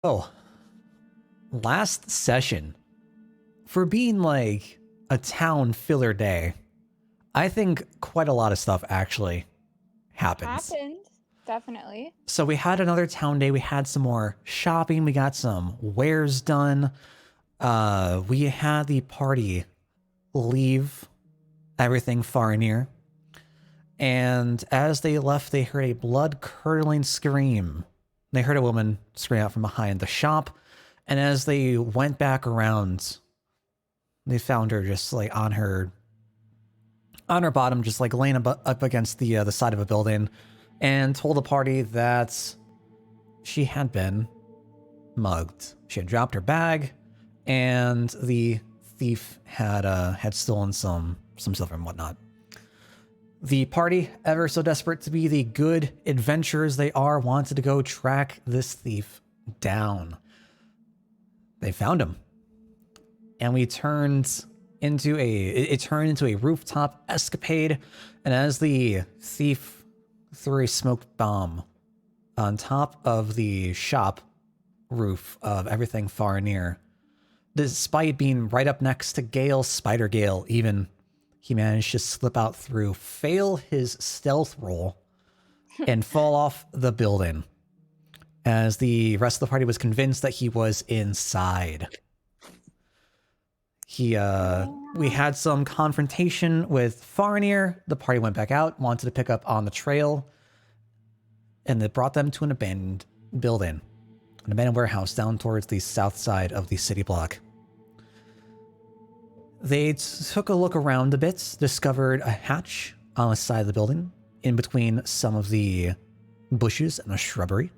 Oh, last session, for being like a town filler day, I think quite a lot of stuff actually happens. Happened, definitely. So we had another town day. We had some more shopping. We got some wares done. We had the party leave everything far and near. And as they left, they heard a blood-curdling scream. They heard a woman scream out from behind the shop. And as they went back around, they found her just like on her bottom, just like laying up against the side of a building, and told the party that she had been mugged. She had dropped her bag, and the thief had stolen some silver and whatnot. The party, ever so desperate to be the good adventurers they are, wanted to go track this thief down. They found him, and it turned into a rooftop escapade. And as the thief threw a smoked bomb on top of the shop roof of everything far and near, despite being right up next to Gale, Spider Gale, even, he managed to slip out through, fail his stealth roll, and fall off the building, as the rest of the party was convinced that he was inside. We had some confrontation with Farnier. The party went back out, wanted to pick up on the trail, and it brought them to an abandoned building, an abandoned warehouse down towards the south side of the city block. They took a look around a bit, discovered a hatch on the side of the building, in between some of the bushes and the shrubbery.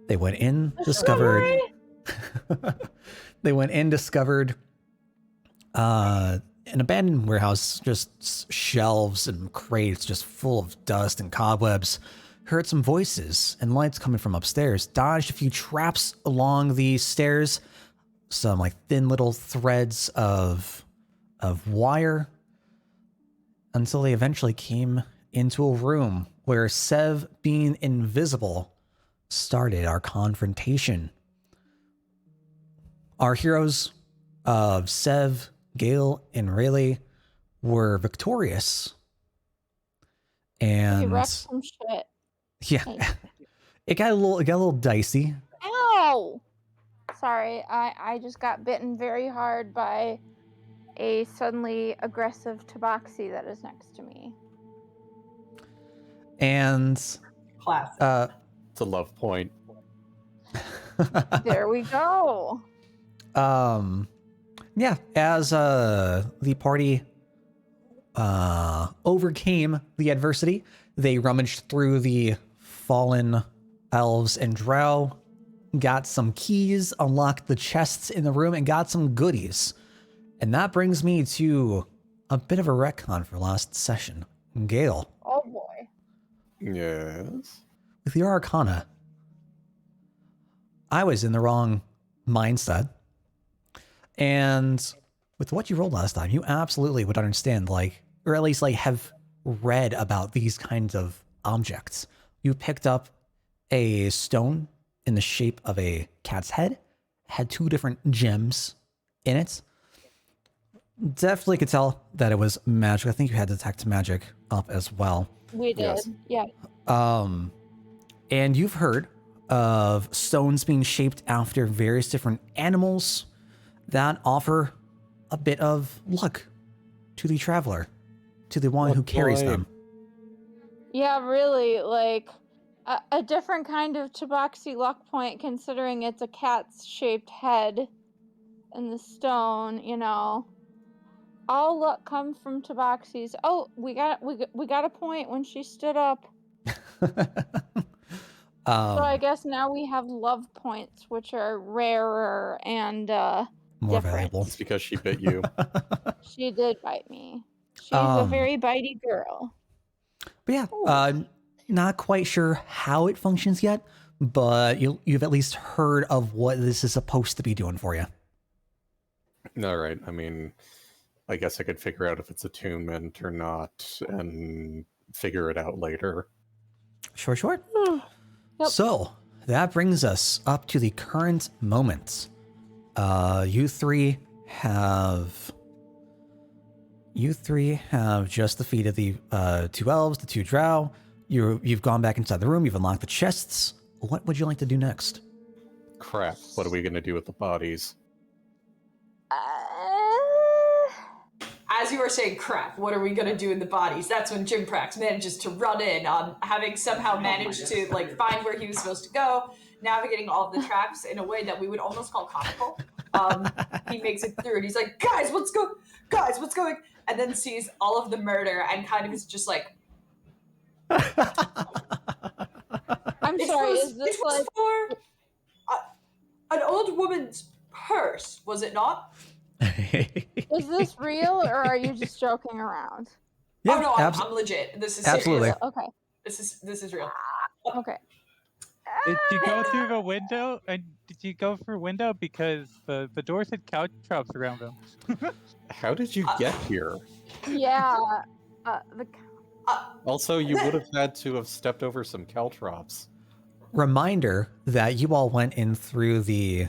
They went in, discovered an abandoned warehouse, just shelves and crates just full of dust and cobwebs. Heard some voices and lights coming from upstairs. Dodged a few traps along the stairs, some like thin little threads of wire, until they eventually came into a room where Sev, being invisible, started our confrontation. Our heroes of Sev, Gale, and Rayleigh were victorious. And We wrecked some shit. yeah, it got a little dicey. Ow! Sorry, I just got bitten very hard by a suddenly aggressive tabaxi that is next to me. And Classic. It's a love point. There we go. Yeah, as the party overcame the adversity, they rummaged through the fallen elves and drow, got some keys, unlocked the chests in the room, and got some goodies. And that brings me to a bit of a retcon for last session. Gale. Oh boy. Yes. With your Arcana, I was in the wrong mindset. And with what you rolled last time, you absolutely would understand, like, or at least like have read about these kinds of objects. You picked up a stone in the shape of a cat's head, had 2 different gems in it. Definitely could tell that it was magic. I think you had detect magic up as well. We did. Yes. Yeah. And you've heard of stones being shaped after various different animals that offer a bit of luck to the traveler, to the one who carries them. Yeah, really, like a different kind of tabaxi luck point, considering it's a cat's shaped head in the stone, you know. All luck comes from tabaxis. Oh, we got a point when she stood up. So I guess now we have love points, which are rarer and more different. valuable. It's because she bit you. She did bite me. She's a very bitey girl. But yeah, not quite sure how it functions yet, but you've at least heard of what this is supposed to be doing for you. All right. I mean, I guess I could figure out if it's attunement or not and figure it out later. Sure. Yep. So, that brings us up to the current moment. You three have just defeated the 2 elves, the 2 drow. You've gone back inside the room. You've unlocked the chests. What would you like to do next? Crap. What are we going to do with the bodies? As you are saying crap, what are we gonna do in the bodies? That's when Jinprax manages to run in, having somehow managed to like find where he was supposed to go, navigating all of the traps in a way that we would almost call comical. He makes it through and he's like, guys, what's going? And then sees all of the murder and kind of is just like, I'm sorry, is this it was like for an old woman's purse, was it not? is this real or are you just joking around? Yeah, Oh no, I'm legit. This is absolutely. serious. Okay. This is real. Okay. Did you go through the window? And did you go through window because the doors had couch traps around them? How did you get here? Yeah. Also, you would have had to have stepped over some caltrops. Reminder that you all went in through the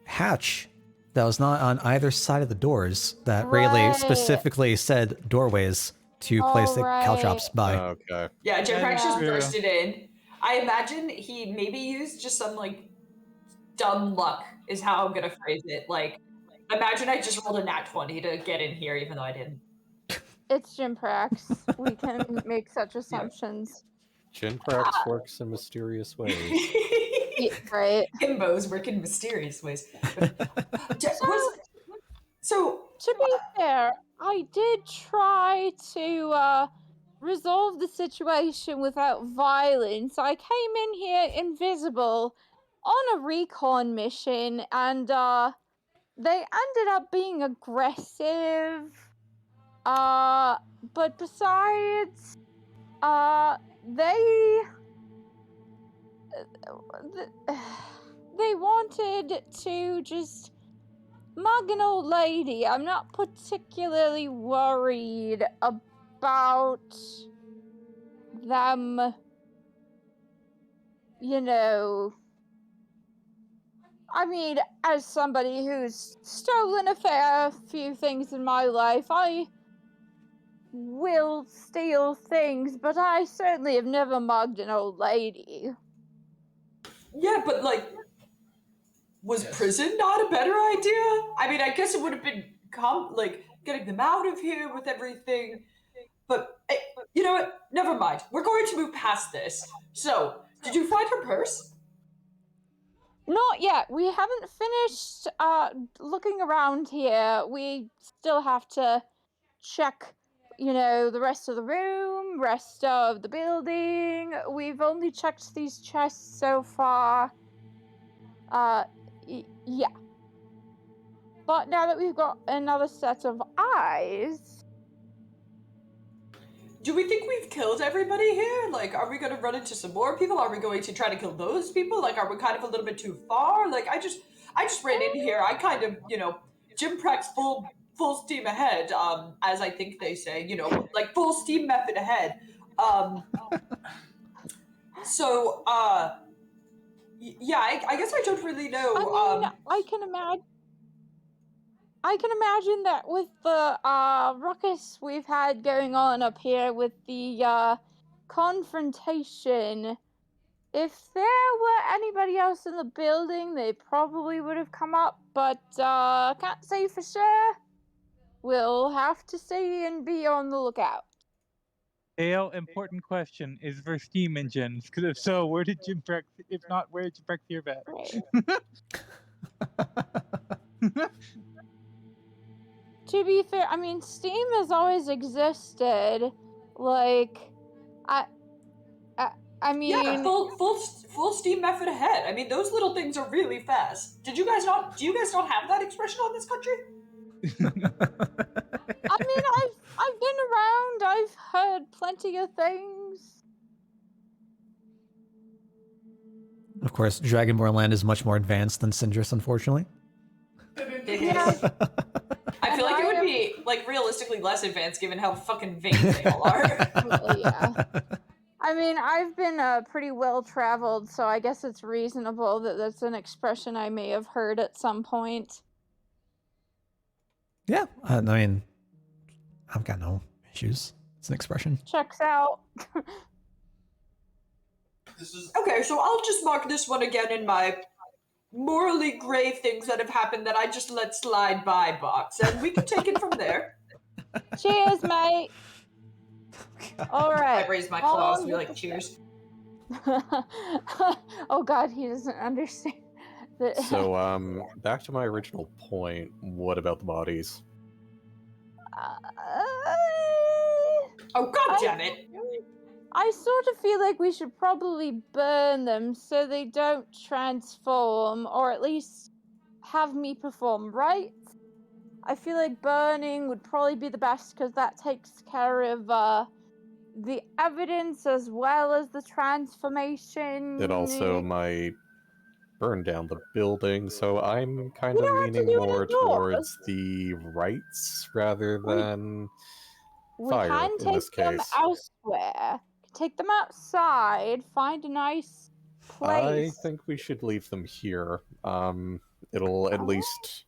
hatch that was not on either side of the doors that Rayleigh Right. specifically said doorways to place the caltrops by. Okay. Yeah, Jinprax just Yeah. bursted in. I imagine he maybe used just some like dumb luck is how I'm gonna phrase it. Like, imagine I just rolled a nat 20 to get in here, even though I didn't. It's Jinprax. We can make such assumptions. Jinprax works in mysterious ways. Yeah, right. Himbos work in mysterious ways. So To be fair, I did try to resolve the situation without violence. I came in here invisible on a recon mission and they ended up being aggressive. But besides, they wanted to just mug an old lady. I'm not particularly worried about them, you know. I mean, as somebody who's stolen a fair few things in my life, I will steal things, but I certainly have never mugged an old lady. yeah, but like, was prison not a better idea? I mean, I guess it would have been like getting them out of here with everything. But you know what? Never mind. We're going to move past this. So, did you find her purse? Not yet. We haven't finished looking around here. We still have to check, you know, the rest of the room, rest of the building. We've only checked these chests so far. Yeah. But now that we've got another set of eyes, Do we think we've killed everybody here? Like, are we going to run into some more people? Are we going to try to kill those people? Like, are we kind of a little bit too far? Like, I just ran in here. I kind of, you know, Jinprax full steam ahead, as I think they say, you know, like full steam method ahead. So, yeah, I guess I don't really know. I mean, I can imagine that with the ruckus we've had going on up here with the confrontation, if there were anybody else in the building, they probably would have come up, but can't say for sure. We'll have to see and be on the lookout. Dale, important question. Is there steam engines? Because if so, where did Jinprax, if not, where did Jinprax hear that? Right. To be fair, I mean, steam has always existed. Like, I mean, yeah, full steam method ahead. I mean, those little things are really fast. Do you guys not have that expression on this country? I mean, I've been around. I've heard plenty of things. Of course, Dragonborn land is much more advanced than Cyndrus, unfortunately. Yeah. I feel like it would be like realistically less advanced given how fucking vain they all are. Yeah. I mean, I've been pretty well traveled, so I guess it's reasonable that that's an expression I may have heard at some point. Yeah, I mean, I've got no issues. It's an expression. Checks out. Okay, so I'll just mark this one again in my morally gray things that have happened that I just let slide by box, and we can take it from there. Cheers, mate. All right. I raise my How claws long and be does like, the- cheers. Oh God, he doesn't understand. So, back to my original point. What about the bodies? Oh, god damn it! I sort of feel like we should probably burn them so they don't transform, or at least have me perform rites. I feel like burning would probably be the best because that takes care of the evidence as well as the transformation. It also might burn down the building, so I'm kind We of don't have to leaning do it more indoors. towards the rights rather than We fire can in take this them case. elsewhere. Take them outside. Find a nice I place. think we should leave them here. It'll at least...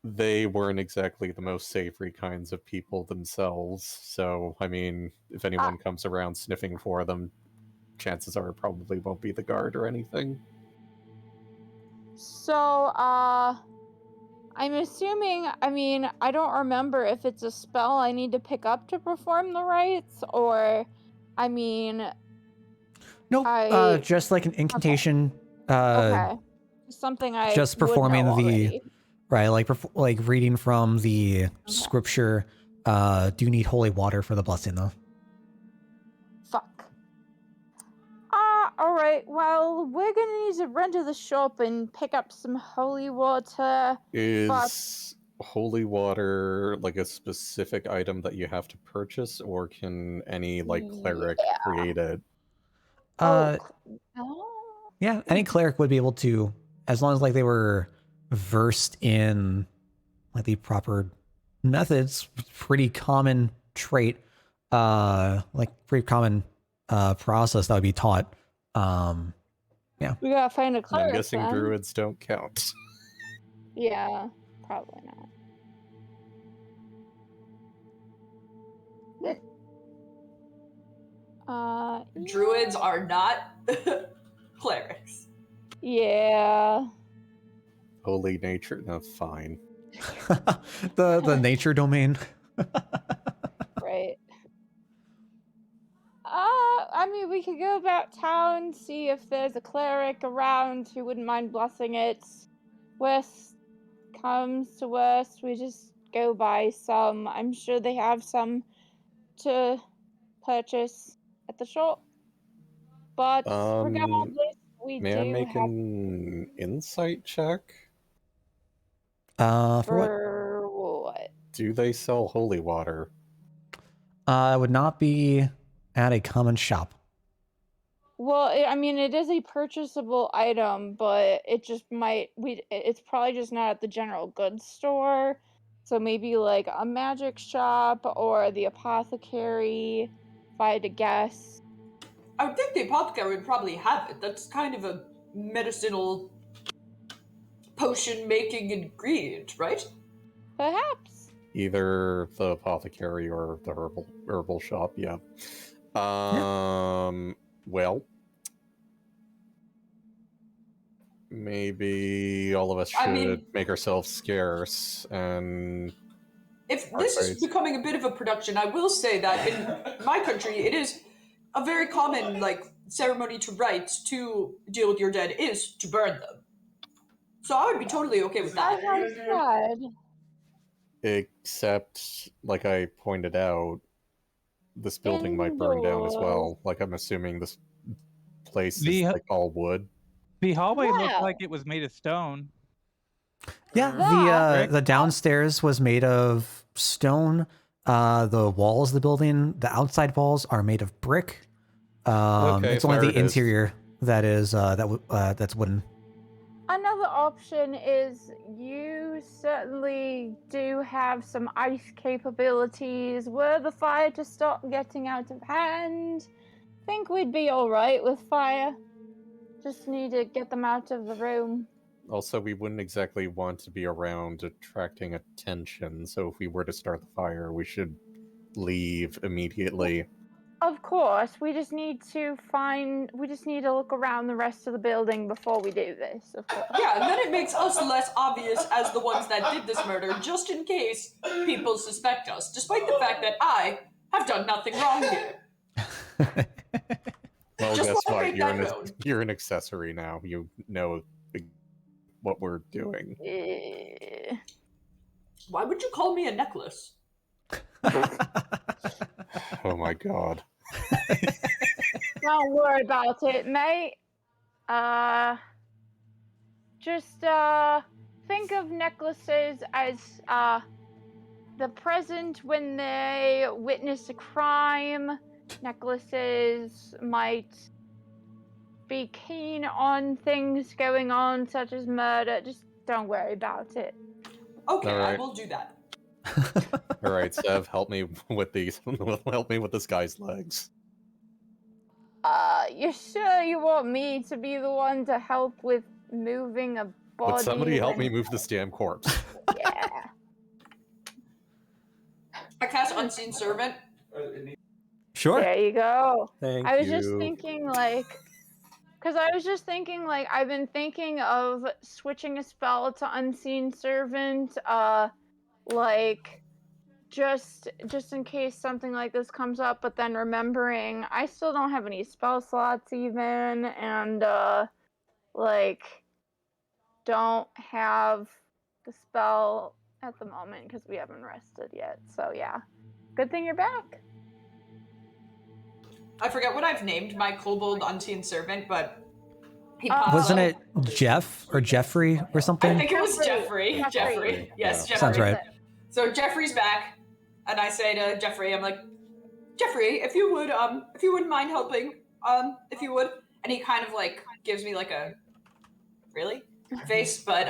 They weren't exactly the most savory kinds of people themselves, so, I mean, if anyone comes around sniffing for them, chances are it probably won't be the guard or anything. So, I'm assuming, I mean, I don't remember if it's a spell I need to pick up to perform the rites, or, I mean, Nope, just like an incantation. okay. Something I Just would performing know the already. right, like reading from the scripture. Do you need holy water for the blessing though? Fuck. Alright, well, we're gonna need to run to the shop and pick up some holy water. Is holy water like a specific item that you have to purchase, or can any like cleric create it? Yeah, any cleric would be able to, as long as like they were versed in like the proper methods. Pretty common trait, like pretty common process that would be taught. Yeah. We gotta find a cleric. I'm guessing then. druids don't count. Yeah, probably not. Druids are not clerics. Yeah. Holy nature, no, fine. the nature domain. Right. I mean, we could go about town, see if there's a cleric around who wouldn't mind blessing it. Worst comes to worst, we just go buy some. I'm sure they have some to purchase at the shop. But regardless, we may do I make have an insight check? For what? Do they sell holy water? It would not be at a common shop. Well, I mean, it is a purchasable item, but it just might it's probably just not at the general goods store. So maybe like a magic shop or the apothecary, if I had to guess. I would think the apothecary would probably have it. That's kind of a medicinal potion making ingredient, right? Perhaps. Either the apothecary or the herbal shop, yeah. Well, maybe all of us should make ourselves scarce, and if this is becoming a bit of a production, I will say that in my country, it is a very common like ceremony to rites to deal with your dead is to burn them. So I would be totally okay with that. Except, like I pointed out, this building might burn down as well. Like, I'm assuming this place is like all wood. The hallway looked like it was made of stone. Yeah, the downstairs was made of stone. The walls of the building, the outside walls are made of brick. It's only the interior that is that's wooden. Another option is you certainly do have some ice capabilities. Were the fire to stop getting out of hand, think we'd be alright with fire. Just need to get them out of the room. Also, we wouldn't exactly want to be around attracting attention, so if we were to start the fire, we should leave immediately. Of course, we just need to look around the rest of the building before we do this, of course. Yeah, and then it makes us less obvious as the ones that did this murder, just in case people suspect us, despite the fact that I have done nothing wrong here. Well, Just guess wanna what? make that known. You're an accessory now. You know what we're doing. Why would you call me a necklace? Oh my god. Don't worry about it, mate. Just think of necklaces as the present when they witness a crime. Necklaces might be keen on things going on, such as murder. Just don't worry about it. Okay, I Alright. will do that. All right, Sev, help me with these. Help me with this guy's legs. You sure you want me to be the one to help with moving a body? Would somebody help me when- move this damn corpse? Yeah. I cast Unseen Servant. Sure. There you go. Thank I was you. just thinking, I've been thinking of switching a spell to Unseen Servant, just in case something like this comes up, but then remembering I still don't have any spell slots even, and, don't have the spell at the moment because we haven't rested yet, so yeah. Good thing you're back. I forget what I've named my kobold Unseen Servant, but he pops Wasn't up. it Jeff or Jeffrey or I something? think it was Jeffrey. Jeffrey. Jeffrey. Yes, Yeah. Jeffrey. Sounds right. So Jeffrey's back, and I say to Jeffrey, I'm like, Jeffrey, if you wouldn't mind helping, if you would, and he kind of like gives me like a really face, but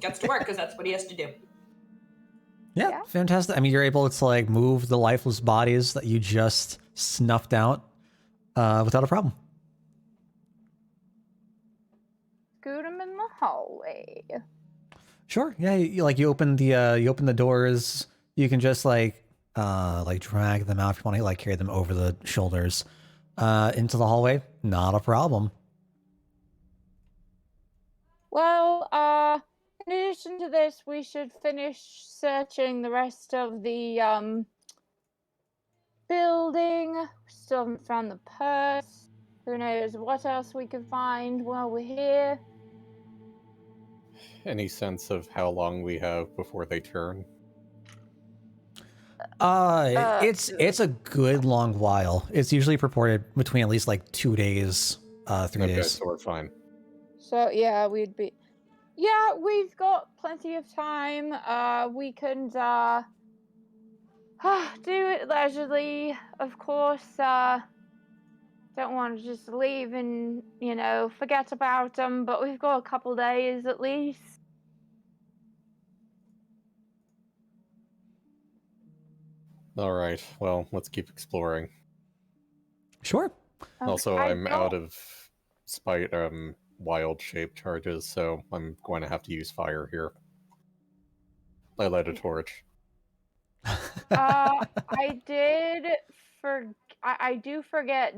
gets to work because that's what he has to do. Yeah, Yeah. fantastic. I mean, you're able to like move the lifeless bodies that you just snuffed out without a problem. Scoot him in the hallway. Sure. Yeah, you open the doors. You can just like drag them out if you want to like carry them over the shoulders into the hallway. Not a problem. Well, in addition to this, we should finish searching the rest of the building. We still haven't found the purse. Who knows what else we could find while we're here. Any sense of how long we have before they turn? It's a good long while. It's usually purported between at least like 2 days, 3 Okay, days. so we're fine. So yeah, we've got plenty of time. We can do it leisurely, of course. Don't want to just leave and forget about them, but we've got a couple days at least. All right. Well, let's keep exploring. Sure. Also, Okay, I'm out of spite wild shape charges, so I'm going to have to use fire here. I light a torch. I did I do forget.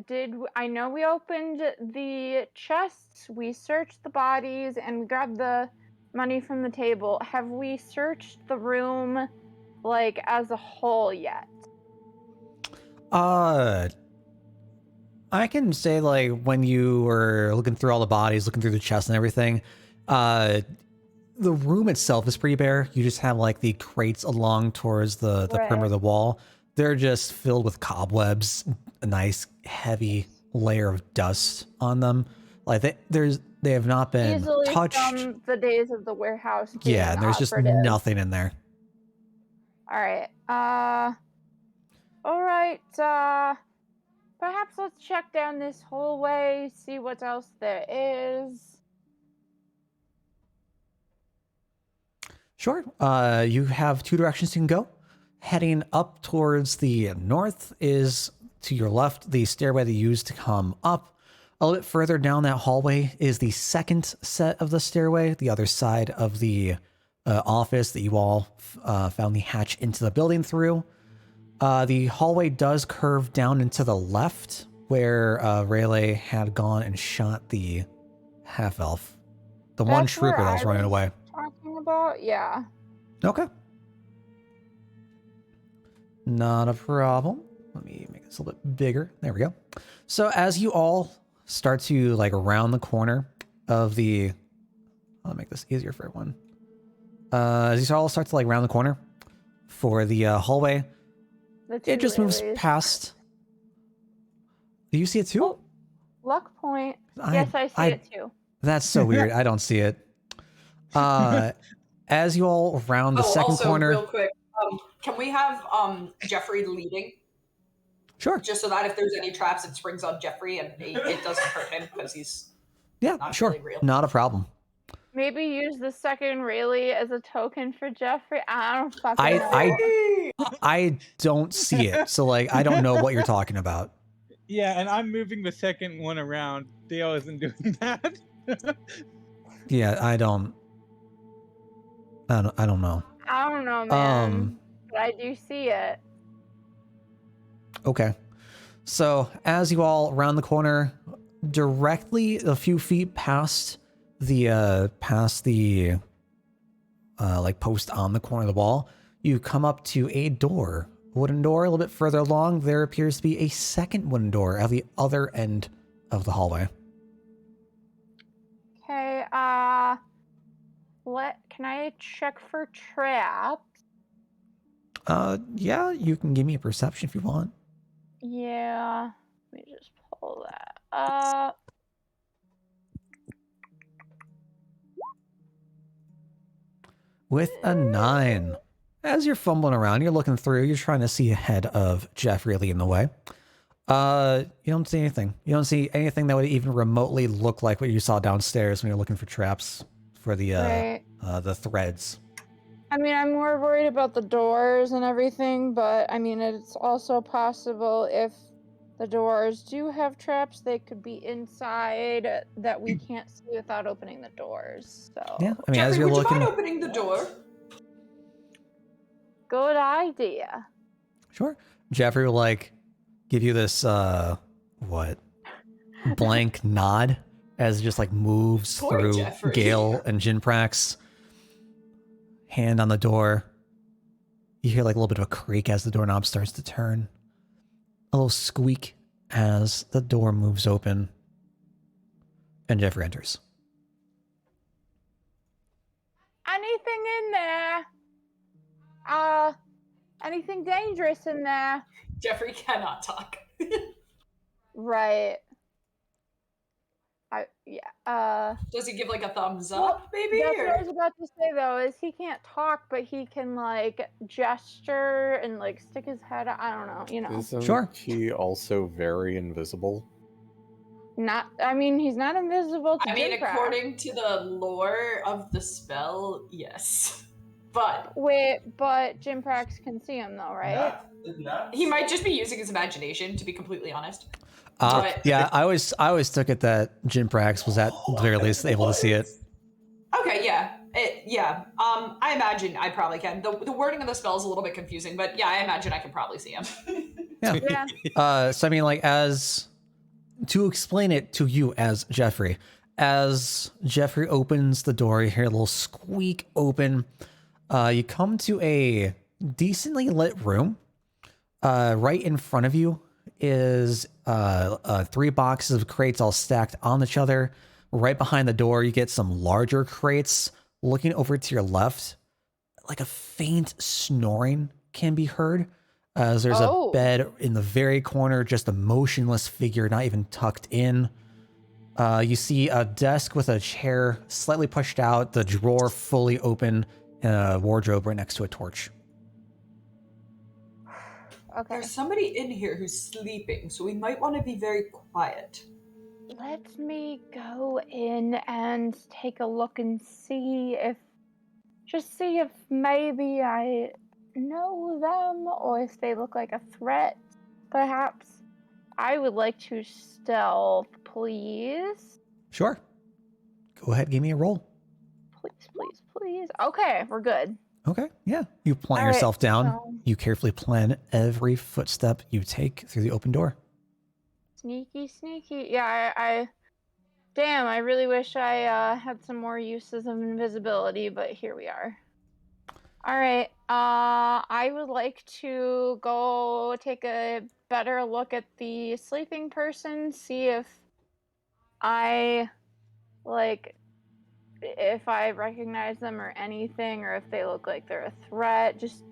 I know we opened the chests, we searched the bodies, and we grabbed the money from the table. Have we searched the room like as a whole yet? I can say like when you were looking through all the bodies, looking through the chests and everything, the room itself is pretty bare. You just have like the crates along towards the Right. perimeter of the wall. They're just filled with cobwebs, a nice heavy layer of dust on them. Like they have not been Easily touched. from the days of the warehouse. Being Yeah, and there's just operative. nothing in there. All right. All right. Perhaps let's check down this hallway, see what else there is. Sure. You have two directions you can go. Heading up towards the north is to your left, the stairway that you used to come up. A little bit further down that hallway is the second set of the stairway, the other side of the office that you all found the hatch into the building through. The hallway does curve down into the left, where Rayleigh had gone and shot the half-elf. The one That's where trooper that was I running was away. talking about, yeah. Okay. Not a problem. Let me make this a little bit bigger. There we go. So as you all start to like round the corner of the, I'll make this easier for everyone. As you all start to like round the corner for the hallway, The it two just moves Rayleighs. past. Do you see it too? Oh, luck point. Yes, I see it too. That's so weird. I don't see it. As you all round the second also, corner. real quick, can we have Jeffrey leading? Sure. Just so that if there's any traps, it springs on Jeffrey and it doesn't hurt him because he's not sure. really real. Not a problem. Maybe use the second Rayleigh as a token for Jeffrey. I don't fucking know. I don't see it. So like I don't know what you're talking about. Yeah, and I'm moving the second one around. Dale isn't doing that. Yeah, I don't know. I don't know, man. But I do see it. Okay. So as you all round the corner, directly a few feet past the like post on the corner of the wall, you come up to a door. Wooden door. A little bit further along, there appears to be a second wooden door at the other end of the hallway. Okay, can I check for traps? Yeah, you can give me a perception if you want. Yeah. Let me just pull that up. With a 9. As you're fumbling around, you're looking through, you're trying to see ahead of Jeffrey leading the way. You don't see anything. You don't see anything that would even remotely look like what you saw downstairs when you're looking for traps for the threads. I mean, I'm more worried about the doors and everything, but I mean, it's also possible if the doors do have traps, they could be inside that we can't see without opening the doors. So Yeah, I mean, Jeffrey, as you're would looking, you mind opening the door? good idea. Sure. Jeffrey will like give you this blank nod as it just like moves Poor through Jeffrey. Gale and Jinprax. Hand on the door. You hear like a little bit of a creak as the doorknob starts to turn. A little squeak as the door moves open. And Jeffrey enters. Anything in there? Anything dangerous in there? Jeffrey cannot talk. Right. Does he give like a thumbs Well, up, maybe? That's what I Or? was about to say though, is he can't talk, but he can like gesture and like stick his head out. I don't know, you know. Isn't Sure. he also very invisible? I mean, he's not invisible to I mean, Jinprax. according to the lore of the spell, yes. But Jinprax can see him though, right? he might just be using his imagination, to be completely honest. Yeah, I always took it that Jinprax was at the very least able to see it. Okay, yeah. I imagine I probably can. The wording of the spell is a little bit confusing, but yeah, I imagine I can probably see him. Yeah. Yeah. So I mean, like, as to explain it to you as Jeffrey opens the door, you hear a little squeak open. You come to a decently lit room. Right in front of you is 3 boxes of crates all stacked on each other. Right behind the door, you get some larger crates. Looking over to your left, like a faint snoring can be heard. As there's a bed in the very corner, just a motionless figure, not even tucked in. You see a desk with a chair slightly pushed out, the drawer fully open, and a wardrobe right next to a torch. Okay. There's somebody in here who's sleeping, so we might want to be very quiet. Let me go in and take a look and see if Just see if maybe I know them or if they look like a threat, perhaps. I would like to stealth, please. Sure. Go ahead, give me a roll. Please, please, please. Okay, we're good. Okay, yeah. You plant All right, yourself down. so- You carefully plan every footstep you take through the open door. Sneaky, sneaky. Yeah, I damn, I really wish I had some more uses of invisibility, but here we are. All right. I would like to go take a better look at the sleeping person, see if I if I recognize them or anything, or if they look like they're a threat. Just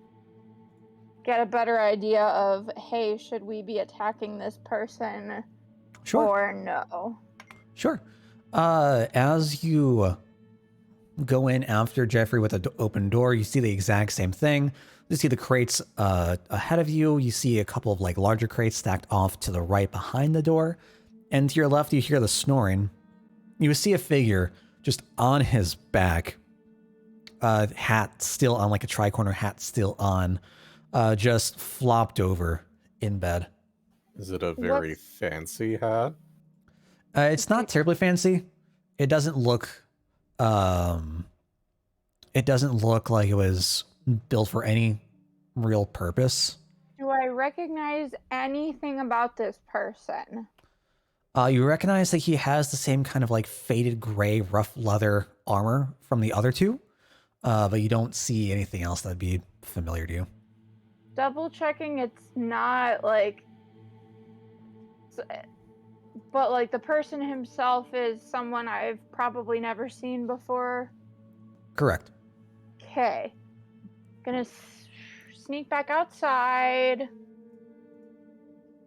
get a better idea of, hey, should we be attacking this person Sure. or no? Sure. As you go in after Jeffrey with an open door, you see the exact same thing. You see the crates ahead of you. You see a couple of like larger crates stacked off to the right behind the door. And to your left, you hear the snoring. You see a figure just on his back. Hat still on, like a tri-corner hat still on. Just flopped over in bed. Is it a very fancy hat? It's not terribly fancy. It doesn't look like it was built for any real purpose. Do I recognize anything about this person? You recognize that he has the same kind of like faded gray rough leather armor from the other two, but you don't see anything else that'd be familiar to you. Double checking it's not like, but like the person himself is someone I've probably never seen before. Correct. Okay. Gonna sneak back outside.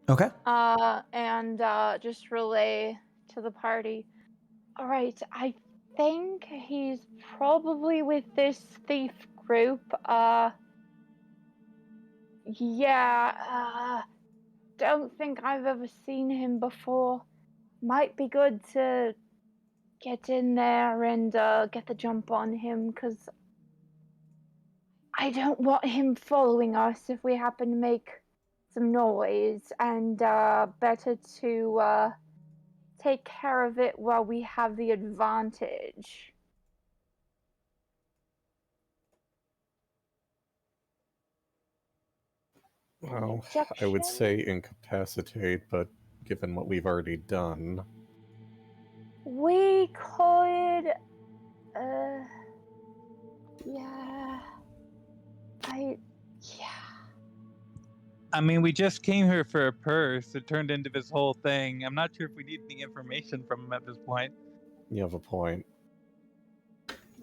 Okay. And just relay to the party. All right, I think he's probably with this thief group. Yeah, don't think I've ever seen him before. Might be good to get in there and get the jump on him, because I don't want him following us if we happen to make some noise, and better to take care of it while we have the advantage. Well, I would say incapacitate, but given what we've already done... We could... Yeah... Yeah... I mean, we just came here for a purse. It turned into this whole thing. I'm not sure if we need any information from him at this point. You have a point.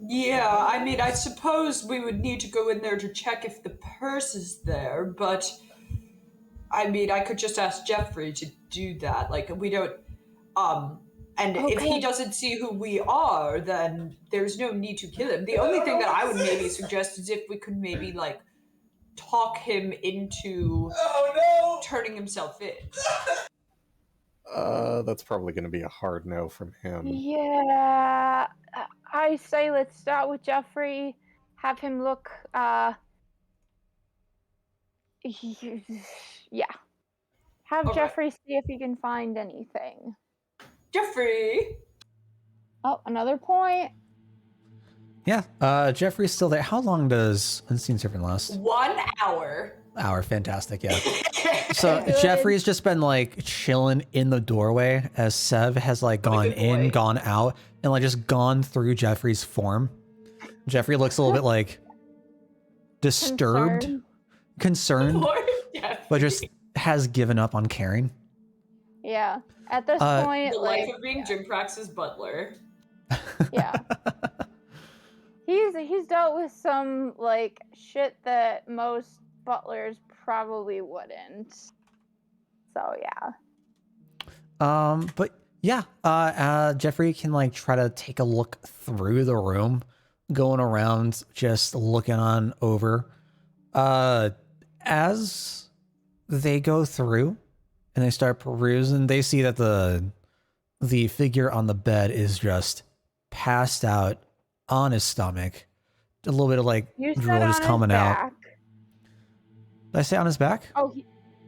Yeah, I mean, I suppose we would need to go in there to check if the purse is there, but I mean, I could just ask Jeffrey to do that. Like, we don't, and if he doesn't see who we are, then there's no need to kill him. The only thing that I would maybe suggest is if we could maybe, like, talk him into turning himself in. That's probably going to be a hard no from him. Yeah... I say let's start with Jeffrey, have him look, yeah. Have Okay. Jeffrey see if he can find anything. Jeffrey! Oh, another point. Yeah, Jeffrey's still there. How long does Unseen Servant last? 1 hour. Hour, fantastic, yeah. So Jeffrey's just been like chilling in the doorway as Sev has like gone in, gone out, and like just gone through Jeffrey's form. Jeffrey looks a little bit like disturbed, concerned, Lord Jeffrey. but just has given up on caring. Yeah. At this point, The like, life of being Jinprax's butler. yeah. He's dealt with some like shit that most butlers probably wouldn't. So yeah. But yeah, Jeffrey can like try to take a look through the room, going around, just looking on over. As they go through and they start perusing, they see that the figure on the bed is just passed out on his stomach, a little bit of like You said drool on just his coming out. back. Did I say on his back? Oh,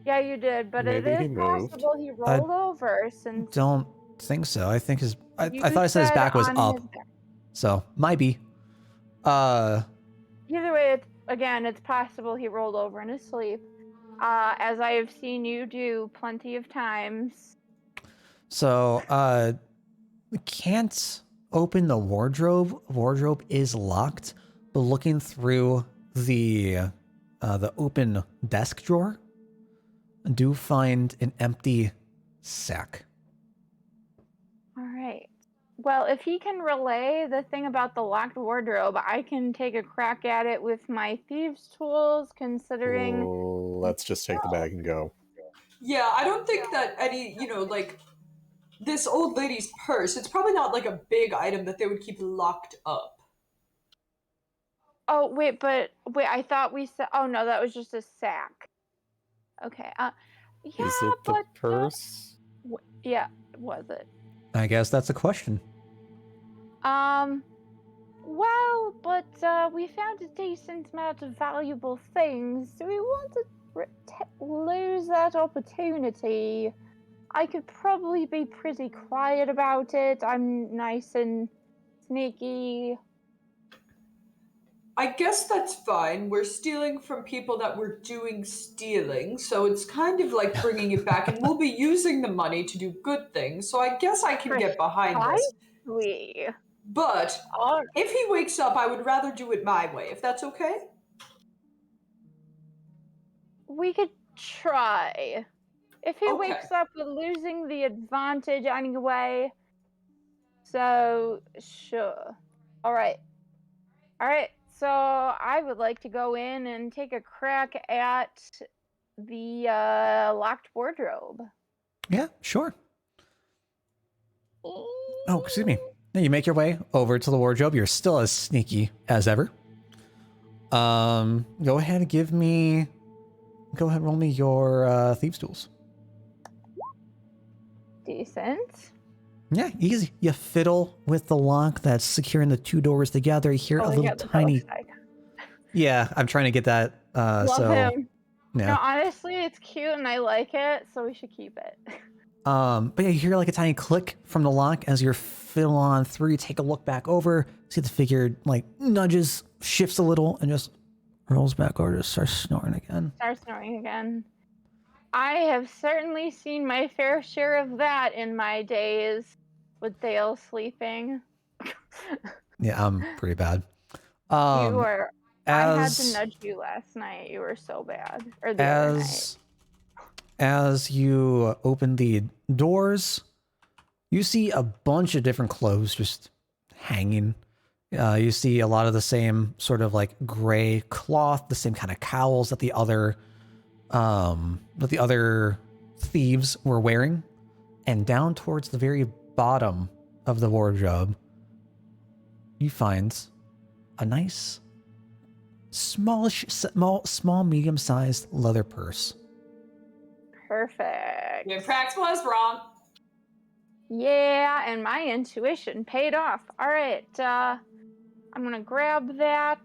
yeah, you did, but Maybe it he is moved. possible he rolled over since Don't think so. I think his. I you thought I said his said back was on up, his back. so might be. Either way, it's possible he rolled over in his sleep, as I have seen you do plenty of times. So, can't open the wardrobe. Wardrobe is locked, but looking through the open desk drawer, I do find an empty sack. All right. Well, if he can relay the thing about the locked wardrobe, I can take a crack at it with my thieves' tools, considering. Let's just take the bag and go. Yeah, I don't think that any, like this old lady's purse, it's probably not like a big item that they would keep locked up. Oh, wait, I thought we said. Oh, no, that was just a sack. Okay. Yeah, Is it the but. purse? Yeah, was it? I guess that's a question. Well, but we found a decent amount of valuable things. Do we want to lose that opportunity? I could probably be pretty quiet about it. I'm nice and sneaky. I guess that's fine. We're stealing from people that were doing stealing, so it's kind of like bringing it back, and we'll be using the money to do good things, so I guess I can get behind this. Precisely. But All if he wakes up, I would rather do it my way, if that's okay. we could try. If he Okay. wakes up, we're losing the advantage anyway. So, sure. All right. So, I would like to go in and take a crack at the locked wardrobe. Yeah, sure. Oh, excuse me. You make your way over to the wardrobe. You're still as sneaky as ever. Go ahead and roll me your thieves' tools. Decent. Yeah, easy. You fiddle with the lock that's securing the two doors together. You hear a little yeah, the tiny. ghost icon. Yeah, I'm trying to get that. Love him. Yeah. No, honestly, it's cute and I like it, so we should keep it. But yeah, you hear like a tiny click from the lock as you're fiddle on through. You take a look back over, see the figure like nudges, shifts a little, and just rolls back over to start snoring again. Start snoring again. I have certainly seen my fair share of that in my days with Dale sleeping. Yeah, I'm pretty bad. You were. I had to As nudge you last night. You were so bad. Or the other night. as you open the doors, you see a bunch of different clothes just hanging. You see a lot of the same sort of like gray cloth, the same kind of cowls that the other thieves were wearing. And down towards the very bottom of the wardrobe, you find a nice small, medium-sized leather purse. Perfect. Jinprax was wrong. Yeah, and my intuition paid off. All right, I'm gonna grab that.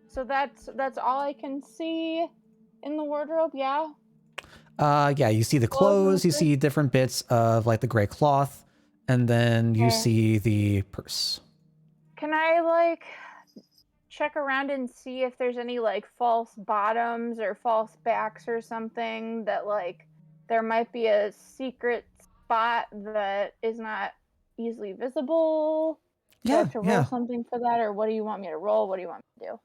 So that's all I can see in the wardrobe. Yeah. Yeah, you see the clothes, you see different bits of like the gray cloth, and then you see the purse. Can I like check around and see if there's any like false bottoms or false backs or something that like there might be a secret spot that is not easily visible? Do I have to roll something for that, or what do you want me to roll? What do you want me to do?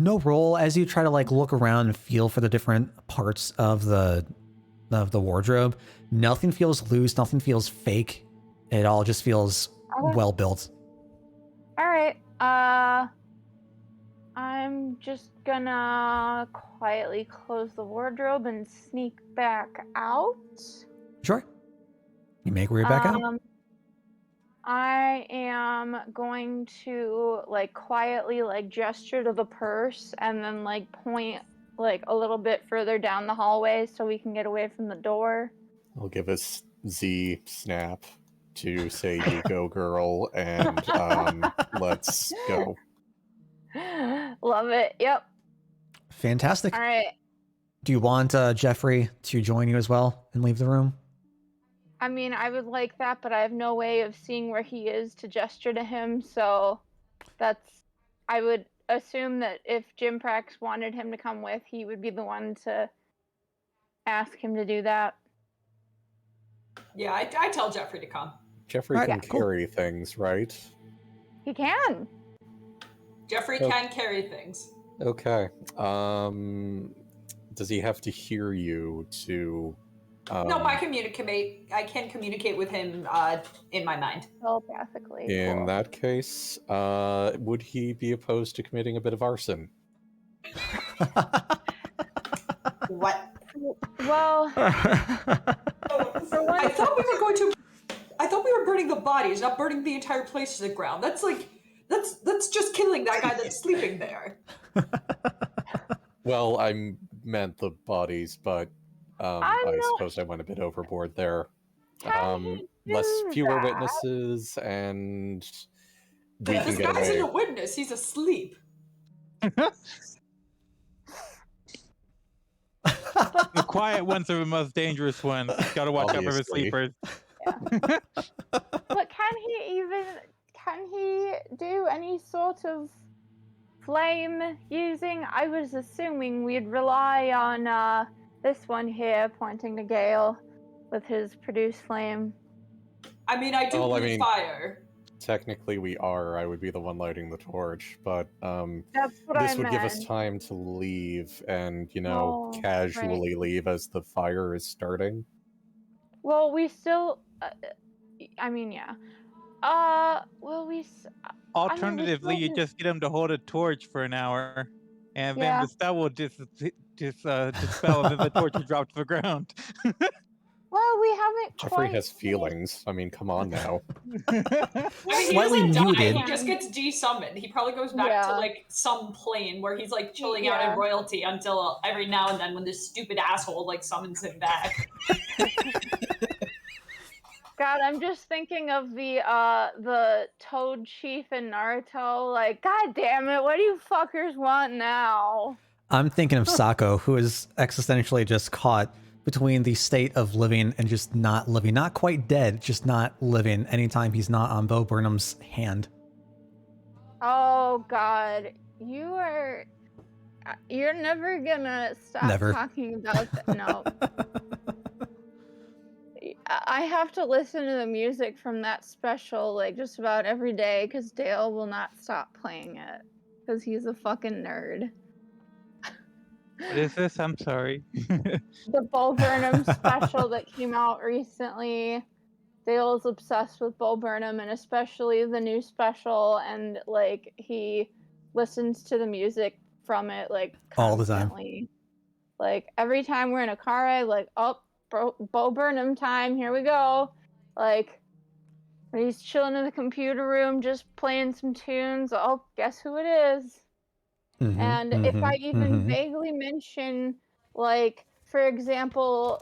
No roll. As you try to like look around and feel for the different parts of the wardrobe, nothing feels loose, nothing feels fake. It all just feels well built. All right. I'm just gonna quietly close the wardrobe and sneak back out. Sure. You make your way back out. I am going to like quietly like gesture to the purse and then like point like a little bit further down the hallway so we can get away from the door. I'll give us Z snap. to say "You go, girl," and let's go. Love it. Yep. Fantastic. All right. Do you want Jeffrey to join you as well and leave the room? I mean, I would like that, but I have no way of seeing where he is to gesture to him, so I would assume that if Jinprax wanted him to come with, he would be the one to ask him to do that. Yeah, I tell Jeffrey to come. Jeffrey Right, can cool. carry things, right? He can. Jeffrey Oh. can carry things. Okay. Does he have to hear you to? No, I can communicate with him in my mind. Telepathically. In Cool. that case, would he be opposed to committing a bit of arson? What? Well, for one, I thought we were burning the bodies, not burning the entire place to the ground. That's just killing that guy that's sleeping there. Well, I meant the bodies, but I suppose I went a bit overboard there. Fewer that? witnesses, and we can This get guy's away. a witness. He's asleep. The quiet ones are the most dangerous ones. Gotta watch out for the Obviously. sleepers. But can he do any sort of flame using? I was assuming we'd rely on this one here, pointing to Gale, with his produce flame. I mean, I do Well, I breathe mean- fire. Technically, we are. I would be the one lighting the torch, but That's what this I would give us meant. time to leave and, Oh, casually leave as the fire is starting. Well, we still. I mean, yeah. Well, Alternatively, you still- just get him to hold a torch for an hour, and then Yeah. the spell will dispel, and then the torch will drop to the ground. Well, we haven't Jeffrey quite. has feelings. I mean, come on now. I mean, he Slightly doesn't die. muted. He just gets desummoned. He probably goes back to Yeah. like some plane where he's like chilling out Yeah. in royalty until every now and then when this stupid asshole like summons him back. God, I'm just thinking of the Toad Chief in Naruto. Like, God damn it, what do you fuckers want now? I'm thinking of Sako, who is existentially just caught between the state of living and just not living. Not quite dead, just not living anytime he's not on Bo Burnham's hand. Oh God, you're never gonna stop Never. talking about that. No. I have to listen to the music from that special like just about every day because Dale will not stop playing it because he's a fucking nerd. What is this? I'm sorry. The Bo Burnham special that came out recently. Dale is obsessed with Bo Burnham and especially the new special, and like he listens to the music from it like All the time. constantly. Like every time we're in a car ride, like, oh, Bo Burnham time, here we go. Like when he's chilling in the computer room just playing some tunes, oh, guess who it is? Mhm, And if I mhm, even mhm. vaguely mention, like, for example,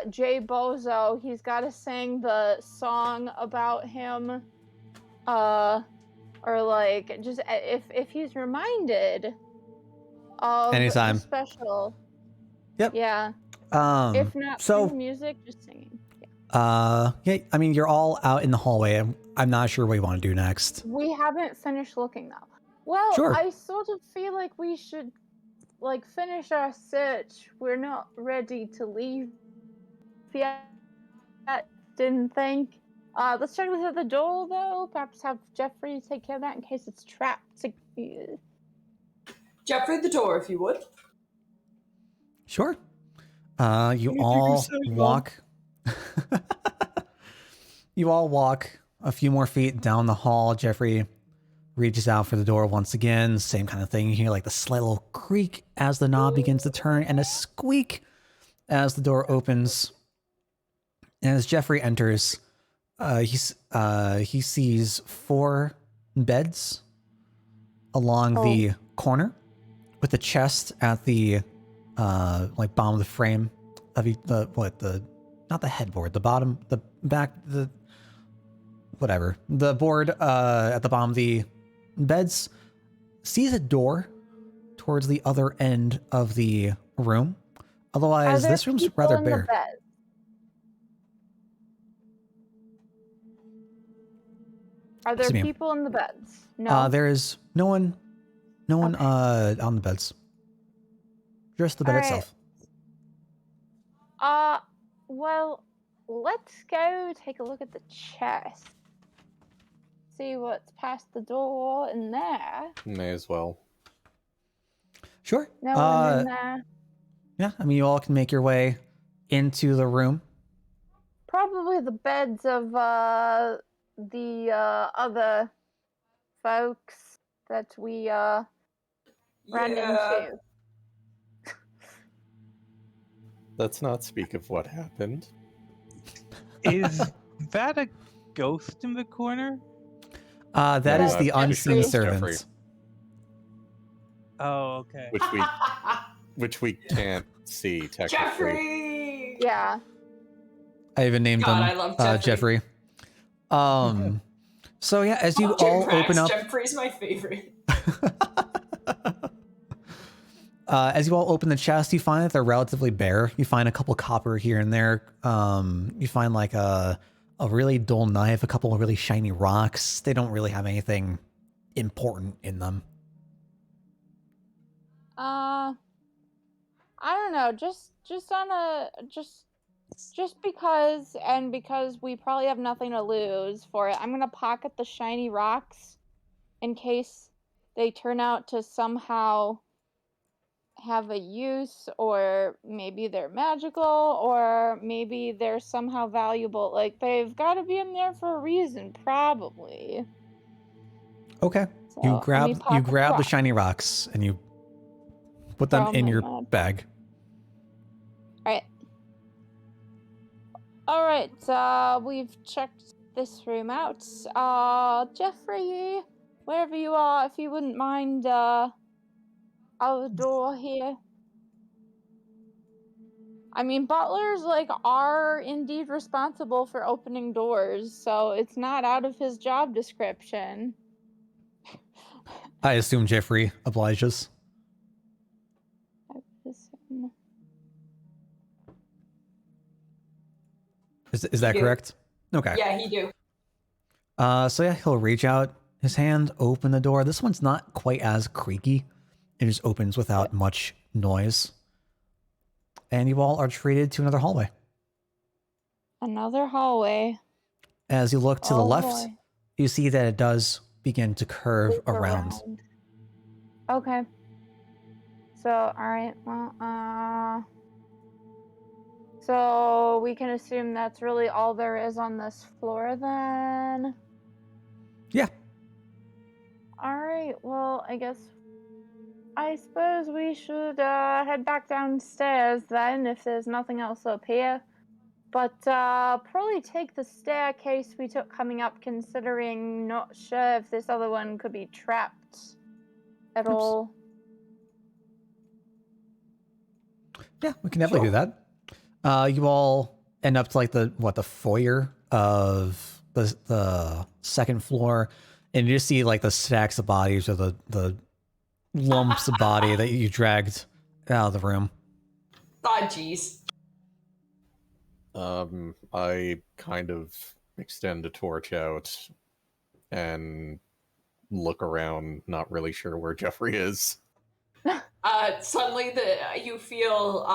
Jay Bozo, he's got to sing the song about him, or like, just if he's reminded of Anytime. the special. Yep. Yeah. Um, If not so, through music, just singing. Yeah. yeah, I mean, you're all out in the hallway. I'm not sure what you want to do next. We haven't finished looking though. Well, Sure. I sort of feel like we should like finish our search. We're not ready to leave yet. Didn't think. Let's check with the door though. Perhaps have Jeffrey take care of that in case it's trapped. Jeffrey, the door, if you would. Sure. You all walk. You all walk a few more feet down the hall. Jeffrey reaches out for the door once again. Same kind of thing. You hear like the slight little creak as the knob begins to turn and a squeak as the door opens. And as Jeffrey enters, he sees 4 beds along the corner with a chest at the like bottom of the frame of not the headboard, the bottom, the back, whatever. The board at the bottom of the beds sees a door towards the other end of the room. Otherwise, there this room's people rather in the bare. bed? Are there Excuse me. people in the beds? No. There is no one Okay. on the beds. Just the bed All right. itself. Well, let's go take a look at the chest. See what's past the door in there. May as well. Sure. No one in there. Yeah, I mean, you all can make your way into the room. Probably the beds of the other folks that we ran into. Let's not speak of what happened. Is that a ghost in the corner? That is the Jeffrey. unseen It's Jeffrey. servant. Oh, okay. Which we can't see technically. Jeffrey. Yeah. I even named God, him I love Jeffrey. So yeah, as you Oh, all Jinprax. open up, Jeffrey's my favorite. as you all open the chest, you find that they're relatively bare. You find a couple copper here and there. You find like a really dull knife, a couple of really shiny rocks. They don't really have anything important in them. I don't know. Just because, and because we probably have nothing to lose for it, I'm gonna pocket the shiny rocks in case they turn out to somehow have a use, or maybe they're magical, or maybe they're somehow valuable. Like, they've got to be in there for a reason, probably. Okay. So, You let me grab pocket the rock. shiny rocks and you put them Throw 'em in in your my bag. All right, we've checked this room out. Jeffrey, wherever you are, if you wouldn't mind, out the door here. I mean, butlers, like, are indeed responsible for opening doors, so it's not out of his job description. I assume Jeffrey obliges. Is that Yeah. correct? Okay. Yeah, he do. So yeah, he'll reach out his hand, open the door. This one's not quite as creaky. It just opens without much noise. And you all are treated to another hallway. Another hallway. As you look to the Oh, left, boy. you see that it does begin to curve Loop around. Okay. So, alright, well, so we can assume that's really all there is on this floor then? Yeah. Alright, well, I suppose we should head back downstairs then, if there's nothing else up here. But probably take the staircase we took coming up, considering not sure if this other one could be trapped at all. Yeah, we can definitely do that. You all end up to like the foyer of the second floor, and you just see like the stacks of bodies or the lumps of body that you dragged out of the room. Oh, jeez. I kind of extend a torch out and look around, not really sure where Jeffrey is. Suddenly, you feel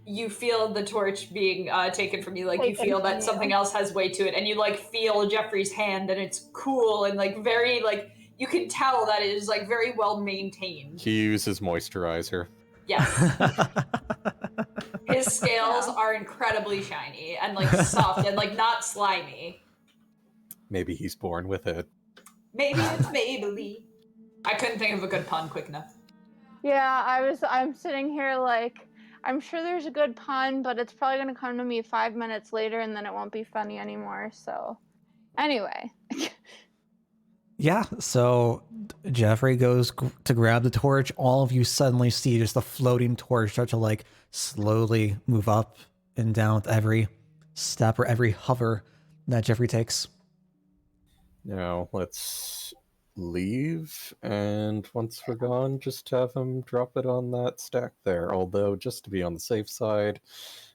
the torch being taken from you. Like, you Taken feel from that you. something else has weight to it, and you like feel Jeffrey's hand, and it's cool and like very like you can tell that it is like very well maintained. He uses moisturizer. Yes. His scales are incredibly shiny and like soft and like not slimy. Maybe he's born with it. Maybe it's Maybelline. I couldn't think of a good pun quick enough. Yeah, I'm sitting here like, I'm sure there's a good pun, but it's probably gonna come to me 5 minutes later and then it won't be funny anymore, so. Anyway. Yeah, so Jeffrey goes to grab the torch. All of you suddenly see just the floating torch start to like slowly move up and down with every step or every hover that Jeffrey takes. Now, let's leave, and once we're gone, just have him drop it on that stack there. Although, just to be on the safe side,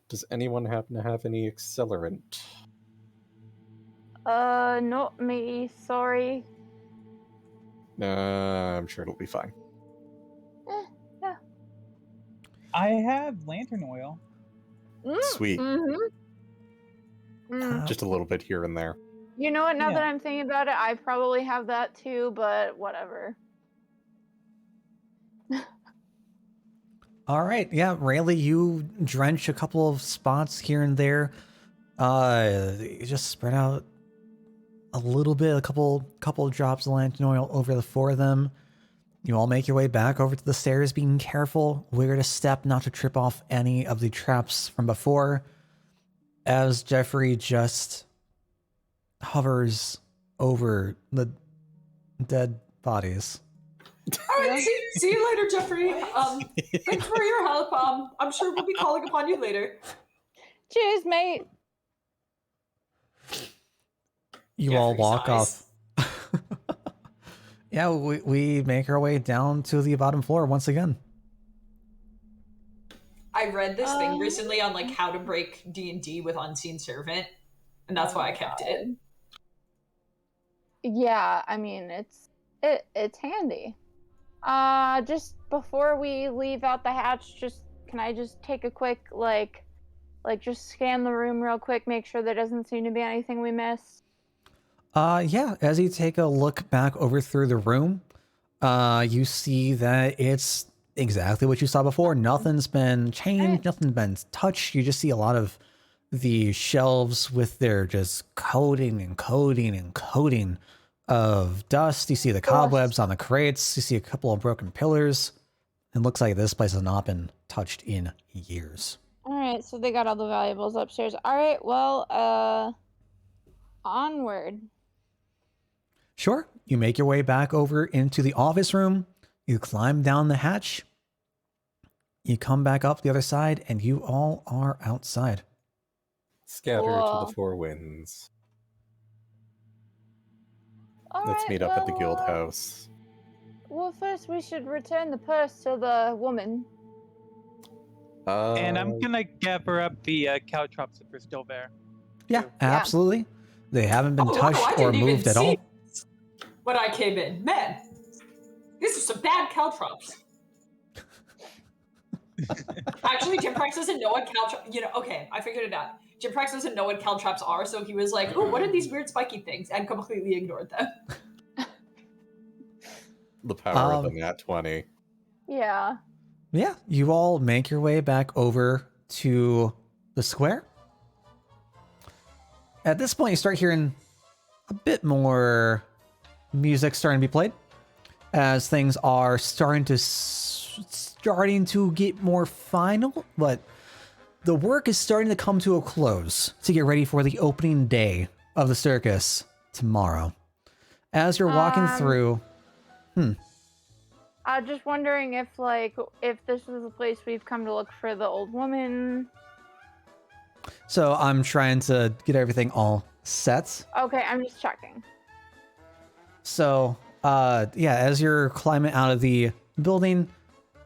does anyone happen to have any accelerant? Not me. Sorry. I'm sure it'll be fine. Yeah. I have lantern oil. Sweet. Mm. Just a little bit here and there. You know what? Now Yeah. that I'm thinking about it, I probably have that too, but whatever. All right, yeah, Rayleigh, you drench a couple of spots here and there. You just spread out a little bit, a couple of drops of lantern oil over the four of them. You all make your way back over to the stairs, being careful where to step not to trip off any of the traps from before, as Jeffrey just hovers over the dead bodies. All right, see you later, Jeffrey. Thanks for your help. I'm sure we'll be calling upon you later. Cheers, mate. You all Jeffrey walk sighs. off. Yeah, we make our way down to the bottom floor once again. I read this thing recently on like how to break D&D with Unseen Servant, and that's why I kept it. Yeah, I mean it's handy. Just before we leave out the hatch, can I just take a quick like just scan the room real quick, make sure there doesn't seem to be anything we missed? Yeah, as you take a look back over through the room, you see that it's exactly what you saw before. Nothing's been changed, nothing's been touched. You just see a lot of the shelves with their just coating and coating and coating of dust. You see the cobwebs on the crates. You see a couple of broken pillars. It looks like this place has not been touched in years. All right, so they got all the valuables upstairs. All right, well, onward. Sure. You make your way back over into the office room. You climb down the hatch. You come back up the other side, and you all are outside. Scatter to Cool. the four winds. All Let's right, meet up at the well, guild house. Well, first we should return the purse to the woman. And I'm gonna gather up the caltrops if they're still there. Yeah, too. absolutely. They haven't been Oh, wow, touched I or didn't even moved at see all. when I came in. Man, these are some bad caltrops. Actually, Jinprax doesn't know what caltrops. Okay, I figured it out. Jinprax doesn't know what caltrops are, so he was like, "Oh, what are these weird spiky things?" and completely ignored them. The power of the nat 20. Yeah. Yeah, you all make your way back over to the square. At this point, you start hearing a bit more music starting to be played, as things are starting to get more final, but the work is starting to come to a close to get ready for the opening day of the circus tomorrow. As you're walking through, I'm just wondering if this is the place we've come to look for the old woman. so I'm trying to get everything all set. Okay, I'm just checking. So, yeah, as you're climbing out of the building,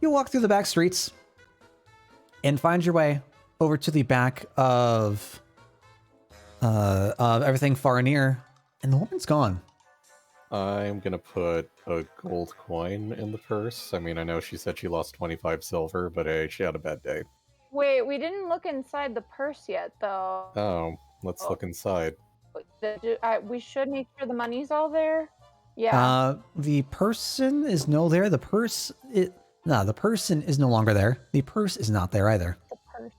you walk through the back streets and find your way over to the back of everything far and near, and the woman's gone. I'm gonna put a gold coin in the purse. I mean, I know she said she lost 25 silver, but hey, she had a bad day. Wait, we didn't look inside the purse yet, though. Oh, let's look inside. We should make sure the money's all there. Yeah. The person is no there. The person is no longer there. The purse is not there either. The purse.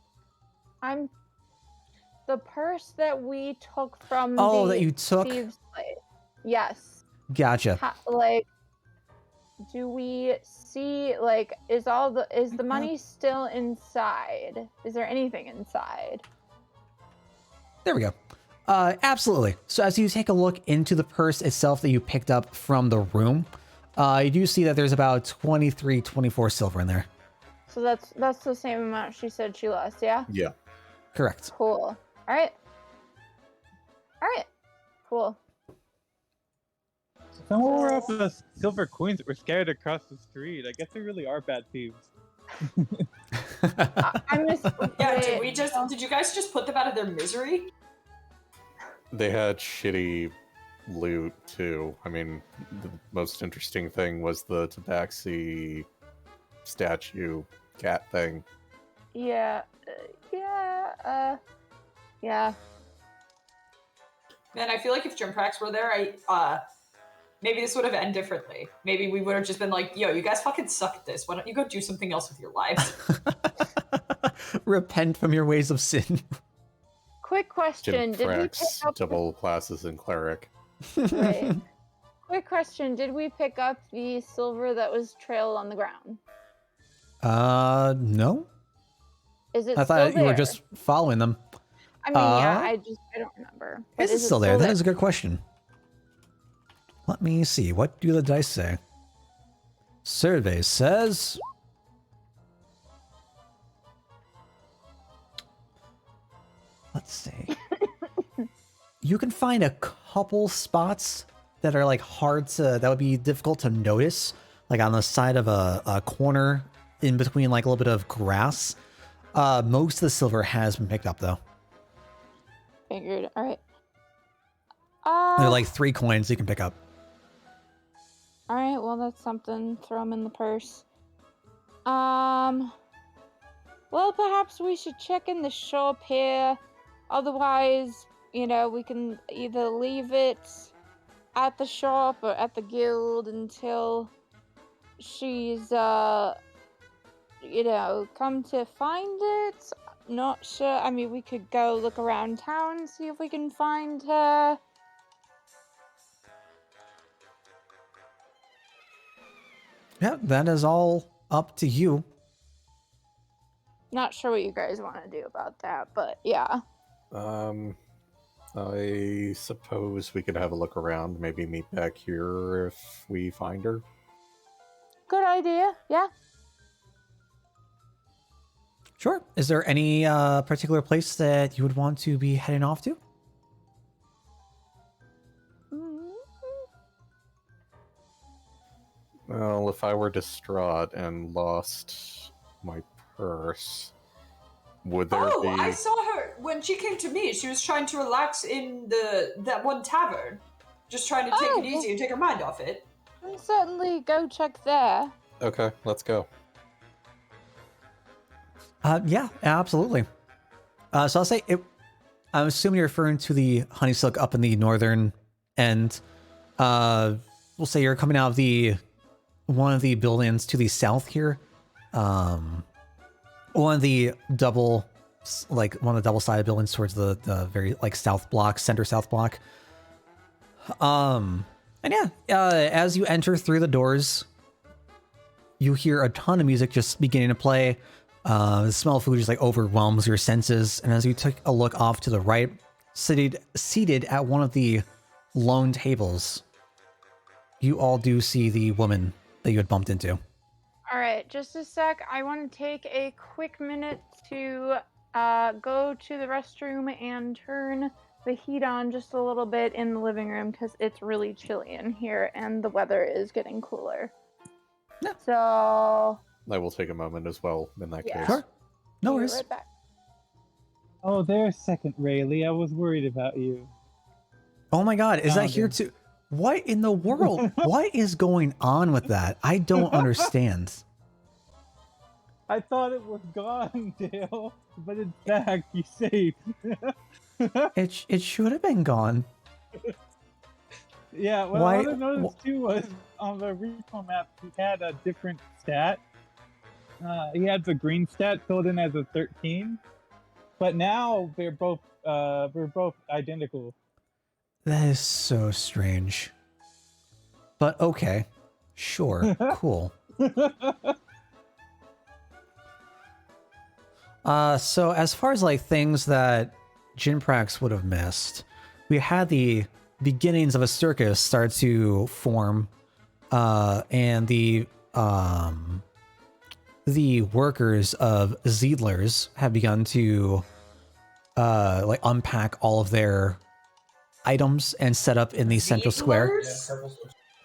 The purse that we took from that you took? thieves' place. Yes. Gotcha. Do we see is the money still inside? Is there anything inside? There we go. Absolutely. So as you take a look into the purse itself that you picked up from the room, you do see that there's about 24 silver in there. So that's the same amount she said she lost, yeah? Yeah. Correct. Cool. All right. Cool. Some were off the silver coins that were scattered across the street. I guess they really are bad thieves. I miss. Yeah, wait, did you guys just put them out of their misery? They had shitty loot too. I mean, the most interesting thing was the Tabaxi statue cat thing. Yeah. Yeah. Man, I feel like if Jinprax were there, maybe this would have ended differently. Maybe we would have just been like, yo, you guys fucking suck at this. Why don't you go do something else with your lives? Repent from your ways of sin. Quick question: Did we pick Jinprax, up? double classes in cleric. Right. Quick question: Did we pick up the silver that was trailed on the ground? No. Is it I thought still you were there? just following them. I mean, yeah. Uh, I don't remember. But Is it still there? That is a good question. Let me see. What do the dice say? Survey says... Let's see. You can find a couple spots that are like hard to... That would be difficult to notice. Like on the side of a corner in between like a little bit of grass. Most of the silver has been picked up though. Figured. All right. There are like 3 coins you can pick up. All right. Well, that's something. Throw them in the purse. Well, perhaps we should check in the shop here. Otherwise, you know, we can either leave it at the shop or at the guild until she's, you know, come to find it. Not sure. I mean, we could go look around town, see if we can find her. Yeah, that is all up to you. Not sure what you guys want to do about that, but yeah. I suppose we could have a look around, maybe meet back here if we find her. Good idea. Yeah. Sure. Is there any particular place that you would want to be heading off to? Well, if I were distraught and lost my purse, would there be... I saw her when she came to me. She was trying to relax in that one tavern. Just trying to take it easy and take her mind off it. We'll certainly go check there. Okay, let's go. Yeah, absolutely. So I'll say it. I'm assuming you're referring to the honeysuck up in the northern end. We'll say you're coming out of one of the buildings to the south here. One of the double-sided buildings towards the very like south block, center south block. And yeah, as you enter through the doors, you hear a ton of music just beginning to play. The smell of food just like overwhelms your senses, and as you take a look off to the right, seated at one of the lone tables, you all do see the woman that you had bumped into. All right, just a sec. I want to take a quick minute to go to the restroom and turn the heat on just a little bit in the living room because it's really chilly in here and the weather is getting cooler. Yeah. So I will take a moment as well in that Yeah. case. Sure. No be worries. right back. Oh, there's second Rayleigh. I was worried about you. Oh my god, is that Found here him. too? What in the world? What is going on with that? I don't understand. I thought it was gone, Dale, but it's back. You saved. It should have been gone. Yeah, what Why- I wanted to notice too was on the recall map he had a different stat. He had the green stat filled in as a 13, but now we're both identical. That is so strange. But okay. Sure. Cool. So as far as like things that Jinprax would have missed, we had the beginnings of a circus start to form, and the workers of Ziedler's have begun to like unpack all of their items and set up in the central square. Ziedler's?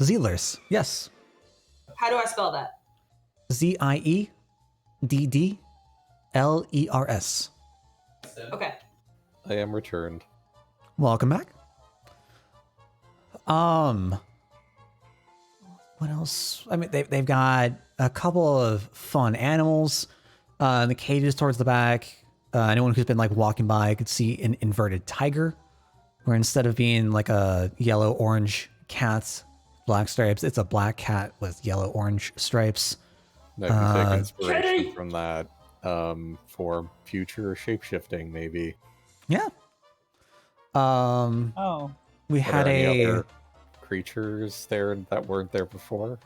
Zealers, yes. How do I spell that? Zieddlers. Okay. I am returned. Welcome back. What else? I mean, they've got a couple of fun animals. The cages towards the back. Anyone who's been like walking by could see an inverted tiger, where instead of being like a yellow-orange cat, black stripes, it's a black cat with yellow-orange stripes. I can take inspiration Kitty! from that for future shapeshifting, maybe. Yeah. Oh, We Are had there any a. other creatures there that weren't there before?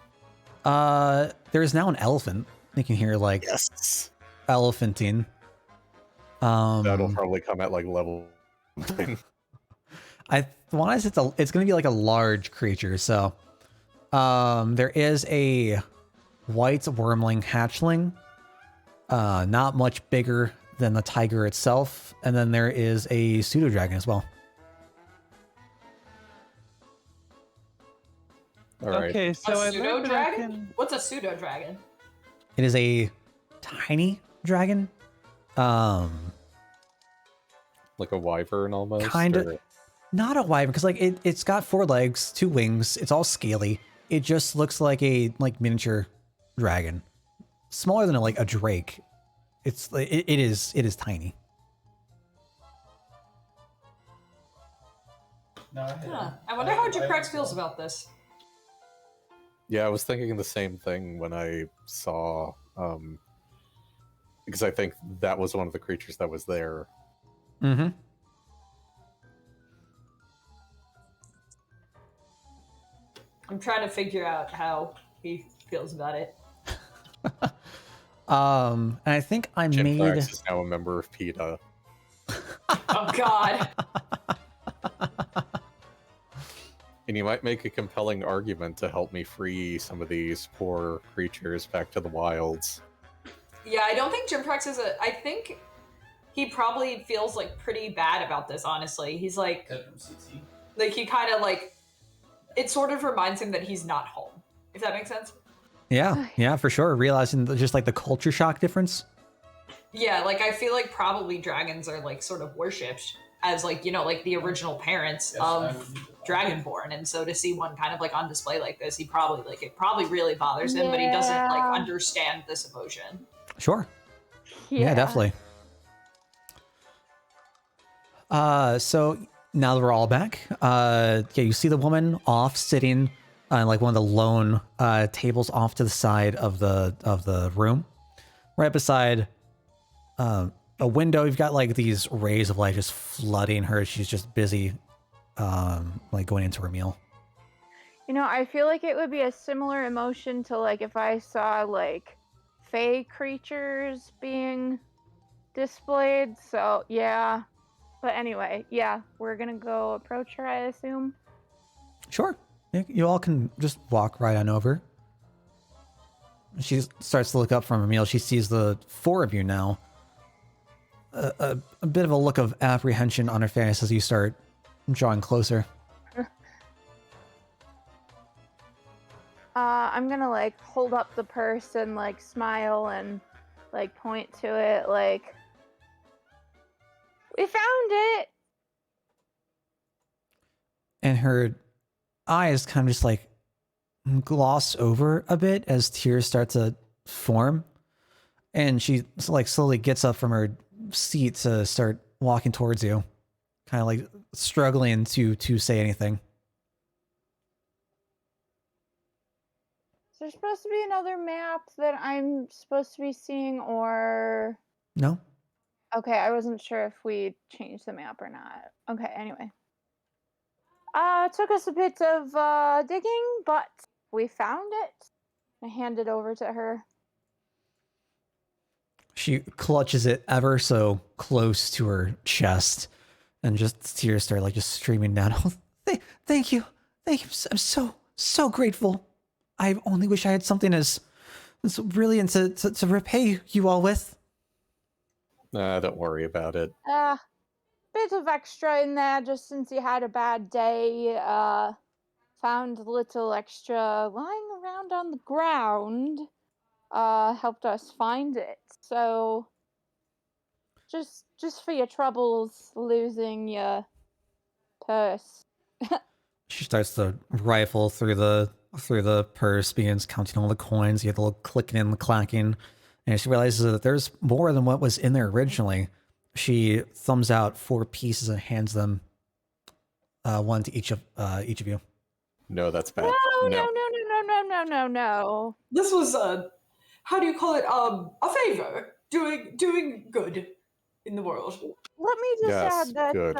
There's now an elephant. You can hear like Yes. elephanting. That'll probably come at like level 9. I want to. It's going to be like a large creature. So, there is a white wormling hatchling, not much bigger than the tiger itself, and then there is a pseudo dragon as well. All right. okay. So I a pseudo learned that I dragon? can. What's a pseudo dragon? It is a tiny dragon. Like a wyvern almost? Kinda. or- Not a wyvern, because like it's got 4 legs, 2 wings. It's all scaly. It just looks like a miniature dragon, smaller than a drake. It's it is tiny. Huh. I wonder how Jinprax feels about this. Yeah, I was thinking the same thing when I saw, because I think that was one of the creatures that was there. Mm-hmm. I'm trying to figure out how he feels about it. And I think I made. Jinprax is now a member of PETA. Oh God. And you might make a compelling argument to help me free some of these poor creatures back to the wilds. Yeah, I don't think Jinprax is a. I think he probably feels like pretty bad about this. Honestly, he's like he kind of like. It sort of reminds him that he's not home. If that makes sense. Yeah, for sure. Realizing just like the culture shock difference. Yeah, like I feel like probably dragons are like sort of worshipped as like like the original parents of Dragonborn, and so to see one kind of like on display like this, it probably really bothers him, but he doesn't like Yeah. understand this emotion. Sure. Yeah, definitely. So now that we're all back, you see the woman off sitting on like one of the lone tables off to the side of the room, right beside a window. You've got like these rays of light just flooding her. She's just busy, like going into her meal. I feel like it would be a similar emotion to like if I saw like fey creatures being displayed. So yeah. But anyway, yeah, we're gonna go approach her, I assume. Sure. You all can just walk right on over. She starts to look up from her meal. She sees the 4 of you now. A bit of a look of apprehension on her face as you start drawing closer. I'm gonna like hold up the purse and like smile and like point to it like, we found it. And her eyes kind of just like gloss over a bit as tears start to form. And she like slowly gets up from her seat to start walking towards you, kind of like struggling to say anything. Is there supposed to be another map that I'm supposed to be seeing, or No? okay, I wasn't sure if we changed the map or not. Okay, anyway. It took us a bit of digging, but we found it. I hand it over to her. She clutches it ever so close to her chest, and just tears start like just streaming down. Oh, thank you. Thank you. I'm so grateful. I only wish I had something as brilliant to repay you all with. Nah, don't worry about it. Bit of extra in there just since you had a bad day. found a little extra lying around on the ground. Helped us find it. So just for your troubles losing your purse. She starts to rifle through the purse, begins counting all the coins. You get the little clicking and the clacking, and she realizes that there's more than what was in there originally. She thumbs out 4 pieces and hands them, one to each of you. No, that's No, bad. no, no, no, no, no, no, no, no. This was how do you call it? A favor. Doing good in the world. Let me just Yes, add that good.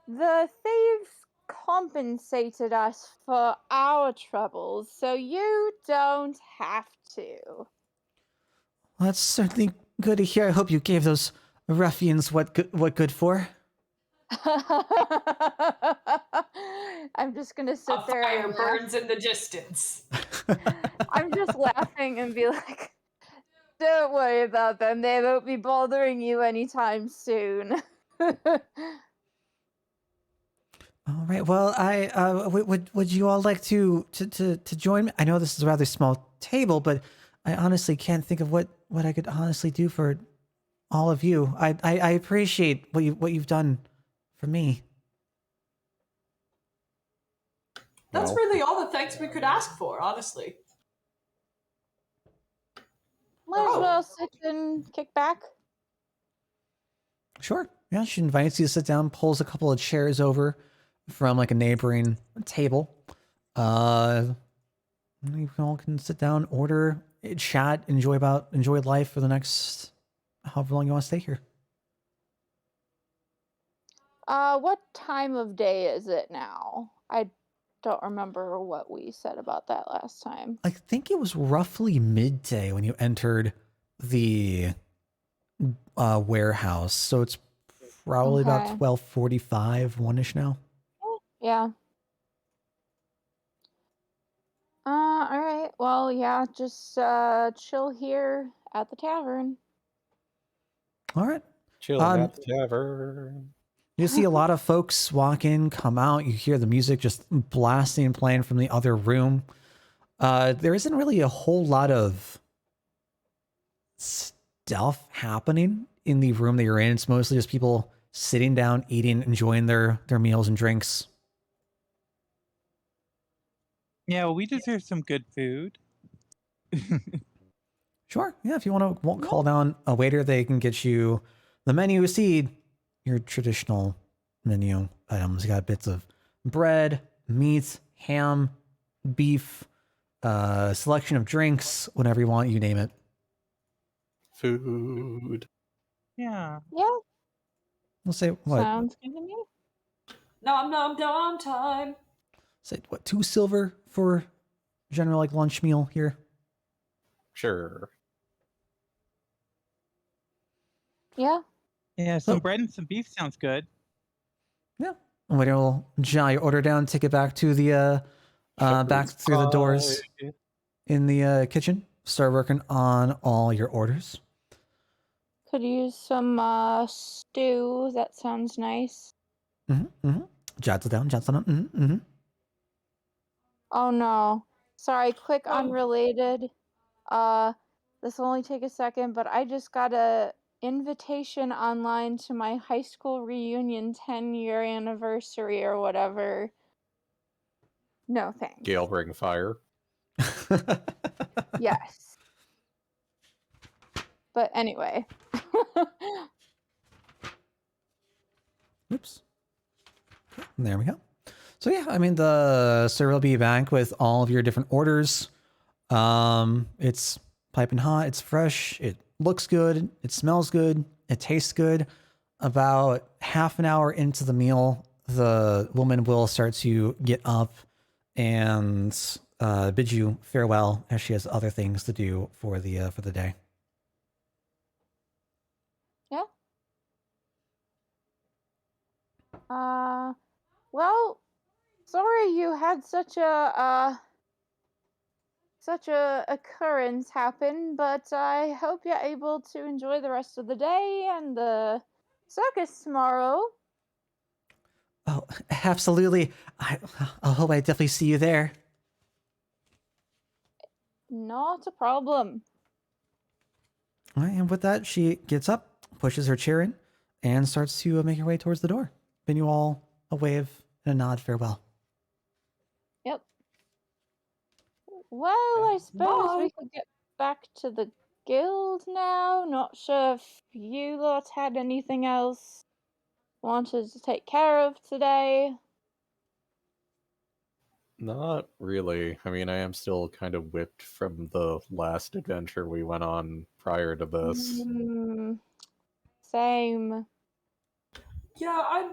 the thieves compensated us for our troubles, so you don't have to. Well, that's certainly good to hear. I hope you gave those ruffians what good for. I'm just gonna sit A there fire and laugh. burns in the distance. I'm just laughing and be like, don't worry about them. They won't be bothering you anytime soon. All right. Well, would you all like to join me? I know this is a rather small table, but I honestly can't think of what I could honestly do for all of you. I appreciate what you've done for me. That's Well, really all the thanks we could ask for, honestly. Might as Oh. well sit and kick back. Sure. Yeah, she invites you to sit down, pulls a couple of chairs over from like a neighboring table. You all can sit down, order, chat, enjoy life for the next however long you want to stay here. What time of day is it now? I don't remember what we said about that last time. I think it was roughly midday when you entered the warehouse, so it's probably about Okay. 12:45, 1ish now. Yeah. All right. Well, yeah, just chill here at the tavern. All right. chilling at the tavern. You see a lot of folks walk in, come out. You hear the music just blasting and playing from the other room. There isn't really a whole lot of stuff happening in the room that you're in. It's mostly just people sitting down, eating, enjoying their meals and drinks. Yeah, well, we deserve some good food. Sure. Yeah, if you want to call down a waiter, they can get you the menu. See your traditional menu items. You got bits of bread, meat, ham, beef, selection of drinks, whatever you want, you name it. Food. Yeah. Yeah, We'll say what? sounds good to me. Nom time. Say what? 2 silver for general like lunch meal here. Sure. Yeah. Yeah, some Oh. bread and some beef sounds good. Yeah. And waiter will jot your order down, take it back to the back through the doors in the kitchen. Start working on all your orders. Could use some stew. That sounds nice. Jots it down. Oh no. Sorry, quick Oh. unrelated. This will only take a second, but I just got a invitation online to my high school reunion 10-year anniversary or whatever. No thanks. Gale bring fire. Yes. But anyway. Oops. There we go. So yeah, I mean the server will be back with all of your different orders. It's piping hot, it's fresh, it looks good, it smells good, it tastes good. About half an hour into the meal, the woman will start to get up and bid you farewell as she has other things to do for the day. Yeah. Well, sorry you had such a occurrence happen, but I hope you're able to enjoy the rest of the day and the circus tomorrow. Oh, absolutely. I hope I definitely see you there. Not a problem. All right, and with that, she gets up, pushes her chair in, and starts to make her way towards the door. Then you all a wave and a nod farewell. Yep. Well, I suppose Bye. we could get back to the guild now. Not sure if you lot had anything else wanted to take care of today. Not really. I mean, I am still kind of whipped from the last adventure we went on prior to this. Same. Yeah, I'm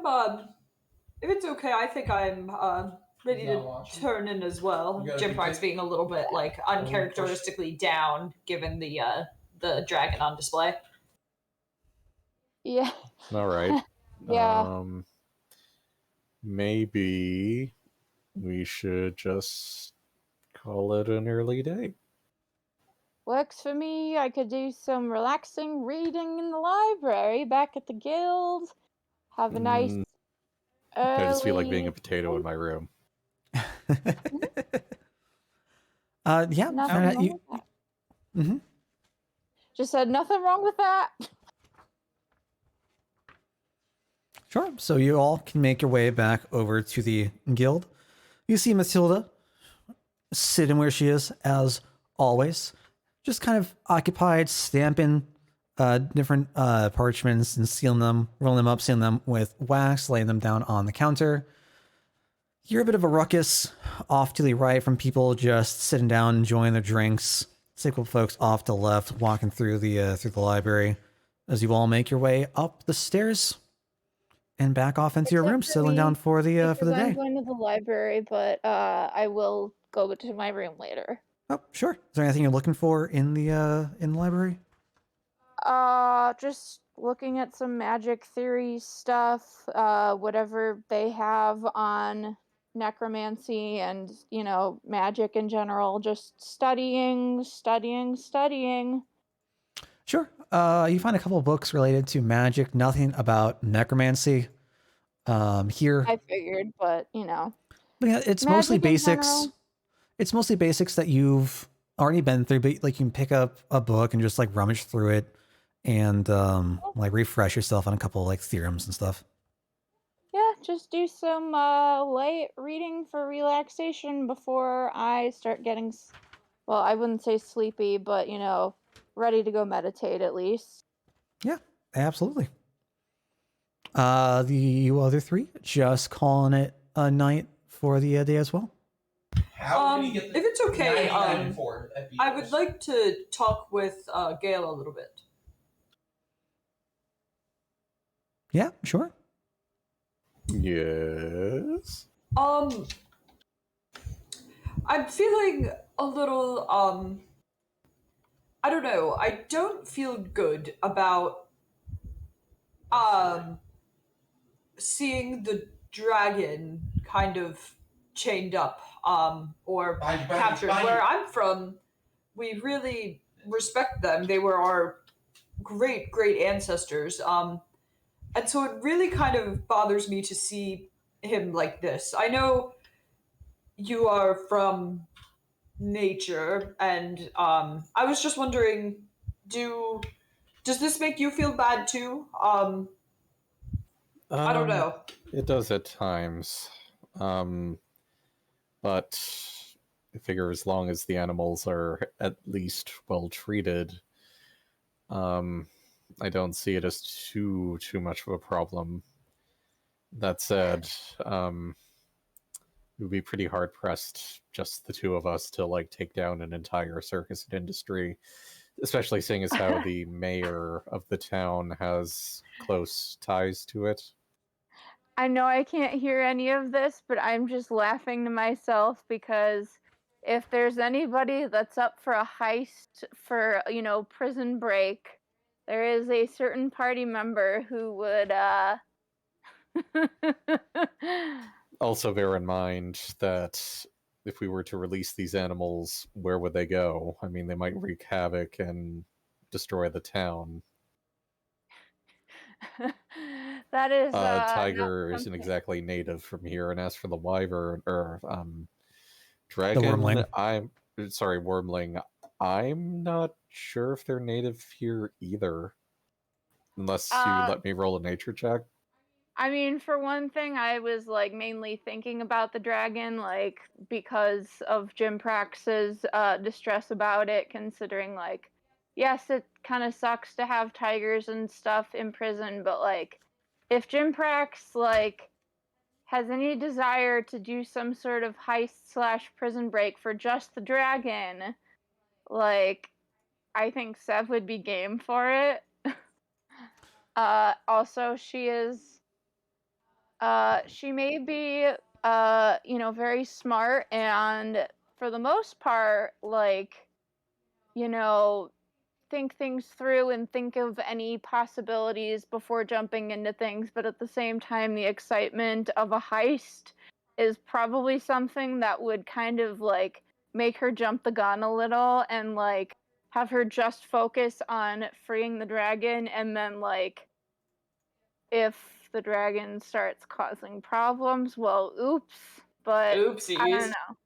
if it's okay, I think I'm ready to turn in as well. Jinprax being a little bit like uncharacteristically down given the dragon on display. Yeah. All right. Yeah. Maybe we should just call it an early day. Works for me. I could do some relaxing reading in the library back at the guild. Have a nice I just feel like being a early. potato in my room. Yeah. Nothing wrong with that. Mm-hmm. Just said nothing wrong with that. Sure. So you all can make your way back over to the guild. You see Matilda sitting where she is, as always, just kind of occupied, stamping different parchments and sealing them, rolling them up, sealing them with wax, laying them down on the counter. You're a bit of a ruckus off to the right from people just sitting down, enjoying their drinks. Couple folks off to the left, walking through the library, as you all make your way up the stairs and back off into your Except room, for settling me, down for the because I'm day. going to the library, but I will go to my room later. Oh, sure. Is there anything you're looking for in the library? Just looking at some magic theory stuff, whatever they have on necromancy and, magic in general. Just studying. Sure. You find a couple of books related to magic, nothing about necromancy. Here, I figured, but, but yeah, it's mostly magic in basics. general. It's mostly basics that you've already been through, but like you can pick up a book and just like rummage through it and like refresh yourself on a couple like theorems and stuff. Yeah, just do some light reading for relaxation before I start getting, well, I wouldn't say sleepy, but, ready to go meditate at least. Yeah, absolutely. The other three just calling it a night for the day as well. If it's okay, I would like to talk with Gail a little bit. Yeah, sure. Yes. I'm feeling a little I don't know. I don't feel good about seeing the dragon kind of chained up or captured. Where I'm from, we really respect them. They were our great ancestors. And so it really kind of bothers me to see him like this. I know you are from nature, and I was just wondering, does this make you feel bad too? I don't know. It does at times. But I figure as long as the animals are at least well treated, I don't see it as too much of a problem. That said, it would be pretty hard pressed, just the two of us, to like take down an entire circus industry, especially seeing as how the mayor of the town has close ties to it. I know I can't hear any of this, but I'm just laughing to myself because if there's anybody that's up for a heist for, prison break, there is a certain party member who would Also bear in mind that if we were to release these animals, where would they go? I mean, they might wreak havoc and destroy the town. That is Tiger not isn't something- exactly native from here, and as for the wyvern or dragon, wormling. wormling. I'm not sure if they're native here either, unless you let me roll a nature check. I mean, for one thing, I was like mainly thinking about the dragon, like because of Jinprax's distress about it, considering like, yes, it kind of sucks to have tigers and stuff in prison, but like, if Jinprax like has any desire to do some sort of heist/prison break for just the dragon, like, I think Sev would be game for it. Also, she may be, very smart and for the most part, like, think things through and think of any possibilities before jumping into things. But at the same time, the excitement of a heist is probably something that would kind of like make her jump the gun a little and like have her just focus on freeing the dragon, and then like if the dragon starts causing problems, well, oops. But Oopsies. I don't know.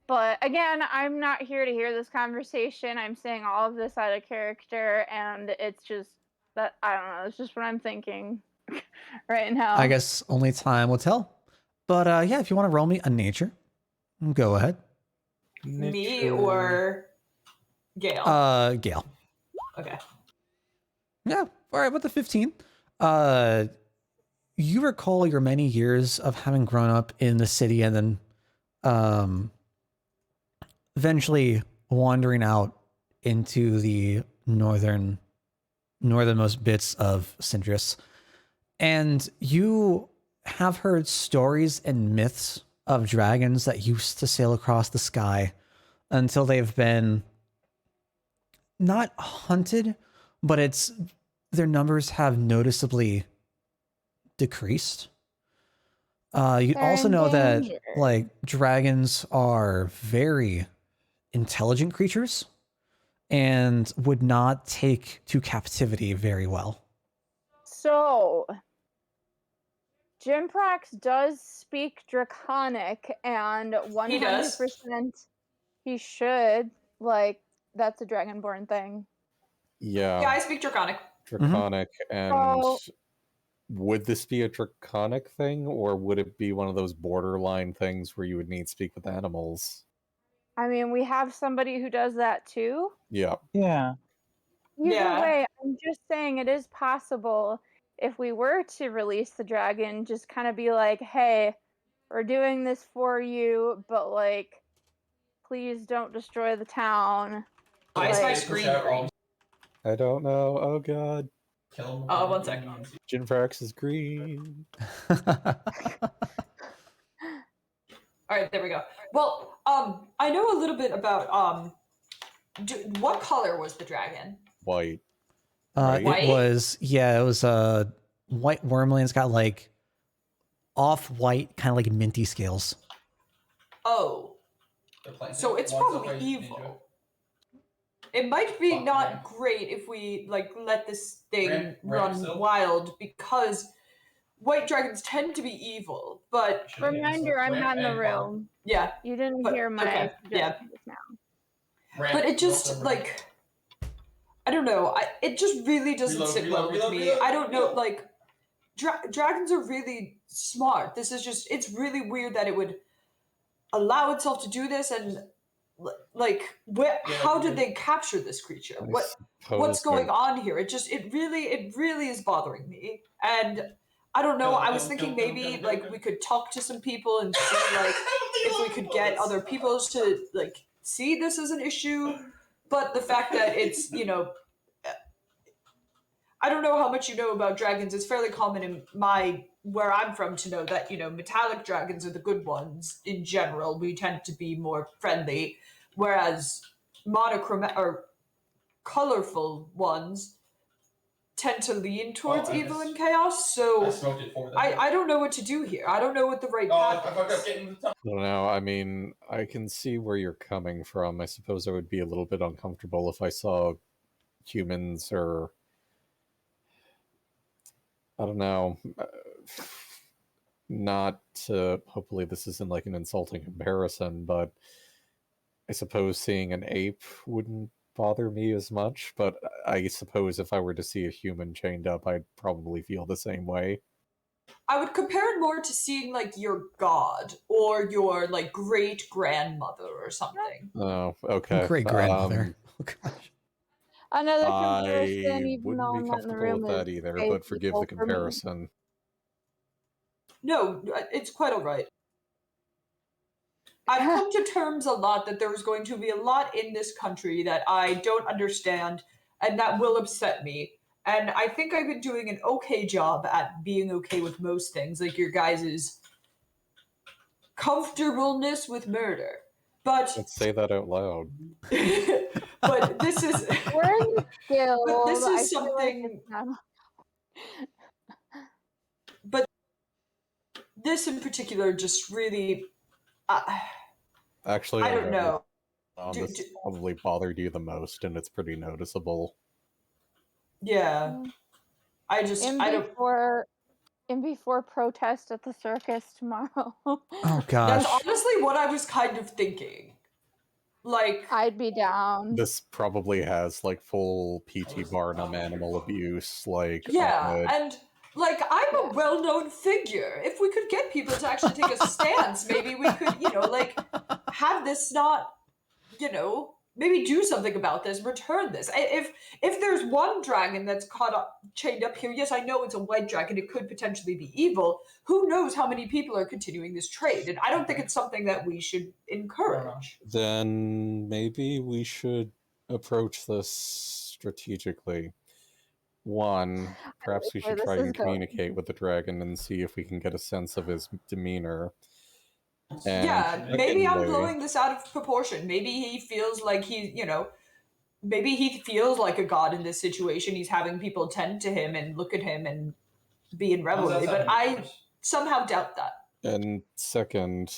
But again, I'm not here to hear this conversation. I'm saying all of this out of character, and it's just that I don't know. It's just what I'm thinking right now. I guess only time will tell. But yeah, if you want to roll me a nature, go ahead. Me Nature- or Gale? Gale. Okay. Yeah. All right. With the 15, you recall your many years of having grown up in the city and then, eventually wandering out into the northernmost bits of Cyndrus. And you have heard stories and myths of dragons that used to sail across the sky until they've been not hunted, but their numbers have noticeably decreased. You They're also know that endangered. like dragons are very intelligent creatures and would not take to captivity very well. So, Jinprax does speak Draconic, and 100% he should. Like, that's a Dragonborn thing. Yeah, Yeah, I speak Draconic. draconic. And So- would this be a draconic thing, or would it be one of those borderline things where you would need to speak with animals? I mean, we have somebody who does that too. Yeah. Yeah. Either Yeah. way, I'm just saying it is possible if we were to release the dragon, just kind of be like, hey, we're doing this for you, but like, please don't destroy the town. Why is my Like- screen green? I don't know. Oh god. One sec. Jinprax is green. All right, there we go. Well, I know a little bit about what color was the dragon? White. Right? White? It was a white wormling. It's got like off-white, kind of like minty scales. Oh, so it's probably evil. It might be not great if we like let this thing run wild, because white dragons tend to be evil. But Reminder, I'm not in the room. yeah, You didn't But- hear my okay, yeah. suggestion just now. but it just like I don't know. It just really doesn't sit well with me. I don't know. Like dragons are really smart. This is just it's really weird that it would allow itself to do this, and like how did they capture this creature? What's going on here? It really is bothering me. And I don't know, I was thinking maybe like we could talk to some people and see like if we could get other people to like see this as an issue. But the fact that it's, I don't know how much you know about dragons. It's fairly common in where I'm from to know that, metallic dragons are the good ones in general. We tend to be more friendly, whereas monochromatic or colorful ones tend to lean towards evil and chaos. So I don't know what to do here. I don't know what the right path is. I don't know. I mean, I can see where you're coming from. I suppose I would be a little bit uncomfortable if I saw humans or I don't know. Not to, hopefully this isn't like an insulting comparison, but I suppose seeing an ape wouldn't bother me as much, but I suppose if I were to see a human chained up, I'd probably feel the same way. I would compare it more to seeing like your god or your like great grandmother or something. Oh, okay. Great grandmother. Oh gosh. Another comparison, I even wouldn't though be I'm not in the comfortable room, with is that either, cave but forgive people the for me. comparison. No, it's quite all right. I've come to terms a lot that there's going to be a lot in this country that I don't understand and that will upset me. And I think I've been doing an okay job at being okay with most things, like your guys' comfortableness with murder. But Let's say that out loud. but this is We're in the guild. but this I is feel like something it's not. but this in particular just really uh, Actually, I don't know. This probably bothered you the most, and it's pretty noticeable. Yeah. I In before protest at the circus tomorrow. Oh That's gosh. honestly what I was kind of thinking. Like, I'd be down. This probably has like full P.T. Barnum animal abuse, like yeah, on it. and like I'm a well-known figure. If we could get people to actually take a stance, maybe we could, like have this not, maybe do something about this, return this. If there's one dragon that's chained up here, yes, I know it's a white dragon, it could potentially be evil. Who knows how many people are continuing this trade? And I don't think it's something that we should encourage. Then maybe we should approach this strategically. One, perhaps we should this try is and going. communicate with the dragon and see if we can get a sense of his demeanor. And Yeah, maybe I'm secondly- blowing this out of proportion. Maybe he feels like maybe he feels like a god in this situation. He's having people tend to him and look at him and be in revelry, but I somehow doubt that. And second,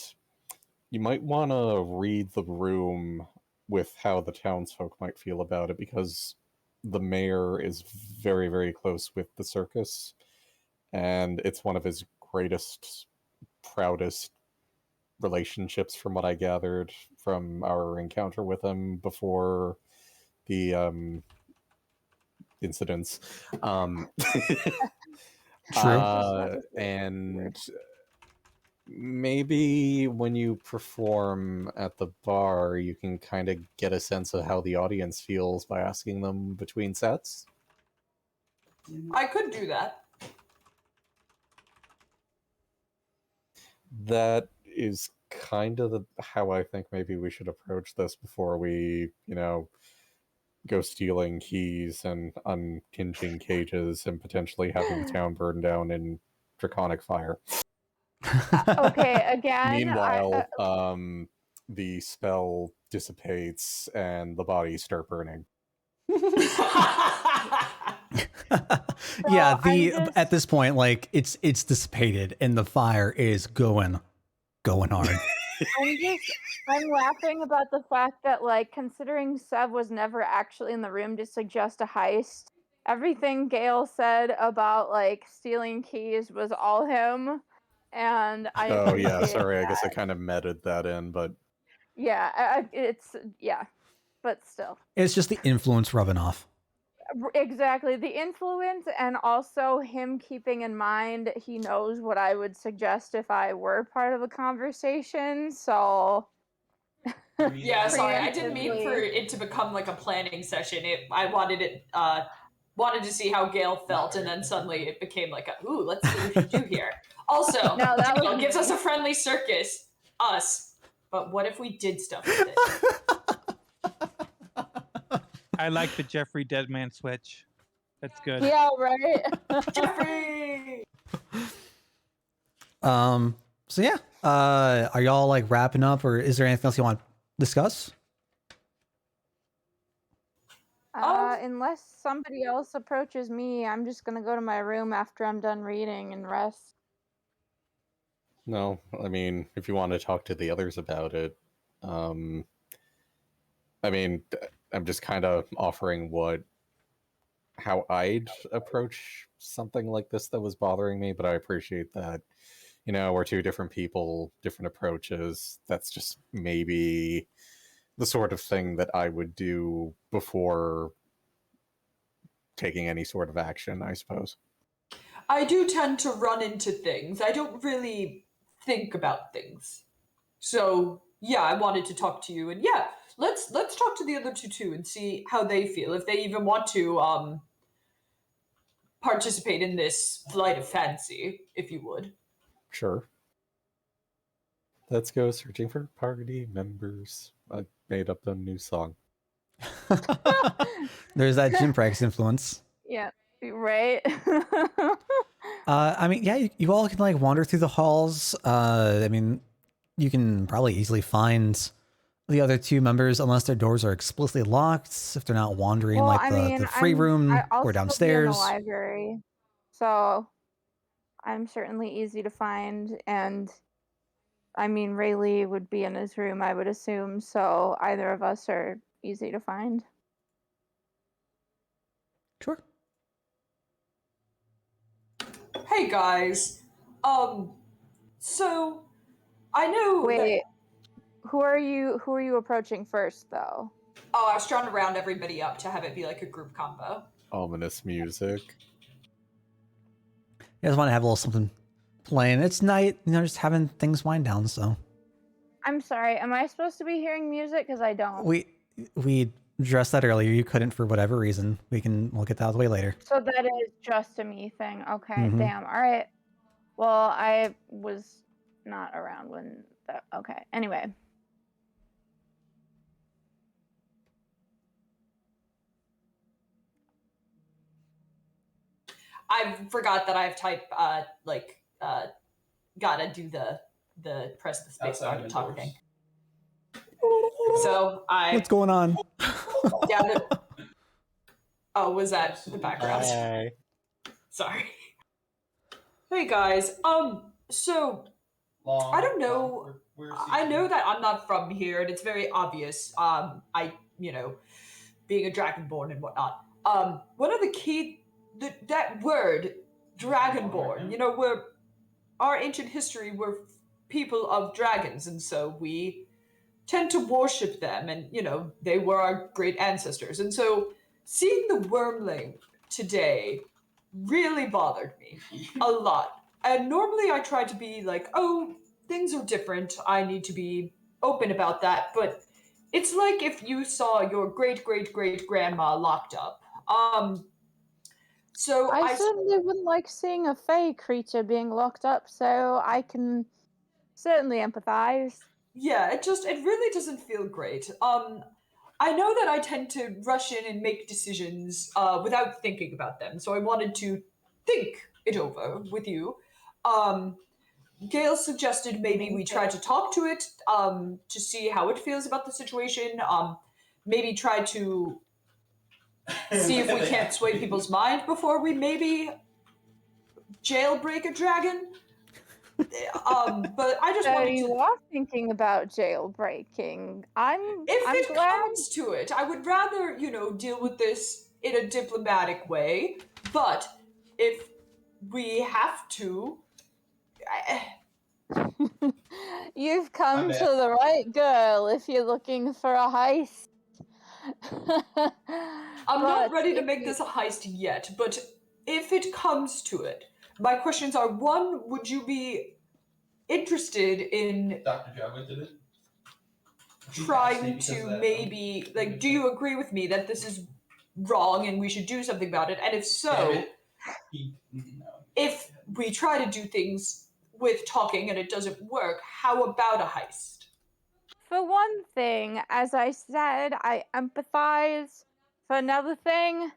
you might want to read the room with how the townsfolk might feel about it, because the mayor is very, very close with the circus, and it's one of his greatest, proudest relationships from what I gathered from our encounter with him before the incidents. True. And maybe when you perform at the bar, you can kind of get a sense of how the audience feels by asking them between sets. I could do that. That is kind of how I think maybe we should approach this before we, go stealing keys and unhinging cages and potentially having the town burned down in draconic fire. Okay, again. Meanwhile, the spell dissipates and the bodies start burning. Yeah, I'm at this point, like it's dissipated and the fire is going hard. I'm laughing about the fact that, like, considering Sev was never actually in the room to suggest a heist, everything Gail said about, like, stealing keys was all him. And I Oh yeah, appreciate sorry, I that. guess I kind of meted that in, but Yeah, but still. It's just the influence rubbing off. Exactly, the influence, and also him keeping in mind he knows what I would suggest if I were part of the conversation, so... Yeah, sorry, I didn't mean for it to become like a planning session. I wanted to see how Gail felt, and then suddenly it became like, ooh, let's see what we should do here. Also, No, that Gail was gives me. us a friendly circus, us. But what if we did stuff with it? I like the Jeffrey Deadman switch. That's good. Yeah, right? Jeffrey! So yeah, are y'all like wrapping up, or is there anything else you want to discuss? Unless somebody else approaches me, I'm just gonna go to my room after I'm done reading and rest. no, I mean, if you want to talk to the others about it, I mean, I'm just kind of offering how I'd approach something like this that was bothering me, but I appreciate that, we're two different people, different approaches. That's just maybe the sort of thing that I would do before taking any sort of action, I suppose. I do tend to run into things. I don't really think about things. So yeah, I wanted to talk to you, and yeah, let's talk to the other two too and see how they feel, if they even want to participate in this flight of fancy, if you would. Sure. Let's go searching for party members. I made up a new song. There's that Jinprax influence. Yeah, right. I mean, yeah, you all can like wander through the halls. I mean, you can probably easily find the other two members unless their doors are explicitly locked. If they're not wandering Well, like I the mean, free room I'll or still be in the downstairs. library, so I'm certainly easy to find. And I mean, Rayleigh would be in his room, I would assume. So either of us are easy to find. Sure. Hey guys, so I know. Wait, who are you approaching first, though? Oh, I was trying to round everybody up to have it be like a group combo. Ominous music. You guys want to have a little something playing. It's night, just having things wind down. So I'm sorry, am I supposed to be hearing music? Because I don't. we addressed that earlier. You couldn't for whatever reason. We'll get that out of the way later. So that is just a me thing. Okay, Mhm. damn. All right. Well, I was not around when that. Okay. Anyway. I forgot that I have type gotta do the press the space bar to talk thing. So What's going on? yeah. Oh, was that the background? Hi. Sorry. Hey guys. So I don't know. I know that I'm not from here, and it's very obvious. I being a dragonborn and whatnot. One of the key that word dragonborn. We're our ancient history. We're people of dragons, and so we tend to worship them, and they were our great ancestors. And so seeing the wormling today really bothered me a lot. And normally I try to be like, oh, things are different, I need to be open about that, but it's like if you saw your great great great grandma locked up. So I certainly wouldn't like seeing a fey creature being locked up, so I can certainly empathize. Yeah, it really doesn't feel great. I know that I tend to rush in and make decisions without thinking about them, so I wanted to think it over with you. Gail suggested maybe we try to talk to it to see how it feels about the situation. Maybe try to see if we can't sway people's mind before we maybe jailbreak a dragon. But I just So wanted you to. are thinking about jailbreaking. I'm If it glad. comes to it, I would rather, deal with this in a diplomatic way. But if we have to, You've come to the right girl if you're looking for a heist. I'm not But ready to if make you- this a heist yet. But if it comes to it, my questions are: one, would you be interested in Dr. Java did it. trying to maybe, like, do you agree with me that this is wrong and we should do something about it? And if so, if we try to do things with talking and it doesn't work, how about a heist? For one thing, as I said, I empathize. For another thing,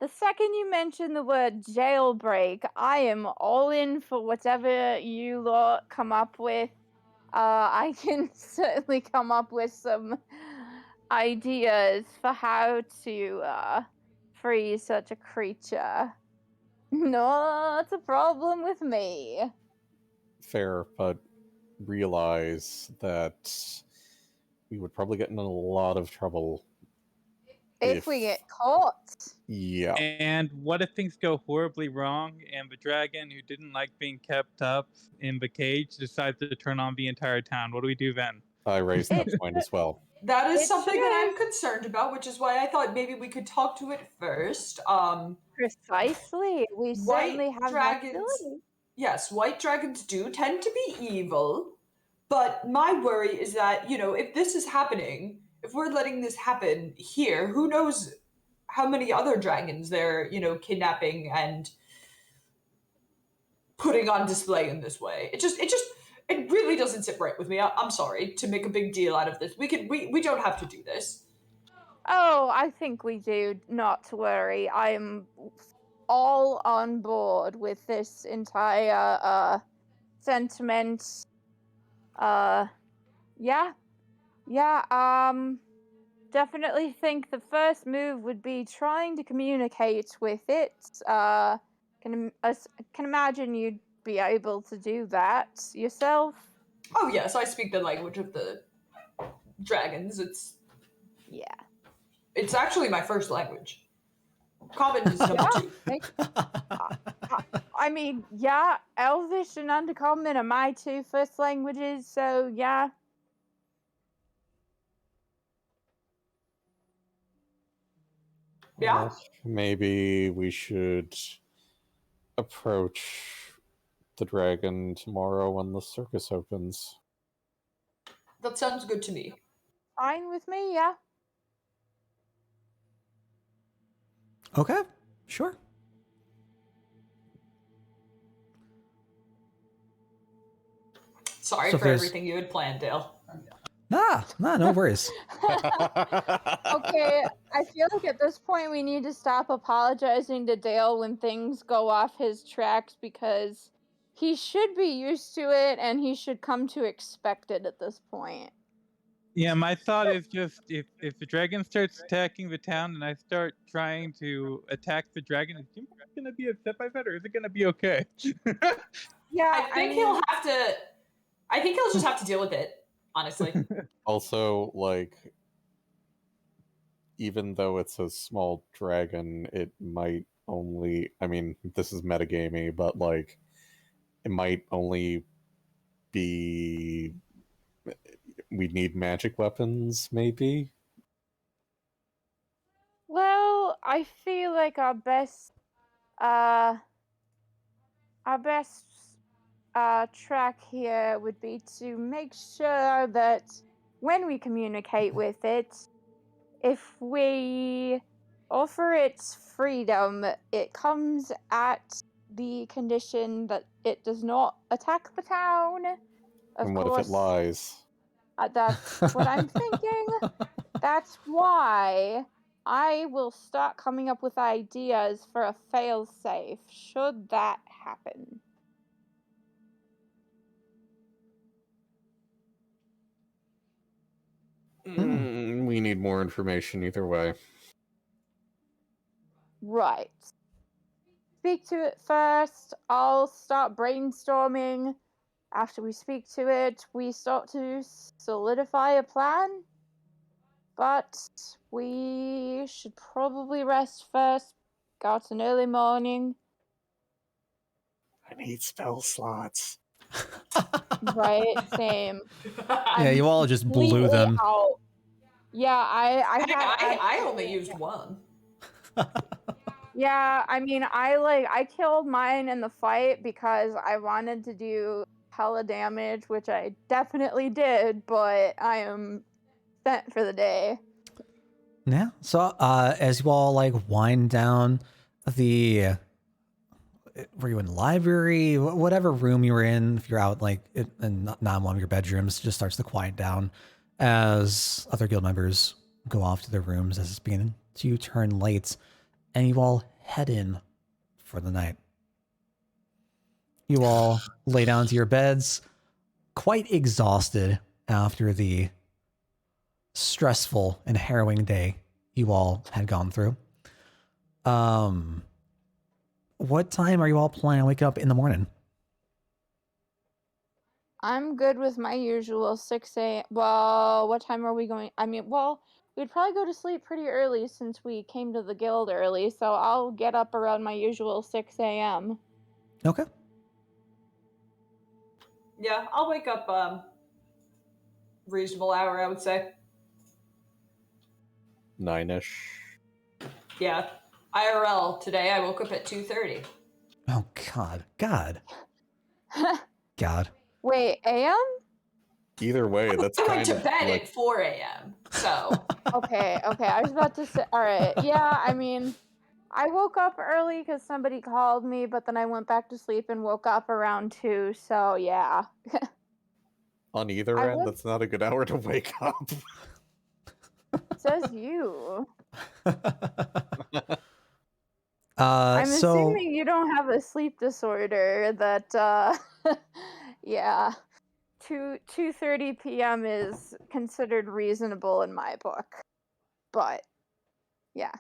the second you mention the word jailbreak, I am all in for whatever you lot come up with. I can certainly come up with some ideas for how to free such a creature. Not a problem with me. Fair, but realize that we would probably get in a lot of trouble If we get caught. Yeah. And what if things go horribly wrong and the dragon, who didn't like being kept up in the cage, decides to turn on the entire town? What do we do then? I raised that It's point as well. That is It something that I'm should. concerned about, which is why I thought maybe we could talk to it first. Precisely. We certainly White have that dragons, ability. yes, white dragons do tend to be evil, but my worry is that, if this is happening, if we're letting this happen here, who knows how many other dragons they're, kidnapping and putting on display in this way. It really doesn't sit right with me. I'm sorry to make a big deal out of this. We don't have to do this. Oh, I think we do. Not to worry. I'm all on board with this entire sentiment. Yeah. Definitely think the first move would be trying to communicate with it. Can imagine you'd be able to do that yourself. Oh yes, I speak the language of the dragons. Yeah. It's actually my first language. Common is number two. I mean, yeah, Elvish and Undercommon are my two first languages, so yeah. Yeah, Well, maybe we should approach the dragon tomorrow when the circus opens. that sounds good to me. Fine with me, yeah. Okay, sure. Sorry So for there's- everything you had planned, Dale. Nah, no worries. Okay, I feel like at this point we need to stop apologizing to Dale when things go off his tracks because he should be used to it and he should come to expect it at this point. Yeah, my thought is just if the dragon starts attacking the town and I start trying to attack the dragon, is Jinprax gonna be upset by that, or is it gonna be okay? Yeah, I think he'll have to. I think he'll just have to deal with it. Honestly, Also, like, even though it's a small dragon, it might only. I mean, this is metagamey, but like, it might only be. We need magic weapons, maybe. Well, I feel like our best track here would be to make sure that when we communicate with it, if we offer it freedom, it comes at the condition that it does not attack the town. Of And what course, if it lies? That's what I'm thinking. That's why I will start coming up with ideas for a fail-safe should that happen. We need more information either way. Right. Speak to it first. I'll start brainstorming. After we speak to it, we start to solidify a plan. But we should probably rest first. Got an early morning. I need spell slots. Right, same. Yeah, you all just blew Completely them. out. Yeah, I only used one. Yeah, I mean, I killed mine in the fight because I wanted to do hella damage, which I definitely did, but I am spent for the day. Yeah. So as you all like wind down the were you in the library, whatever room you were in, if you're out like in not one of your bedrooms, it just starts to quiet down as other guild members go off to their rooms as it's beginning to turn late, and you all head in for the night. You all lay down to your beds, quite exhausted after the stressful and harrowing day you all had gone through. What time are you all planning to wake up in the morning? I'm good with my usual 6 a.m. Well, what time are we going? I mean, well, we'd probably go to sleep pretty early since we came to the guild early, so I'll get up around my usual 6 a.m. Okay. Yeah, I'll wake up reasonable hour, I would say. 9ish. Yeah. IRL today I woke up at 2:30. Oh God. Wait, a.m.? Either way, that's I went kind to of bed like at 4 a.m. So Okay, I was about to say, all right. Yeah, I mean, I woke up early because somebody called me, but then I went back to sleep and woke up around 2, so yeah. on either I end. would, That's not a good hour to wake up. says you. uh, I'm so assuming you don't have a sleep disorder that, yeah. 2:30 p.m. is considered reasonable in my book. But, yeah.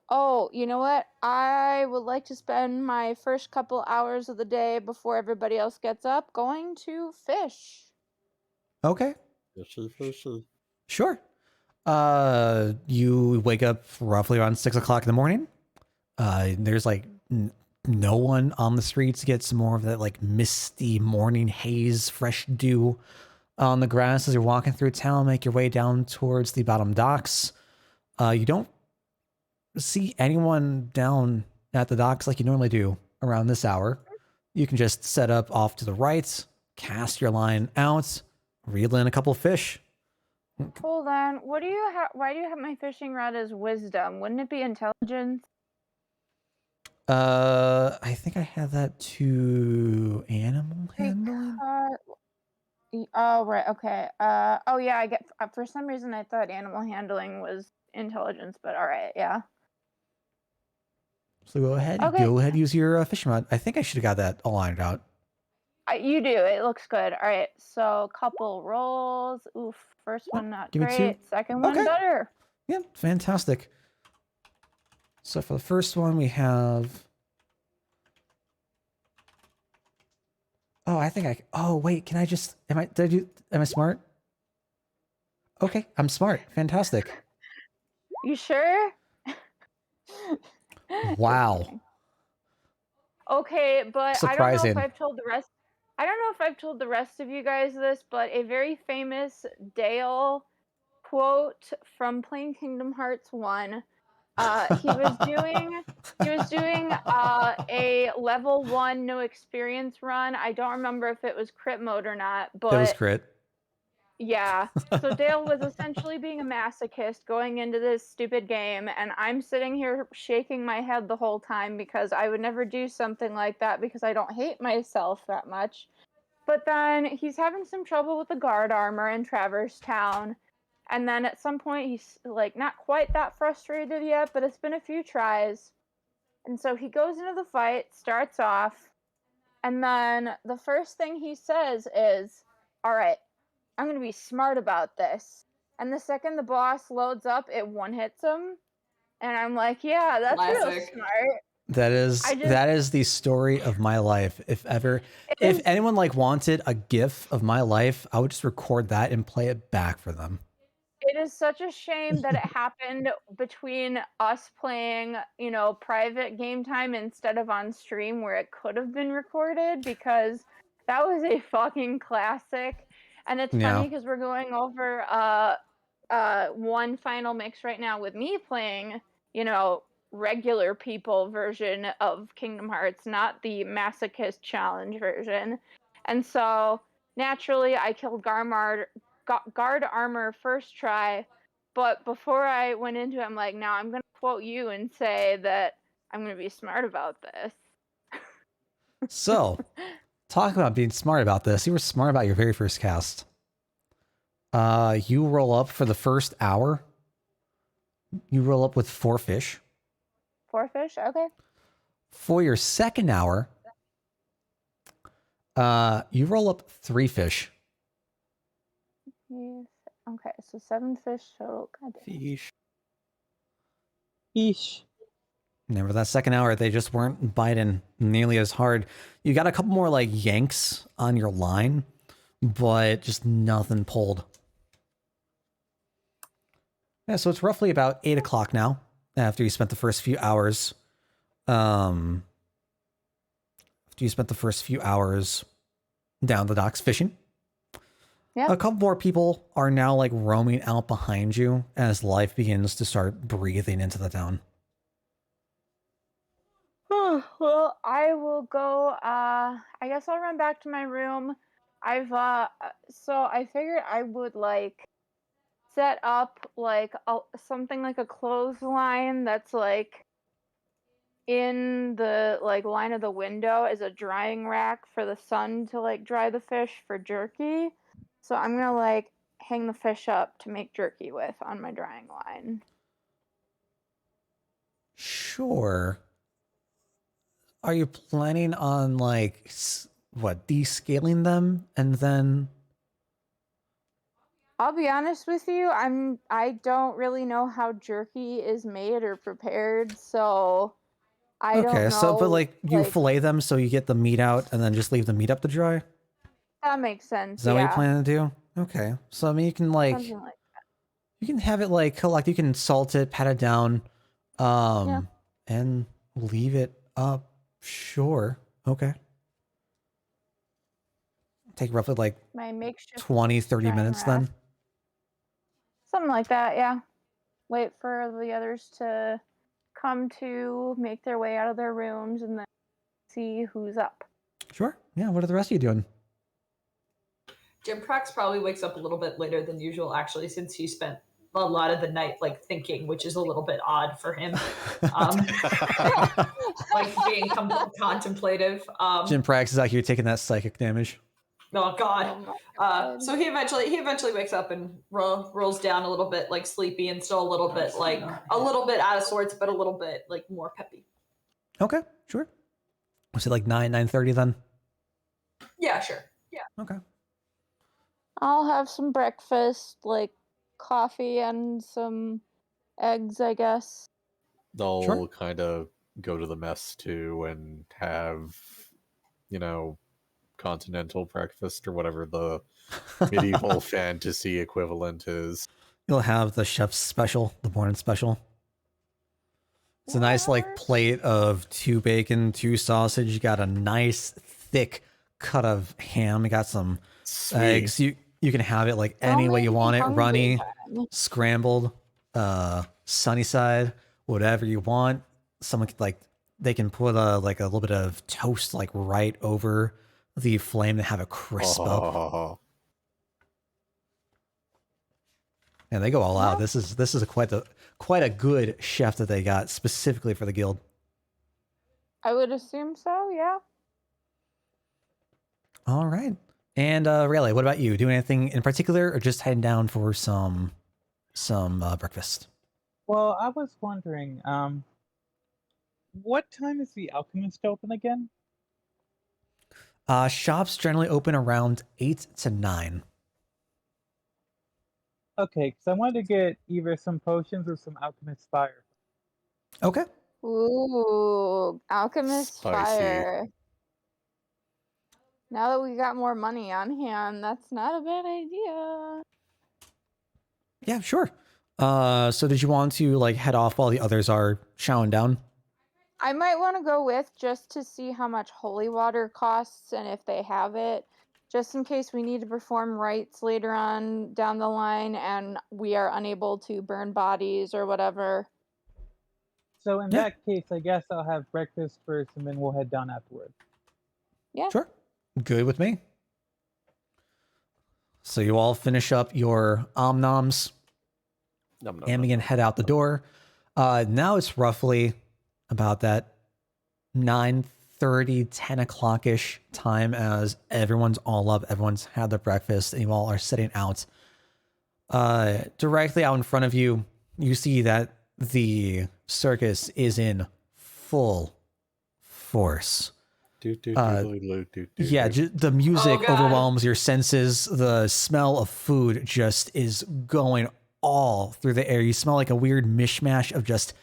Oh, you know what? I would like to spend my first couple hours of the day before everybody else gets up going to fish. okay, Fishy. sure. You wake up roughly around 6 o'clock in the morning. There's like no one on the streets. Get some more of that like misty morning haze, fresh dew on the grass as you're walking through town. Make your way down towards the bottom docks. You don't see anyone down at the docks like you normally do around this hour. You can just set up off to the right, cast your line out, reel in a couple fish. Hold on. What do you have? Why do you have my fishing rod as wisdom? Wouldn't it be intelligence? I think I had that to animal handling. Oh, right. Okay. Oh yeah, I get for some reason I thought animal handling was intelligence, but all right, yeah. So go ahead, Okay. use your fishing rod. I think I should have got that all ironed out. You do. It looks good. All right. So, couple rolls. Oof. First one not Give me great. 2. Second one Okay. better. Yeah, fantastic. So for the first one, we have. Oh, I think I. Oh, wait. Can I just? Am I? Did I do? Am I smart? Okay, I'm smart. Fantastic. You sure? Wow. Just kidding. Okay, but I don't know if Surprising. I've told the rest. I don't know if I've told the rest of you guys this, but a very famous Dale quote from playing Kingdom Hearts 1. He was doing a level 1 no experience run. I don't remember if it was crit mode or not, That was but crit. yeah. So Dale was essentially being a masochist going into this stupid game, and I'm sitting here shaking my head the whole time because I would never do something like that because I don't hate myself that much. But then he's having some trouble with the guard armor in Traverse Town. And then at some point he's like not quite that frustrated yet, but it's been a few tries. And so he goes into the fight, starts off, and then the first thing he says is, "All right, I'm going to be smart about this." And the second the boss loads up, it one hits him. And I'm like, yeah, that's real Classic. smart. That is the story of my life. If anyone like wanted a GIF of my life, I would just record that and play it back for them. It is such a shame that it happened between us playing, private game time instead of on stream where it could have been recorded, because that was a fucking classic. And it's Yeah. funny because we're going over one final mix right now with me playing, regular people version of Kingdom Hearts, not the masochist challenge version. And so naturally I killed guard armor first try, but before I went into it, I'm like, now I'm going to quote you and say that I'm going to be smart about this. So, talk about being smart about this. You were smart about your very first cast. You roll up for the first hour. You roll up with 4 fish. 4 fish? Okay. For your second hour, you roll up 3 fish. Yes. Okay, so 7 fish total. God damn. Eesh. Remember that second hour, they just weren't biting nearly as hard. You got a couple more like yanks on your line, but just nothing pulled. Yeah, so it's roughly about 8 o'clock now, after you spent the first few hours. After you spent the first few hours down the docks fishing. Yep. A couple more people are now like roaming out behind you as life begins to start breathing into the town. Well, I will go. I guess I'll run back to my room. So I figured I would like set up like something like a clothesline that's like in the like line of the window as a drying rack for the sun to like dry the fish for jerky. So I'm gonna like hang the fish up to make jerky with on my drying line. Sure. Are you planning on like descaling them and then? I'll be honest with you, I don't really know how jerky is made or prepared, so I don't Okay, know. so but like you fillet them so you get the meat out and then just leave the meat up to dry? That makes sense. Is that yeah. what you plan to do? Okay. So I mean you can like Something like you can have it like collect, you can salt it, pat it down, and leave it up. Sure. Okay. Take roughly like my makeshift 20, 30 drying minutes rack. then. Something like that, yeah. Wait for the others to come to make their way out of their rooms and then see who's up. Sure. Yeah, what are the rest of you doing? Jinprax probably wakes up a little bit later than usual, actually, since he spent a lot of the night like thinking, which is a little bit odd for him. Like being contemplative. Jinprax is out here taking that psychic damage. Oh God. Oh my God. So he eventually wakes up and rolls down a little bit like sleepy and still a little bit out of sorts, but a little bit like more peppy. Okay, sure. Was it like 9:30 then? Yeah, sure. Yeah. Okay. I'll have some breakfast, like coffee and some eggs, I guess. They'll Sure. kind of go to the mess too and have, continental breakfast or whatever the medieval fantasy equivalent is. You'll have the chef's special, the morning special. It's a nice like plate of 2 bacon, 2 sausage. You got a nice thick cut of ham. You got some Sweet. eggs. You can have it like any way you want it. Runny, scrambled, sunny side, whatever you want. Someone could like they can put a little bit of toast like right over the flame to have it crisp up. And they go all out. This is quite a good chef that they got specifically for the guild. I would assume so, yeah. All right. And Rayleigh, what about you? Doing anything in particular, or just heading down for some breakfast? Well, I was wondering, what time is the alchemist open again? Shops generally open around 8 to 9. Okay, because I wanted to get either some potions or some alchemist fire. Okay. Ooh, alchemist Spicy. fire. Now that we got more money on hand, that's not a bad idea. Yeah, sure. So did you want to like head off while the others are chowing down? I might want to go with just to see how much holy water costs and if they have it, just in case we need to perform rites later on down the line and we are unable to burn bodies or whatever. So in Yeah. that case, I guess I'll have breakfast first and then we'll head down afterwards. Yeah. Sure. Good with me. So you all finish up your omnoms and begin head out the door. Now it's roughly about that 9:30, 10 o'clock-ish time as everyone's all up. Everyone's had their breakfast and you all are sitting out. Directly out in front of you, you see that the circus is in full force. Yeah, the music overwhelms your senses. The smell of food just is going all through the air. You smell like a weird mishmash of just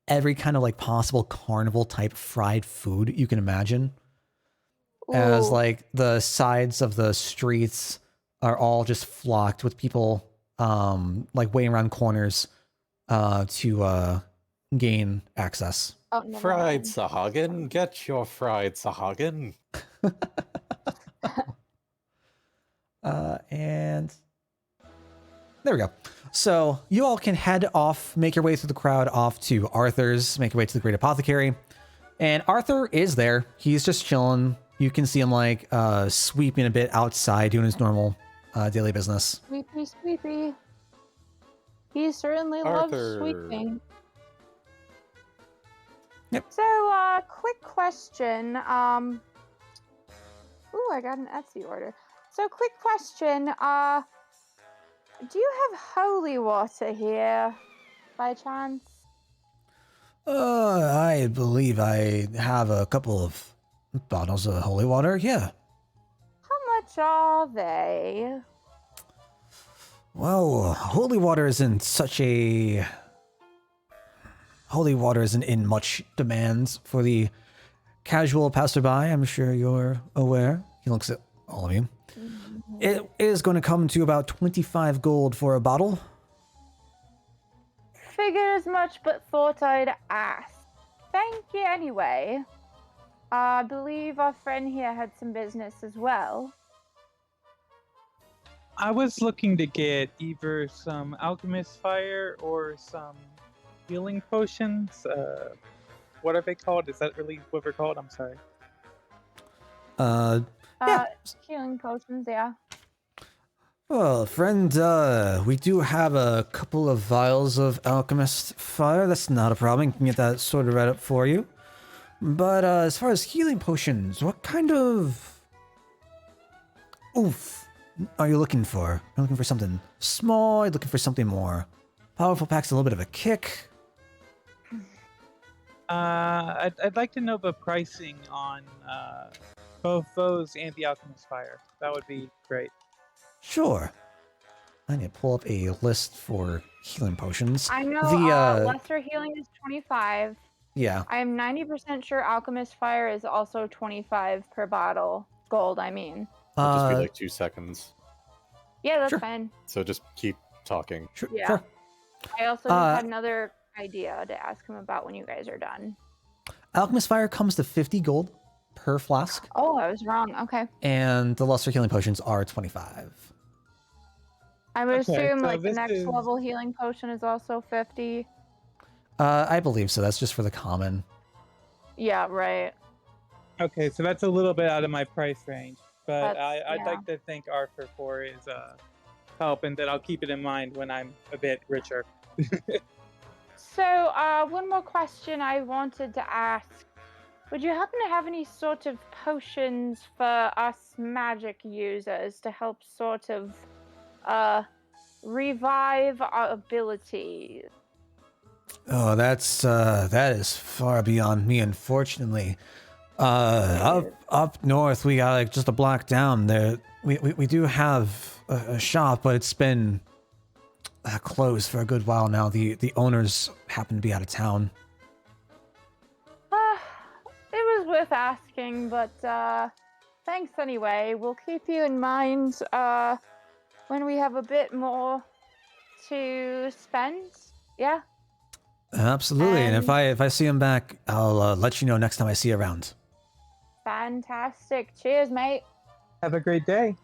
every kind of like possible carnival type fried food you can imagine. As Ooh. like the sides of the streets are all just flocked with people like waiting around corners to gain access. Oh, never Fried mind. Sahagin, get your fried Sahagin. And there we go. So you all can head off, make your way through the crowd off to Arthur's, make your way to the Great Apothecary. And Arthur is there. He's just chilling. You can see him like sweeping a bit outside, doing his normal daily business. Sweepy, sweepy. He certainly loves Arthur. sweeping. Yep. So, quick question. Ooh, I got an Etsy order. So, quick question. Do you have holy water here, by chance? I believe I have a couple of bottles of holy water. Yeah. How much are they? Well, holy water isn't in much demand for the casual passerby. I'm sure you're aware. He looks at all of you. It is going to come to about 25 gold for a bottle. Figured as much, but thought I'd ask. Thank you anyway. I believe our friend here had some business as well. I was looking to get either some alchemist fire or some healing potions. What are they called? Is that really what they're called? I'm sorry. Yeah. Healing potions, yeah. Well, friend, we do have a couple of vials of alchemist fire. That's not a problem. We can get that sorted right up for you. But as far as healing potions, what kind of oomph are you looking for? Are you looking for something small? Are you looking for something more powerful, packs a little bit of a kick? I'd like to know the pricing on both those and the alchemist fire. That would be great. Sure. I need to pull up a list for healing potions. I know lesser healing is 25. Yeah. I am 90% sure alchemist fire is also 25 per bottle. Gold, I mean. It'll just be like 2 seconds. Yeah, that's Sure. fine. So just keep talking. Sure. Yeah. Sure. I also just had another idea to ask him about when you guys are done. Alchemist fire comes to 50 gold per flask, Oh, I was wrong. Okay. and the lesser healing potions are 25. I would Okay, assume so like the this next is- level healing potion is also 50. I believe so. That's just for the common. Yeah, right. Okay, so that's a little bit out of my price range, but That's- I'd yeah. like to thank Arthur for his help, and that I'll keep it in mind when I'm a bit richer. So, one more question I wanted to ask. Would you happen to have any sort of potions for us magic users to help sort of revive our abilities? Oh, that is far beyond me, unfortunately. Up north, we got like just a block down there. We do have a shop, but it's been closed for a good while now. The owners happen to be out of town. It was worth asking, but thanks anyway. We'll keep you in mind when we have a bit more to spend. Yeah. Absolutely, and if I see him back, I'll let you know next time I see you around. Fantastic. Cheers, mate. Have a great day.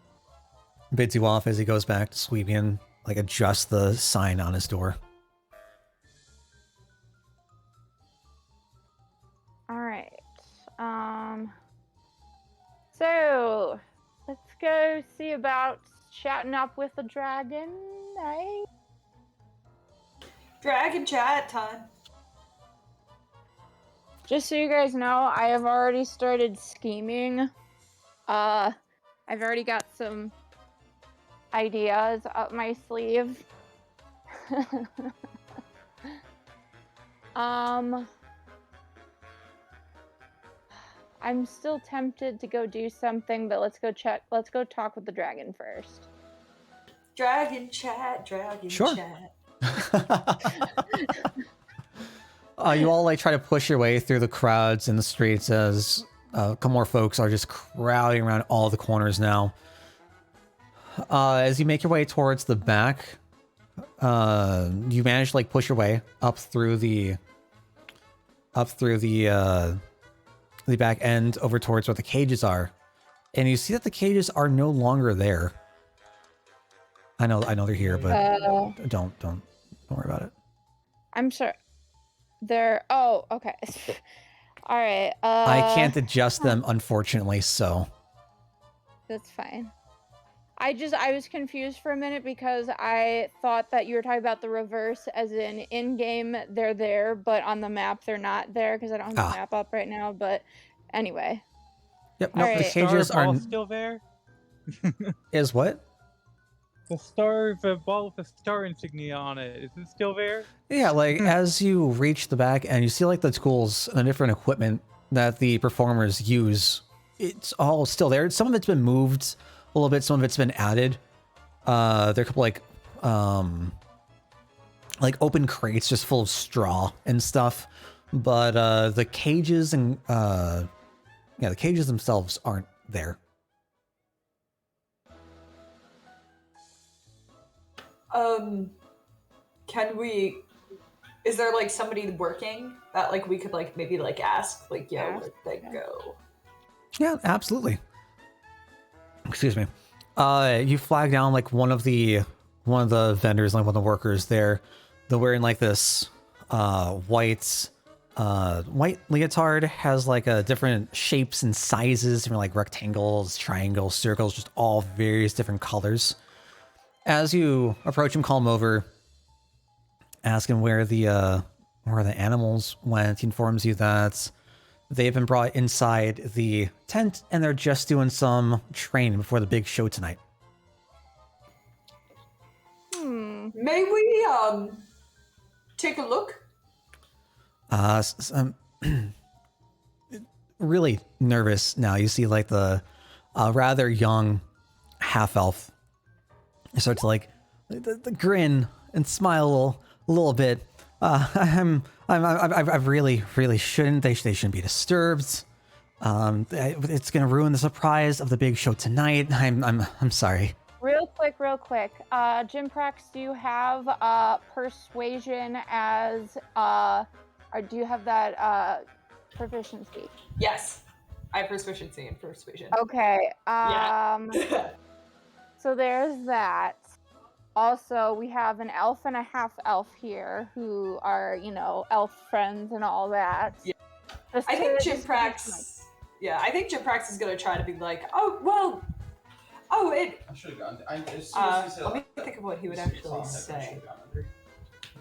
Bids you off as he goes back to sweeping and like adjust the sign on his door. All right. So let's go see about chatting up with the dragon, eh? Dragon chat time. Just so you guys know, I have already started scheming. I've already got some ideas up my sleeve. I'm still tempted to go do something, but let's go talk with the dragon first. Dragon chat, dragon Sure. chat. You all like try to push your way through the crowds in the streets as a couple more folks are just crowding around all the corners now. As you make your way towards the back, you manage to like push your way up through the back end over towards where the cages are, and you see that the cages are no longer there. I know they're here, but don't worry about it. I'm sure they're. Oh, okay. All right. I can't adjust them, unfortunately. So That's fine. I was confused for a minute because I thought that you were talking about the reverse, as in game they're there, but on the map they're not there because I don't have the map up right now. But anyway. Yep. Nope. All The right. cages Star are ball still there. is what? The ball with the star insignia on it. Is it still there? Yeah, like as you reach the back and you see like the tools and the different equipment that the performers use, it's all still there. Some of it's been moved a little bit, some of it's been added. There are a couple like open crates just full of straw and stuff. But the cages and the cages themselves aren't there. Is there like somebody working that like we could like maybe like ask like, yo, where'd they go? Yeah, absolutely. Excuse me. You flag down like one of the vendors, like one of the workers there. They're wearing like this white leotard, has like different shapes and sizes, from like rectangles, triangles, circles, just all various different colors. As you approach him, call him over, ask him where the animals went. He informs you that they've been brought inside the tent and they're just doing some training before the big show tonight. May we take a look? Really nervous now. You see like the rather young half elf start to like the grin and smile a little bit. I really shouldn't. They shouldn't be disturbed. It's gonna ruin the surprise of the big show tonight. I'm sorry. Real quick. Jinprax, do you have persuasion as or do you have that proficiency? Yes, I have proficiency in persuasion. Okay. Yeah. So there's that. Also, we have an elf and a half elf here who are, elf friends and all that. Yeah. I think Jinprax is gonna try to be like, I should have gone. Let me think of what he would actually say.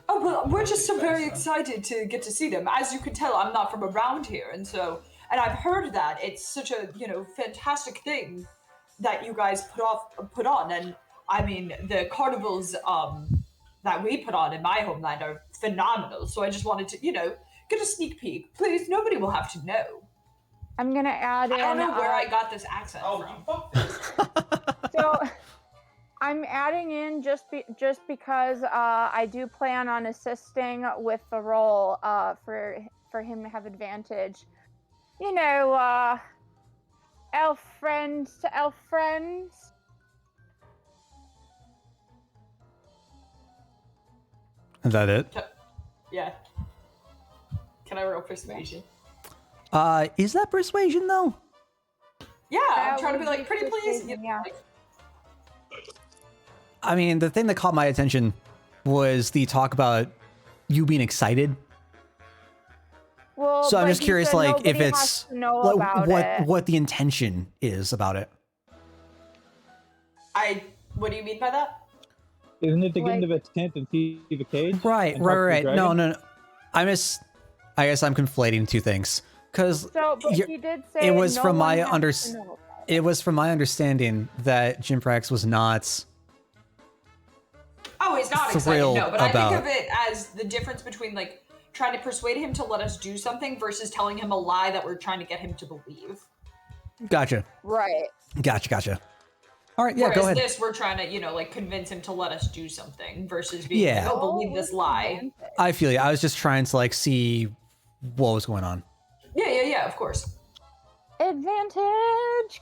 Oh, well, we're just so very excited to get to see them. As you can tell, I'm not from around here, and I've heard that it's such a, fantastic thing that you guys put on, and I mean, the carnivals that we put on in my homeland are phenomenal, so I just wanted to, get a sneak peek. Please, nobody will have to know. I'm gonna add in. I don't know where I got this accent from. So I'm adding in just because I do plan on assisting with the role for him to have advantage. Elf friends to elf friends. Is that it? Yeah. Can I roll persuasion? Is that persuasion though? Yeah, I'm trying to be like, pretty please. Yeah. I mean, the thing that caught my attention was the talk about you being excited. Well, so I'm just curious, like, if it's what the intention is about it. What do you mean by that? Isn't it to get into the tent and see the cage? Right. No. I guess I'm conflating two things. Because he did say it was from my understanding that Jinprax was not. Oh, he's not excited. No, but I think of it as the difference between like trying to persuade him to let us do something versus telling him a lie that we're trying to get him to believe. Gotcha. Right. Gotcha. All right, yeah, Whereas go ahead. this, we're trying to, like, convince him to let us do something versus being Yeah. like, oh, believe this lie. Advantage. I feel you. I was just trying to like see what was going on. Yeah, of course. Advantage.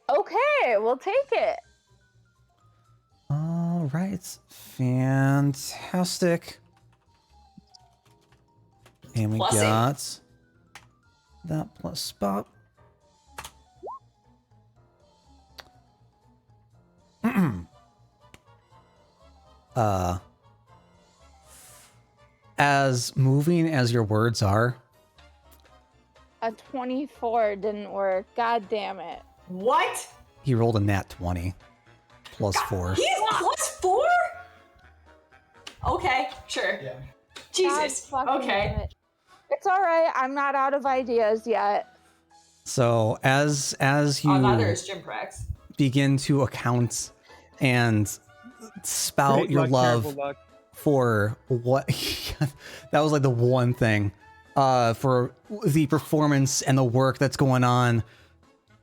Okay, we'll take it. All right, fantastic. And we Plus got that plus spot. As moving as your words are, A 24 didn't work. God damn it. What? he rolled a nat 20 plus 4. He's plus 4? Okay, sure. Yeah. Jesus. God fucking damn Okay. it. It's all right. I'm not out of ideas yet. So as you Neither is Jinprax. begin to account and spout Great your luck, love terrible luck. for what that was like the one thing for the performance and the work that's going on,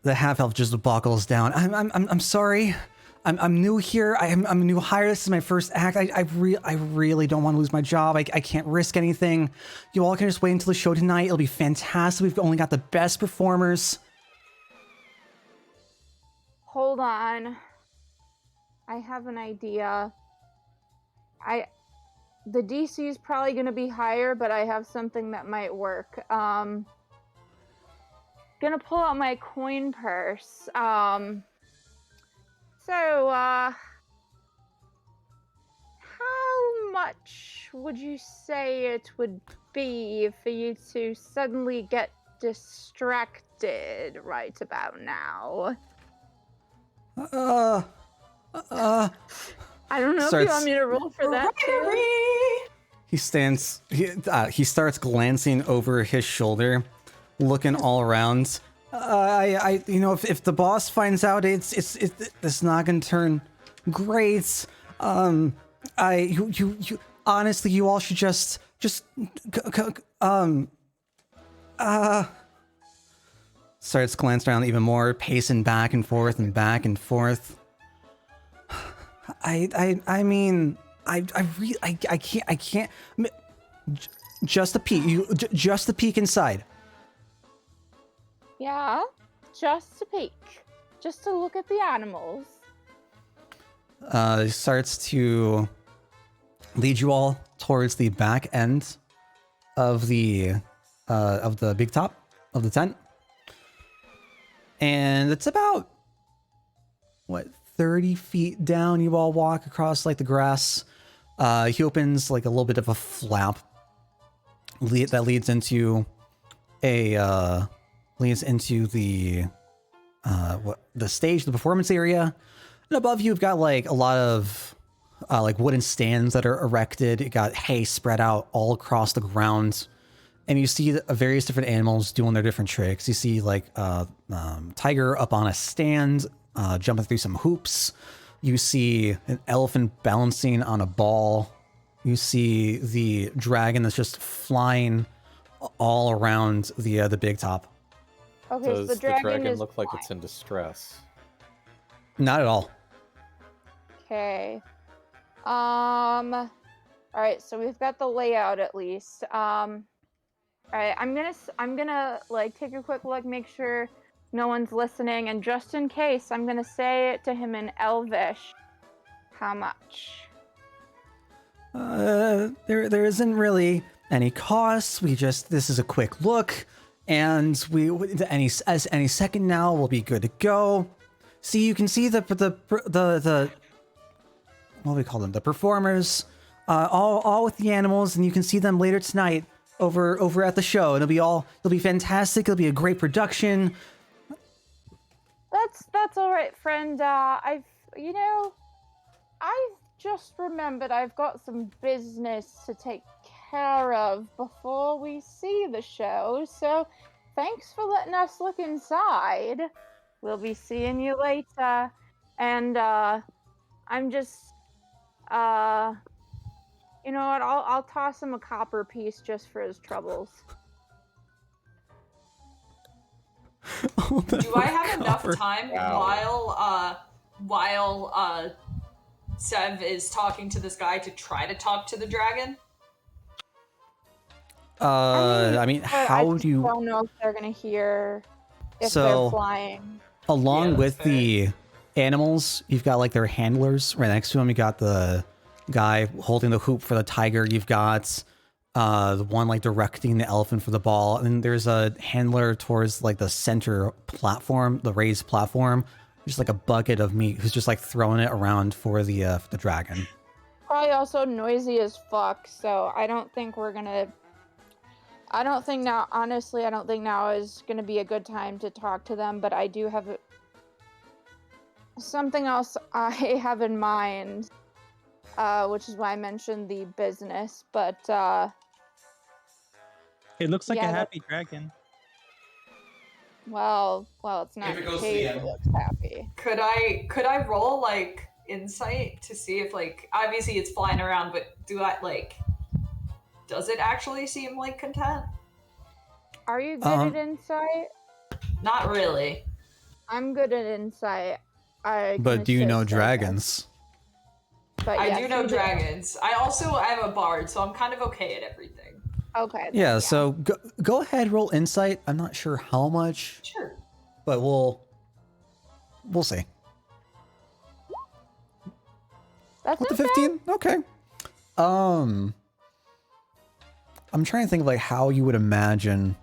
the half elf just buckles down. I'm sorry. I'm new here. I'm a new hire. This is my first act. I really don't want to lose my job. I can't risk anything. You all can just wait until the show tonight. It'll be fantastic. We've only got the best performers. Hold on. I have an idea. The DC is probably going to be higher, but I have something that might work. Gonna pull out my coin purse. How much would you say it would be for you to suddenly get distracted right about now? I don't know if you want me to roll for that too. He stands. He starts glancing over his shoulder, looking all around. If the boss finds out, it's not gonna turn great. Honestly, you all should just starts glancing around even more, pacing back and forth and back and forth. I mean, I can't. Just a peek. Just a peek inside. Yeah, just to peek. Just to look at the animals. He starts to lead you all towards the back end of the big top of the tent, and it's about 30 feet down. You all walk across like the grass. He opens like a little bit of a flap that leads into the the stage, the performance area. And above you, you've got like a lot of like wooden stands that are erected. You got hay spread out all across the ground, and you see various different animals doing their different tricks. You see like tiger up on a stand, jumping through some hoops. You see an elephant balancing on a ball. You see the dragon that's just flying all around the big top. Okay, Does so the dragon is look like fine. it's in distress? Not at all. Okay. All right, so we've got the layout at least. All right, I'm gonna like take a quick look, make sure no one's listening, and just in case, I'm gonna say it to him in Elvish. How much? There isn't really any costs. This is a quick look, and any second now we'll be good to go. See, you can see the what do we call them? The performers, all with the animals, and you can see them later tonight over at the show. It'll be fantastic. It'll be a great production. That's all right, friend. I've just remembered I've got some business to take care of before we see the show. So, thanks for letting us look inside. We'll be seeing you later. And I'm just you know what? I'll toss him a copper piece just for his troubles. Do I have enough time Wow. while Sev is talking to this guy to try to talk to the dragon? I mean, but how I just do you? don't know if they're gonna hear if So- they're flying. Along Yeah, with that's fair. the animals, you've got like their handlers right next to him. You got the guy holding the hoop for the tiger. You've got the one like directing the elephant for the ball, and then there's a handler towards like the center platform, the raised platform, just like a bucket of meat, who's just like throwing it around for the dragon. Probably also noisy as fuck, so I don't think we're gonna. I don't think now, honestly, I don't think now is gonna be a good time to talk to them, but I do have something else I have in mind, which is why I mentioned the business, but It looks like Yeah, a that- happy dragon. well, it's not If it the goes to cave the that end. looks happy. Could I roll like insight to see if like obviously it's flying around, but does it actually seem like content? Are you good at insight? Not really. I'm good at insight. I can But do you know assist, I guess. dragons? But I yes, do know you dragons. I also am a bard, so I'm kind of okay at everything. Okay. then, Yeah. So go ahead, roll insight. I'm not sure how much, Sure. but we'll see. That's With the okay. 15? Okay. I'm trying to think of like how you would imagine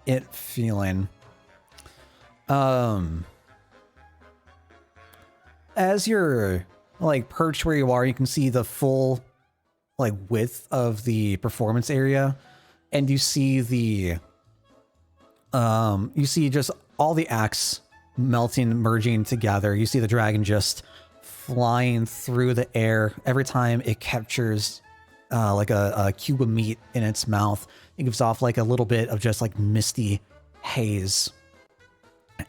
it feeling. As you're like perched where you are, you can see the full like width of the performance area, and you see you see just all the acts melting, merging together. You see the dragon just flying through the air every time it captures like a cube of meat in its mouth. It gives off like a little bit of just like misty haze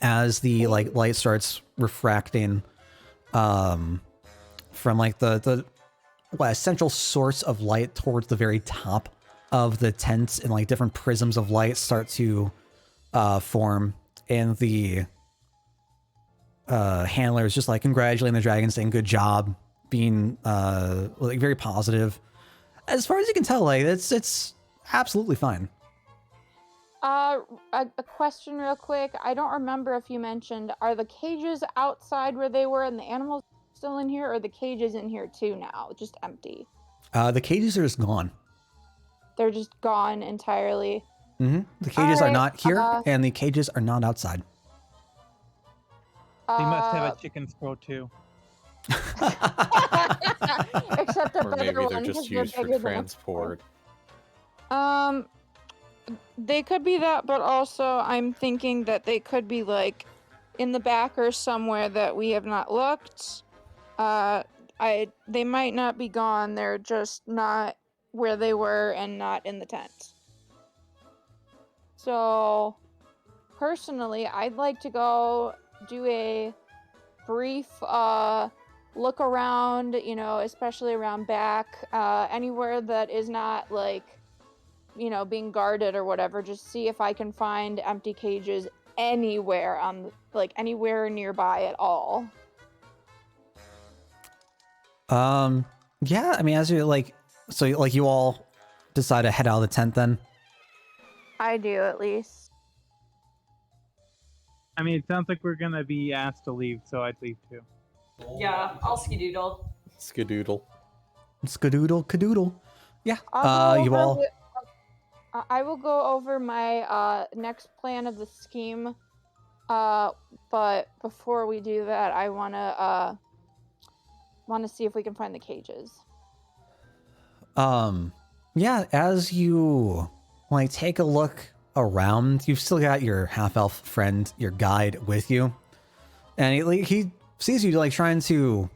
as the like light starts refracting from like the essential source of light towards the very top of the tent, and like different prisms of light start to form, and the handler is just like congratulating the dragon, saying good job, being like very positive. As far as you can tell, like it's absolutely fine. A question real quick. I don't remember if you mentioned, are the cages outside where they were and the animals still in here, or are the cages in here too now, just empty? The cages are just gone. They're just gone entirely. The cages are Alright, not here, and the cages are not outside. They must have a chicken's throat too. Except a Or better maybe they're one, just 'cause they're used for bigger than a transport. They could be that, but also I'm thinking that they could be like in the back or somewhere that we have not looked. They might not be gone. They're just not where they were and not in the tent. So, personally, I'd like to go do a brief look around, especially around back, anywhere that is not like, being guarded or whatever. Just see if I can find empty cages anywhere anywhere nearby at all. Yeah, I mean, as you like, so like you all decide to head out of the tent then. I do, at least. I mean, it sounds like we're gonna be asked to leave, so I'd leave too. Yeah, I'll skedoodle. Skadoodle. Skadoodle, cadoodle. Yeah. I'll go You over all. wi- I will go over my next plan of the scheme. But before we do that, I wanna see if we can find the cages. Yeah, as you like take a look around, you've still got your half-elf friend, your guide, with you, and he sees you like trying to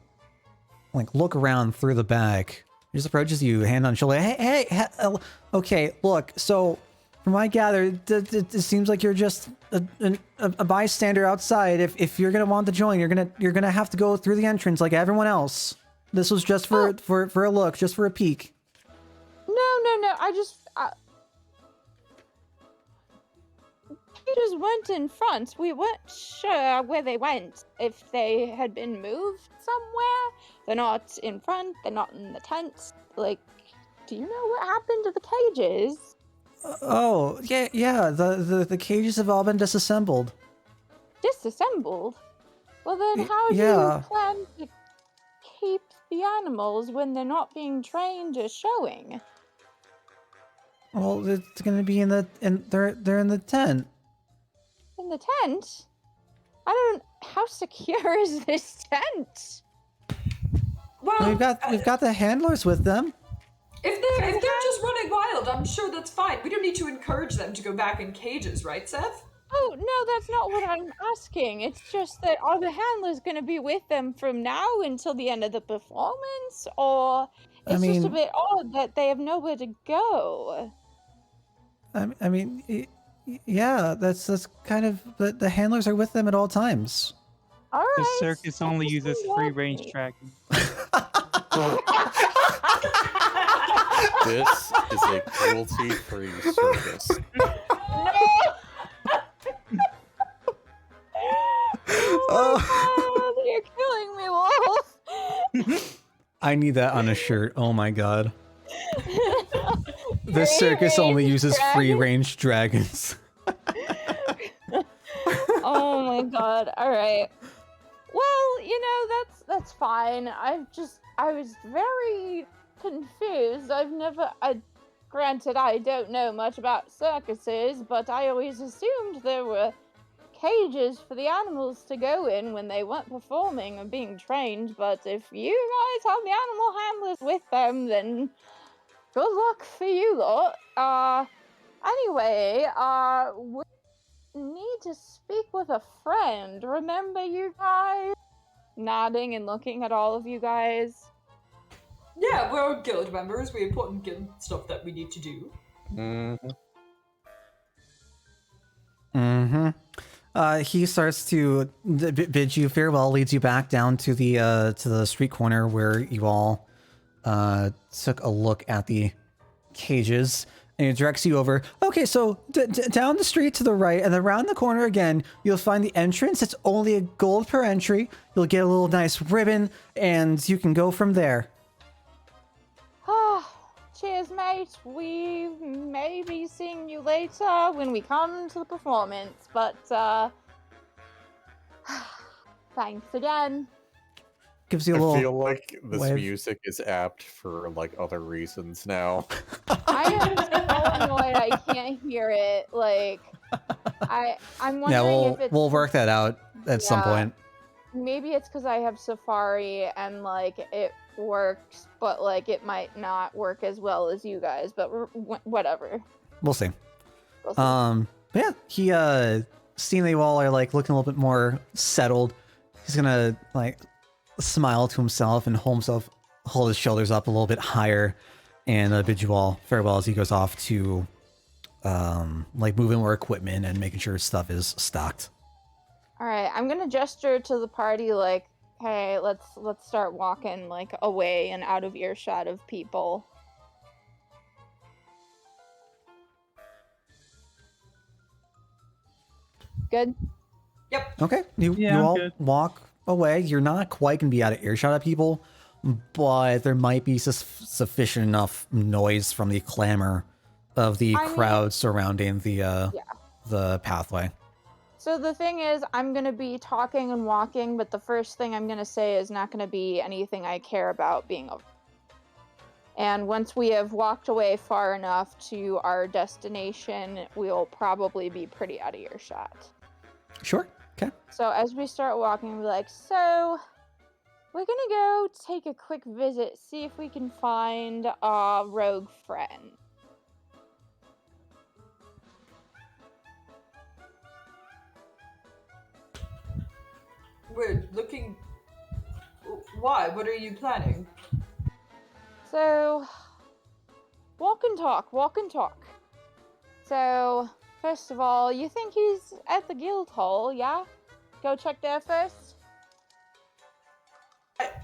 like look around through the back. He just approaches you, hand on shoulder. Hey, okay, look. So, from what I gather, it seems like you're just a bystander outside. If you're gonna want to join, you're gonna have to go through the entrance like everyone else. This was just for a look, just for a peek. No. cages weren't in front. We weren't sure where they went. If they had been moved somewhere. They're not in front. They're not in the tent. Like, do you know what happened to the cages? Oh, yeah. The cages have all been disassembled. Disassembled? Well, then how do yeah. you plan to keep the animals when they're not being trained or showing? Well, it's gonna be they're in the tent. In the tent? How secure is this tent? Well, We've got the handlers with them. if they're just running wild, I'm sure that's fine. We don't need to encourage them to go back in cages, right, Seth? Oh, no, that's not what I'm asking. It's just that are the handlers going to be with them from now until the end of the performance? Or it's just a bit odd that they have nowhere to go. Yeah, that's kind of the handlers are with them at all times. All right. The circus only uses free-range tracking. This is a cruelty-free service. Oh, you're killing me, Wolf. I need that on a shirt. Oh my god. The circus only uses free-range dragons. Oh my god. All right. Well, that's fine. I was very confused. Granted, I don't know much about circuses, but I always assumed there were cages for the animals to go in when they weren't performing or being trained. But if you guys have the animal handlers with them, then good luck for you lot. Anyway, we need to speak with a friend. Remember you guys? Nodding and looking at all of you guys. Yeah, we're guild members. We have important guild stuff that we need to do. He starts to bid you farewell, leads you back down to the street corner where you all took a look at the cages, and it directs you over. Okay, so down the street to the right, and then around the corner again, you'll find the entrance. It's only a gold per entry. You'll get a little nice ribbon, and you can go from there. Cheers, mate. We may be seeing you later when we come to the performance, but thanks again. Gives you a I little. feel like this wave. music is apt for like other reasons now. I am so annoyed I can't hear it. Like, I'm wondering if it's we'll work that out at some point. Maybe it's because I have Safari and like it works, but like it might not work as well as you guys. But whatever. We'll see. But yeah, he seeing that you all are like looking a little bit more settled, he's gonna like smile to himself and hold his shoulders up a little bit higher, and bid you all farewell as he goes off to like moving more equipment and making sure stuff is stocked. All right, I'm gonna gesture to the party like, hey, let's start walking like away and out of earshot of people. Good? Yep. Okay, you all good. walk away. You're not quite gonna be out of earshot of people, but there might be sufficient enough noise from the clamor of the crowd surrounding the pathway. So the thing is, I'm going to be talking and walking, but the first thing I'm going to say is not going to be anything I care about being over. And once we have walked away far enough to our destination, we'll probably be pretty out of earshot. Sure. Okay. So as we start walking, we're like, so we're going to go take a quick visit, see if we can find a rogue friend. We're looking... Why? What are you planning? So, walk and talk. So, first of all, you think he's at the guild hall, yeah? Go check there first?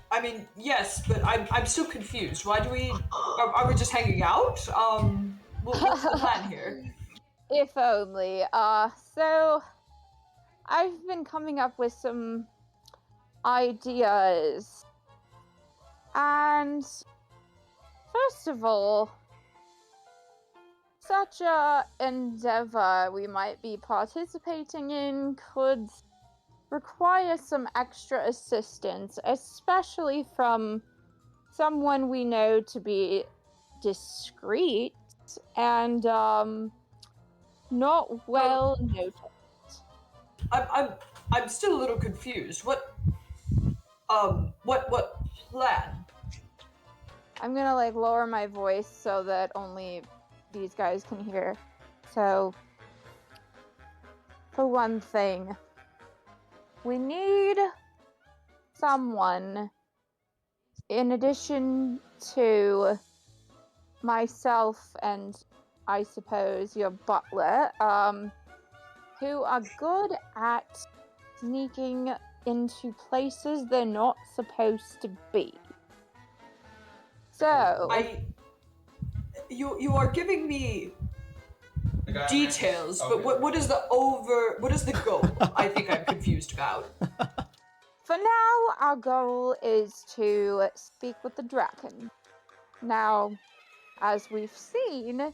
I mean, yes, but I'm still confused. Why do we... Are we just hanging out? What's the plan here? If only. So I've been coming up with some ideas. And first of all, such a endeavor we might be participating in could require some extra assistance, especially from someone we know to be discreet and not well noticed. I'm still a little confused. What plan? I'm gonna like lower my voice so that only these guys can hear. So, for one thing, we need someone in addition to myself and I suppose your butler, who are good at sneaking into places they're not supposed to be. So, You are giving me details, but what is the goal? I think I'm confused about. for now, our goal is to speak with the dragon. Now, as we've seen,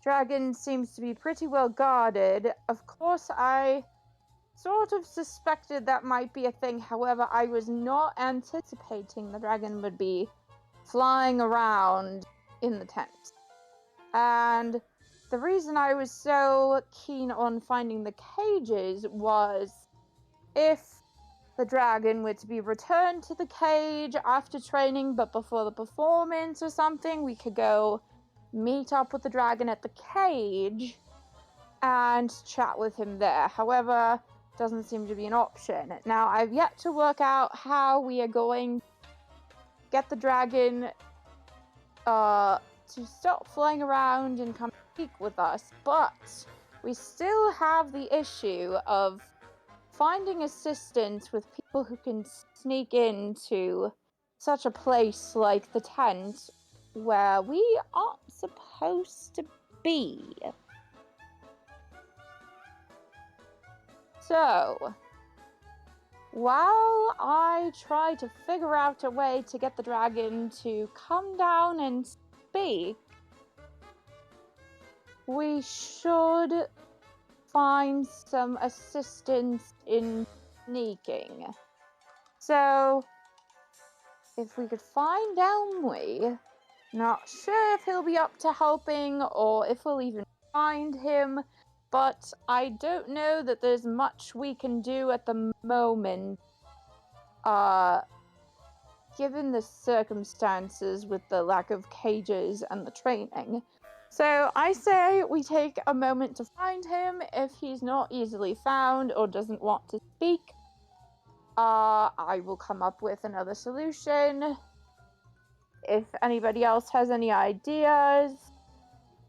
dragon seems to be pretty well guarded. Of course, I sort of suspected that might be a thing. However, I was not anticipating the dragon would be flying around in the tent. And the reason I was so keen on finding the cages was if the dragon were to be returned to the cage after training but before the performance or something, we could go meet up with the dragon at the cage and chat with him there. However, doesn't seem to be an option. Now, I've yet to work out how we are going to get the dragon to stop flying around and come speak with us, but we still have the issue of finding assistance with people who can sneak into such a place like the tent where we aren't supposed to be. So, while I try to figure out a way to get the dragon to come down and speak, we should find some assistance in sneaking. So, if we could find Elmley, not sure if he'll be up to helping or if we'll even find him, but I don't know that there's much we can do at the moment, given the circumstances with the lack of cages and the training. So I say we take a moment to find him. If he's not easily found or doesn't want to speak, I will come up with another solution. If anybody else has any ideas,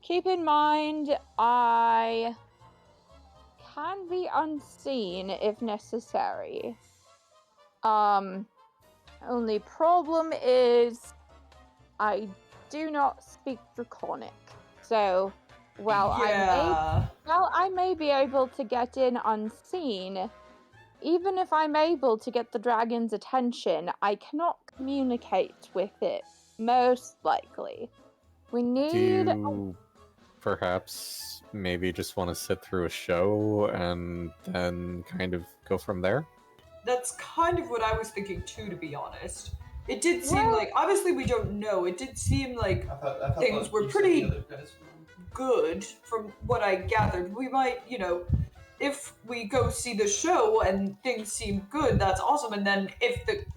keep in mind I can be unseen if necessary. Only problem is I do not speak Draconic. So, while I may be able to get in unseen, even if I'm able to get the dragon's attention, I cannot communicate with it, most likely. We need... Do you perhaps maybe just want to sit through a show and then kind of go from there? That's kind of what I was thinking too, to be honest. It did seem like, obviously we don't know, it did seem like things were pretty good from what I gathered. We might, if we go see the show and things seem good, that's awesome. And then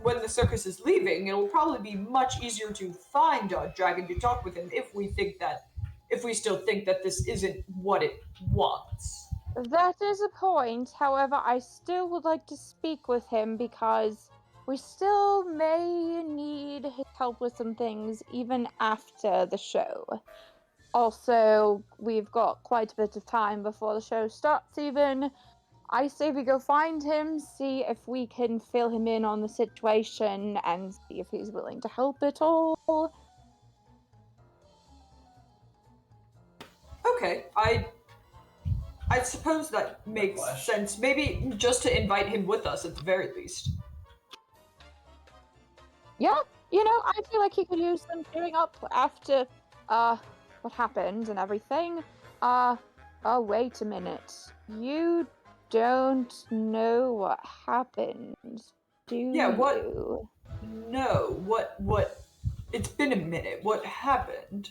when the circus is leaving, it'll probably be much easier to find a dragon to talk with him if we still think that this isn't what it wants. That is a point. However, I still would like to speak with him because we still may need his help with some things even after the show. Also, we've got quite a bit of time before the show starts even. I say we go find him, see if we can fill him in on the situation, and see if he's willing to help at all. Okay, I suppose that makes sense. Maybe just to invite him with us at the very least. Yeah, I feel like he could use some cheering up after what happened and everything. Oh, wait a minute. You don't know what happened, do Yeah, what? you? No, what? It's been a minute. What happened?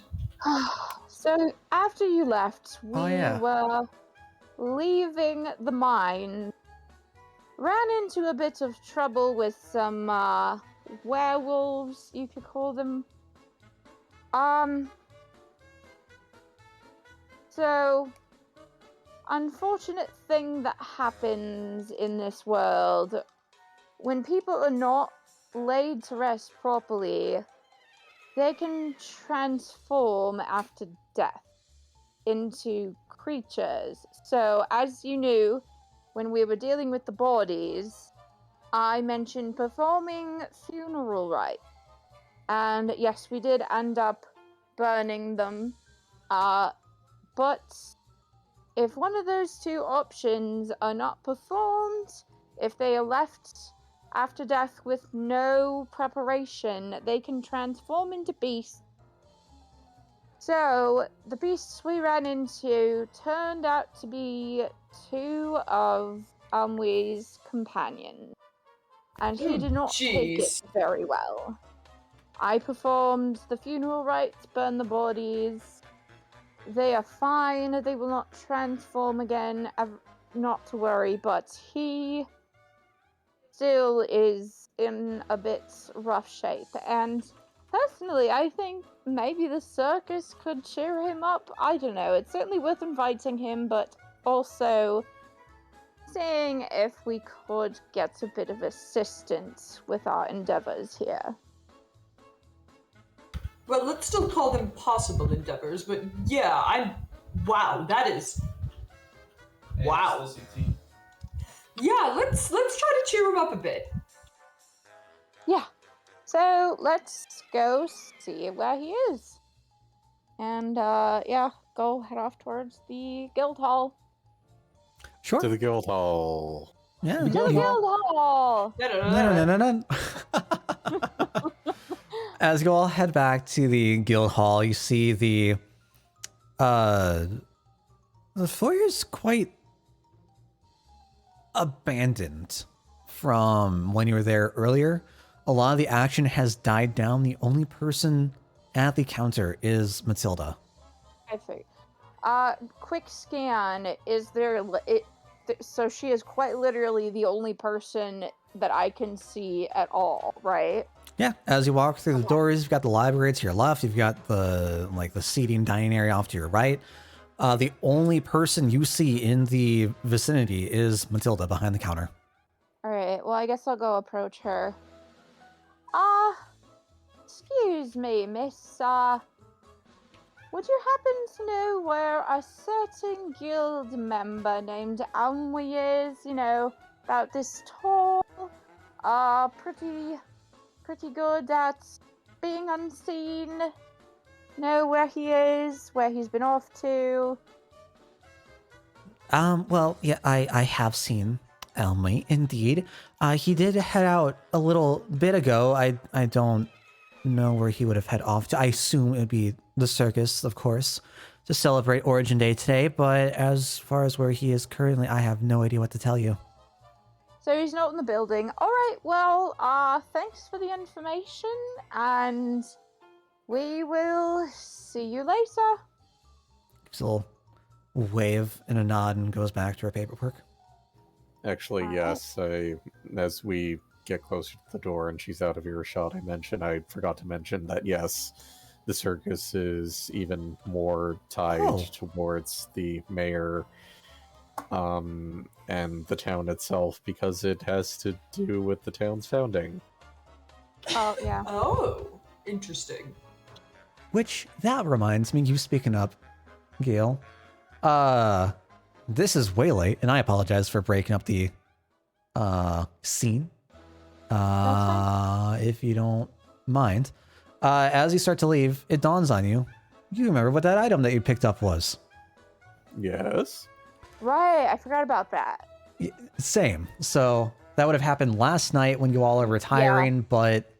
So after you left, we Oh, yeah. were leaving the mine. Ran into a bit of trouble with some werewolves, you could call them. So unfortunate thing that happens in this world when people are not laid to rest properly, they can transform after death into creatures. So as you knew, when we were dealing with the bodies, I mentioned performing funeral rites. And yes, we did end up burning them. But if one of those two options are not performed, if they are left after death with no preparation, they can transform into beasts. So, the beasts we ran into turned out to be two of Amwee's companions, and he did not take it Jeez. very well. I performed the funeral rites, burned the bodies. They are fine. They will not transform again. Not to worry, but he still is in a bit rough shape. And personally, I think maybe the circus could cheer him up. I don't know. It's certainly worth inviting him, but also seeing if we could get a bit of assistance with our endeavors here. Well, let's still call them possible endeavors, but yeah, wow, that is... Wow. Yeah, let's try to cheer him up a bit. Yeah. So let's go see where he is. And yeah, go head off towards the guild hall. Sure. To the guild hall. Yeah. To the guild hall! No. As you all head back to the guild hall, you see the foyer is quite abandoned from when you were there earlier. A lot of the action has died down. The only person at the counter is Matilda. I see. Quick scan. Is there? So she is quite literally the only person that I can see at all, right? Yeah, as you walk through the doors, you've got the library to your left. You've got the seating dining area off to your right. The only person you see in the vicinity is Matilda behind the counter. All right. Well, I guess I'll go approach her. Excuse me, miss. Would you happen to know where a certain guild member named Amwee is? About this tall, pretty good at being unseen. Know where he is, where he's been off to. Well, yeah, I have seen Elmy, indeed. He did head out a little bit ago. I don't know where he would have head off to. I assume it would be the circus, of course, to celebrate Origin Day today, but as far as where he is currently, I have no idea what to tell you. So he's not in the building. All right, well, thanks for the information, and we will see you later. Gives a little wave and a nod and goes back to her paperwork. Actually, yes. As we get closer to the door and she's out of earshot, I forgot to mention that, yes, the circus is even more tied towards the mayor and the town itself because it has to do with the town's founding. Oh, yeah. Oh, interesting. Which, that reminds me, you speaking up, Gail. This is way late, and I apologize for breaking up the scene. If you don't mind. As you start to leave, it dawns on you. You remember what that item that you picked up was. Yes? Right, I forgot about that. Same. So that would have happened last night when you all are retiring, but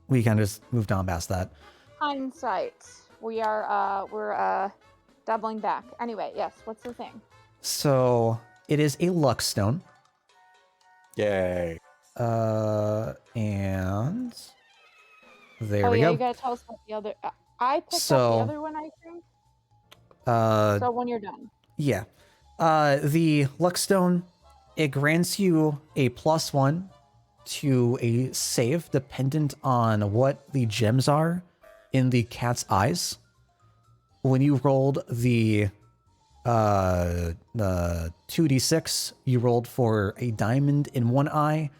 we kind of just moved on past that. Hindsight. We're doubling back. Anyway, yes, what's the thing? So it is a luck stone. Yay. And there we yeah, go. you gotta tell us about the other. I picked up So- the other one, I think. So when you're done. Yeah. The luck stone, it grants you a +1 to a save dependent on what the gems are in the cat's eyes. When you rolled the 2d6, you rolled for a diamond in one eye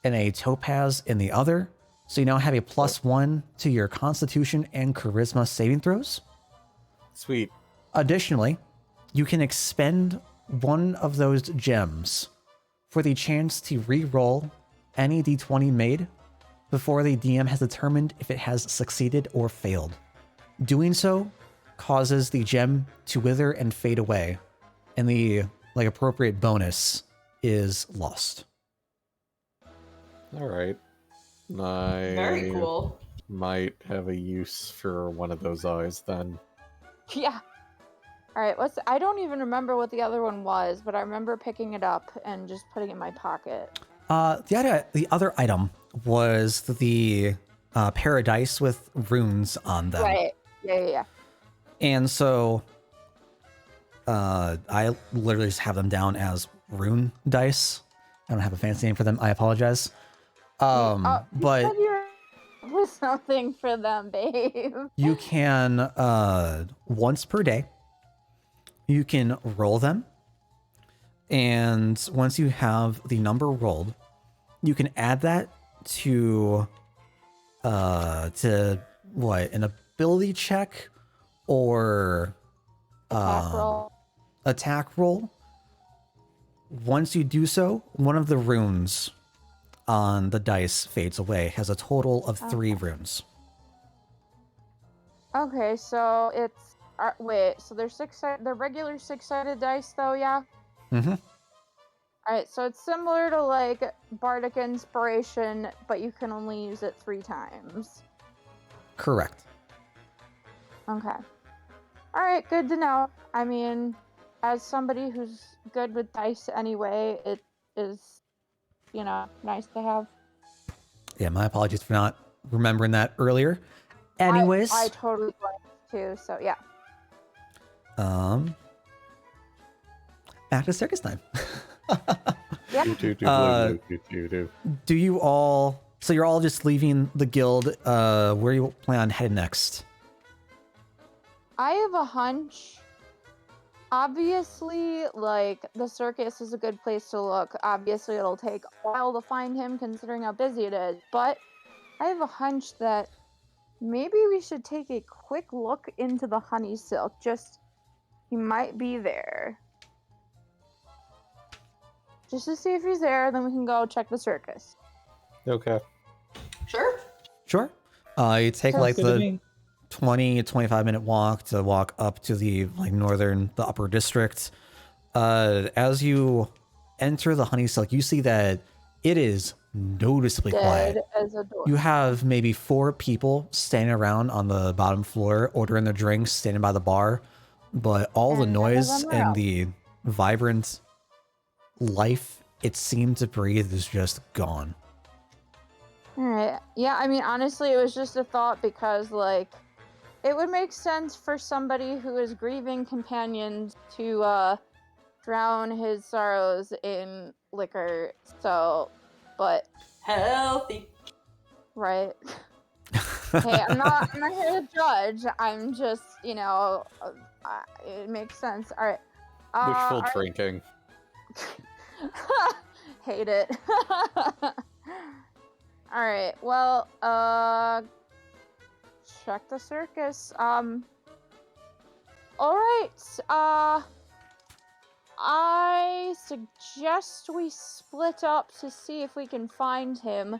and a topaz in the other. So you now have a +1 to your constitution and charisma saving throws. Sweet. Additionally, you can expend one of those gems for the chance to re-roll any d20 made before the DM has determined if it has succeeded or failed. Doing so causes the gem to wither and fade away, and the appropriate bonus is lost. All right. Very cool. Might have a use for one of those eyes then. Yeah. All right. I don't even remember what the other one was, but I remember picking it up and just putting it in my pocket. The other item was the paradise with runes on them. Right. Yeah. And so I literally just have them down as rune dice. I don't have a fancy name for them. I apologize. But with something for them, babe. you can once per day, you can roll them. And once you have the number rolled, you can add that to what, an ability check or attack roll. Once you do so, one of the runes on the dice fades away. Has a total of 3 runes. Okay, so it's wait. So they're they're regular 6-sided dice, though, yeah. Mm-hmm. All right, so it's similar to like Bardic Inspiration, but you can only use it 3 times. Correct. Okay. All right, good to know. I mean, as somebody who's good with dice anyway, it is, nice to have. Yeah, my apologies for not remembering that earlier. Anyways, I totally blanked too. So yeah. Back to circus time. Do you all? So you're all just leaving the guild. Where you plan on heading next? I have a hunch. Obviously, like, the circus is a good place to look. Obviously, it'll take a while to find him considering how busy it is. But I have a hunch that maybe we should take a quick look into the honey silk. He might be there. Just to see if he's there, then we can go check the circus. Okay. Sure. Sure. You take like Good to the me. 20-25 minute walk to walk up to the the upper district. As you enter the honey silk, you see that it is noticeably quiet. Dead as a door. You have maybe 4 people standing around on the bottom floor ordering their drinks, standing by the bar, but all the And none of noise them are and out. the vibrant life it seemed to breathe is just gone. Alright. Yeah, I mean, honestly, it was just a thought because, like, it would make sense for somebody who is grieving companions to drown his sorrows in liquor. So, but, Healthy. right. Hey, I'm not here to judge. I'm just, it makes sense. Alright. Wishful drinking. Hate it. Alright, well, check the circus. Alright, I suggest we split up to see if we can find him.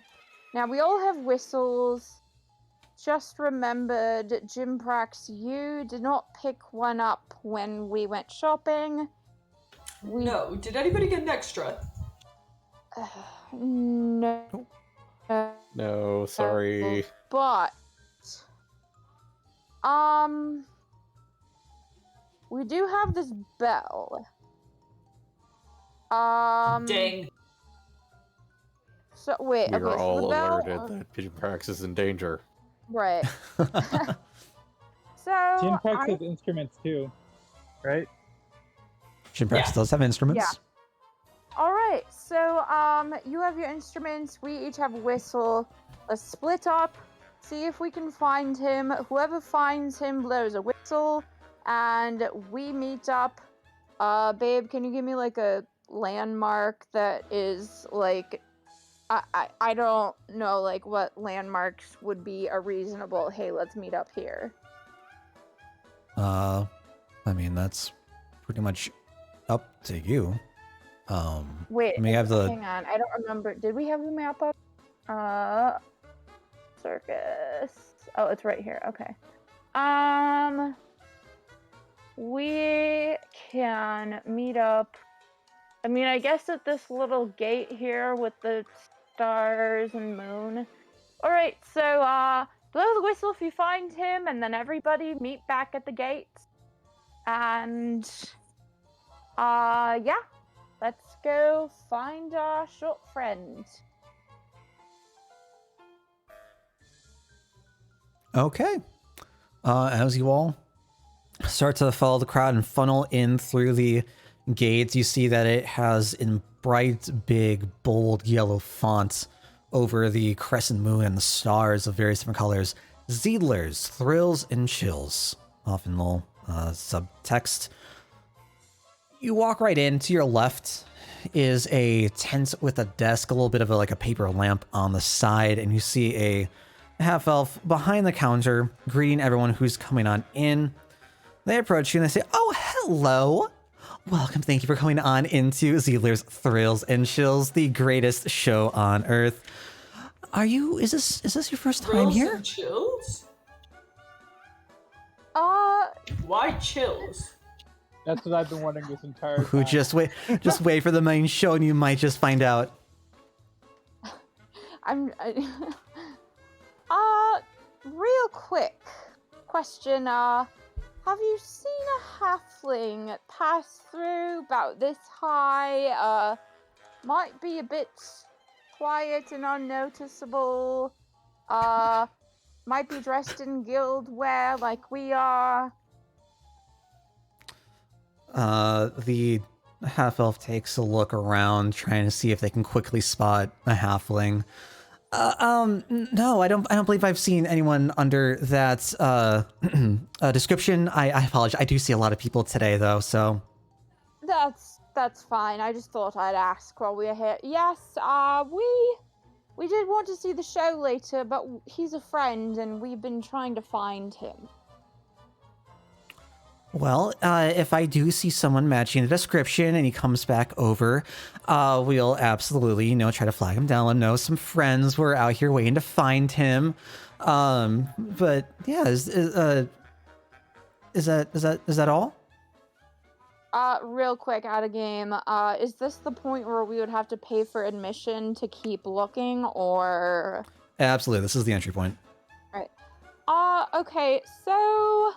Now, we all have whistles. Just remembered, Jinprax, you did not pick one up when we went shopping. No. Did anybody get an extra? No. No, sorry. But we do have this bell. Dang. So wait, We okay, were so all the bell. alerted that Jinprax is in danger. Right. So Jinprax has instruments too, right? Jinprax Yeah. does have instruments. all right, so you have your instruments. We each have a whistle. Let's split up. See if we can find him. Whoever finds him blows a whistle, and we meet up. Babe, can you give me like a landmark that is like I don't know like what landmarks would be a reasonable, hey, let's meet up here. I mean, that's pretty much up to you. Wait, I mean, you have the hang on. I don't remember. Did we have the map up? Circus. Oh, it's right here. Okay. We can meet up. I mean, I guess at this little gate here with the stars and moon. All right, so blow the whistle if you find him, and then everybody meet back at the gate. And yeah, let's go find our short friend. Okay. As you all start to follow the crowd and funnel in through the gates, you see that it has in bright, big, bold yellow font over the crescent moon and the stars of various different colors, Zeidler's Thrills and Chills, often little subtext. You walk right in. To your left is a tent with a desk, a little bit of like a paper lamp on the side, and you see a half-elf behind the counter greeting everyone who's coming on in. They approach you and they say, "Oh, hello. Welcome. Thank you for coming on into Zeidler's Thrills and Chills, the greatest show on earth. Is this your first time Thrills here?" and chills? Uh, Why chills? That's what I've been wondering this entire time. Who just wait for the main show and you might just find out. Real quick question, have you seen a halfling pass through about this high? Might be a bit quiet and unnoticeable. Might be dressed in guild wear like we are. The half-elf takes a look around, trying to see if they can quickly spot a halfling. No, I don't believe I've seen anyone under that description. I apologize. I do see a lot of people today, though, so. That's fine. I just thought I'd ask while we're here. Yes, we did want to see the show later, but he's a friend, and we've been trying to find him. Well, if I do see someone matching the description and he comes back over, we'll absolutely, try to flag him down. Let him know some friends were out here waiting to find him. But yeah, is that all? Real quick, out of game. Is this the point where we would have to pay for admission to keep looking, or? Absolutely, this is the entry point. Right. Okay, so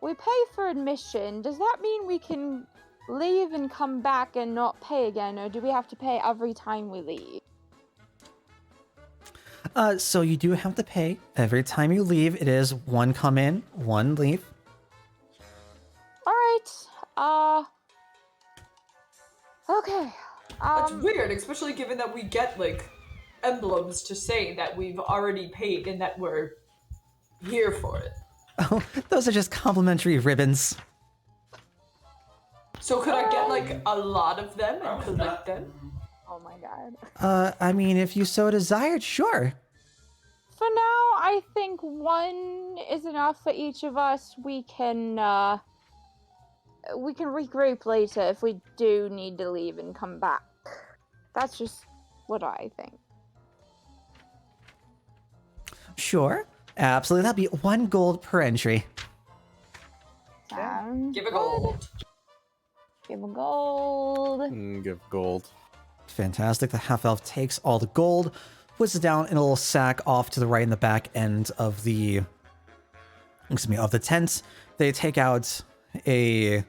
we pay for admission. Does that mean we can leave and come back and not pay again, or do we have to pay every time we leave? So you do have to pay every time you leave. It is one come in, one leave. All right. Okay. That's weird, especially given that we get like emblems to say that we've already paid and that we're here for it. Oh, those are just complimentary ribbons. So could I get like a lot of them and collect them? Oh my god. I mean, if you so desired, sure. For now, I think one is enough for each of us. We can regroup later if we do need to leave and come back. That's just what I think. Sure. Absolutely. That'll be 1 gold per entry. Sounds Give a good. gold. Give a gold. Give gold. Fantastic. The half elf takes all the gold, puts it down in a little sack off to the right in the back end of the tent. They take out a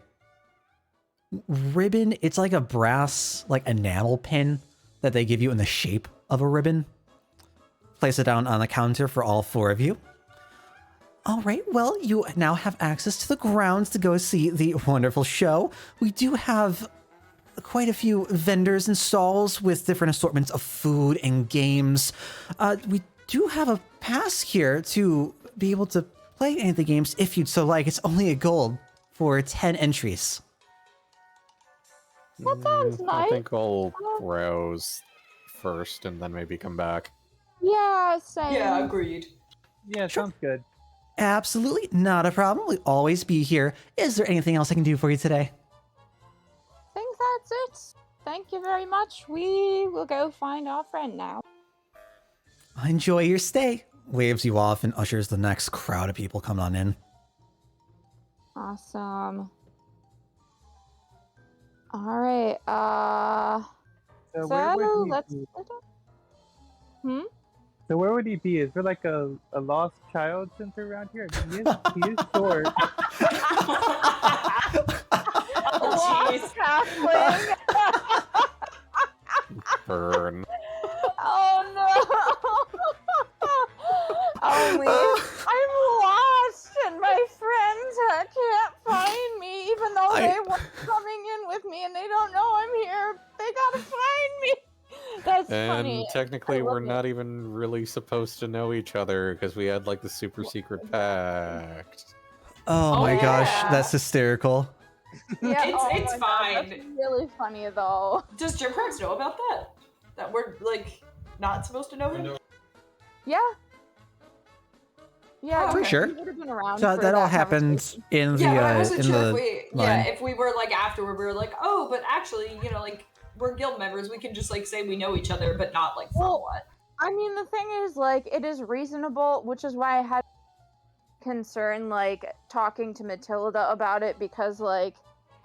ribbon. It's like a brass, like enamel pin that they give you in the shape of a ribbon. Place it down on the counter for all 4 of you. All right, well, you now have access to the grounds to go see the wonderful show. We do have quite a few vendors and stalls with different assortments of food and games. We do have a pass here to be able to play any of the games if you'd so like. It's only a gold for 10 entries. That sounds I nice. think I'll browse first and then maybe come back. Yeah, same. Yeah, agreed. Yeah, Sure. sounds good. Absolutely, not a problem. We'll always be here. Is there anything else I can do for you today? I think that's it. Thank you very much. We will go find our friend now. Enjoy your stay. Waves you off and ushers the next crowd of people coming on in. Awesome. All right. So where would he let's. be? Hmm. So where would he be? Is there like a lost child center around here? I mean, he is short. Oh, jeez. Lost halfling. Burn. Oh no! I'm lost, and my friends can't find me, even though they were coming in with me, and they don't know I'm here. They gotta find me. That's And funny. technically, I love we're it. not even really supposed to know each other because we had like the super secret pact. Oh my gosh, yeah. that's hysterical. Yeah, It's my God, fine. that's really funny though. Does Jinprax know about that? That we're like not supposed to know him? Yeah. Yeah, Pretty he sure. would have been around. So for that all that happened conversation. in the Yeah, but I wasn't in sure the if we line. if we were like afterward, we were like, oh, but actually, like we're guild members, we can just like say we know each other, but not like from Well, what. I mean, the thing is, like, it is reasonable, which is why I had concern, like, talking to Matilda about it, because, like,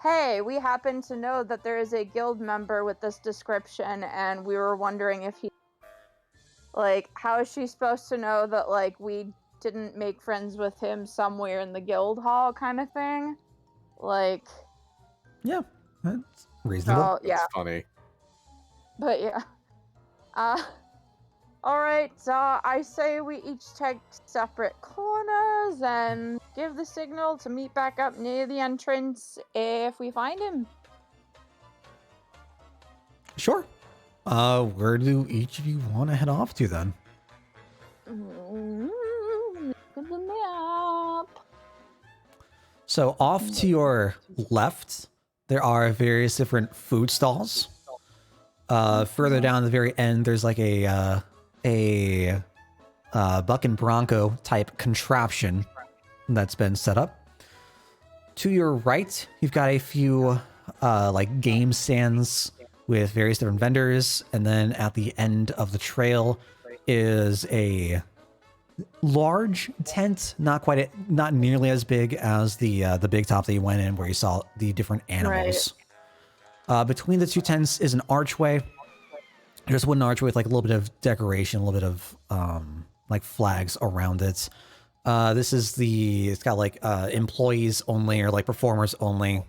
hey, we happen to know that there is a guild member with this description, and we were wondering if he, like, how is she supposed to know that, like, we didn't make friends with him somewhere in the guild hall kind of thing? Like, Yeah, that's reasonable. so, yeah. That's funny. But yeah. Alright, so I say we each take separate corners and give the signal to meet back up near the entrance if we find him. Sure. Where do each of you want to head off to then? Look at the map. So off to your left, there are various different food stalls. Further down the very end, there's like a buck and bronco type contraption that's been set up. To your right, you've got a few like game stands with various different vendors, and then at the end of the trail is a large tent, not nearly as big as the big top that you went in, where you saw the different animals. Between the two tents is an archway. There's one archway with like a little bit of decoration, a little bit of like flags around it. It's got like employees only or like performers only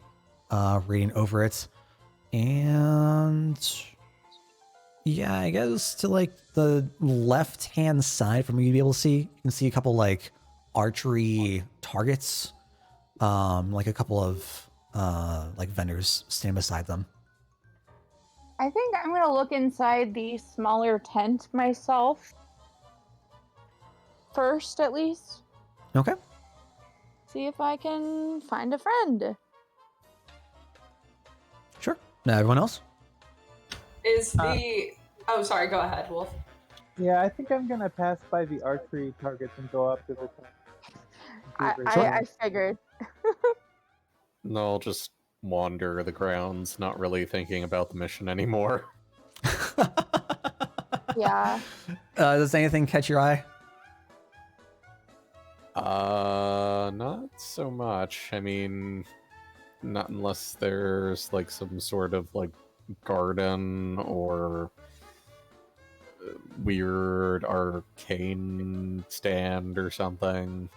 reading over it. And yeah, I guess to like the left hand side from where you'd be able to see, you can see a couple like archery targets, like a couple of like vendors stand beside them. I think I'm gonna look inside the smaller tent myself. First, at least. Okay. See if I can find a friend. Sure. Now everyone else? Is the oh sorry, go ahead, Wolf. Yeah, I think I'm gonna pass by the archery targets and go up to the top. I figured. No, I'll just wander the grounds, not really thinking about the mission anymore. Yeah. Does anything catch your eye? Not so much. I mean, Not unless there's like some sort of like garden or weird arcane stand or something.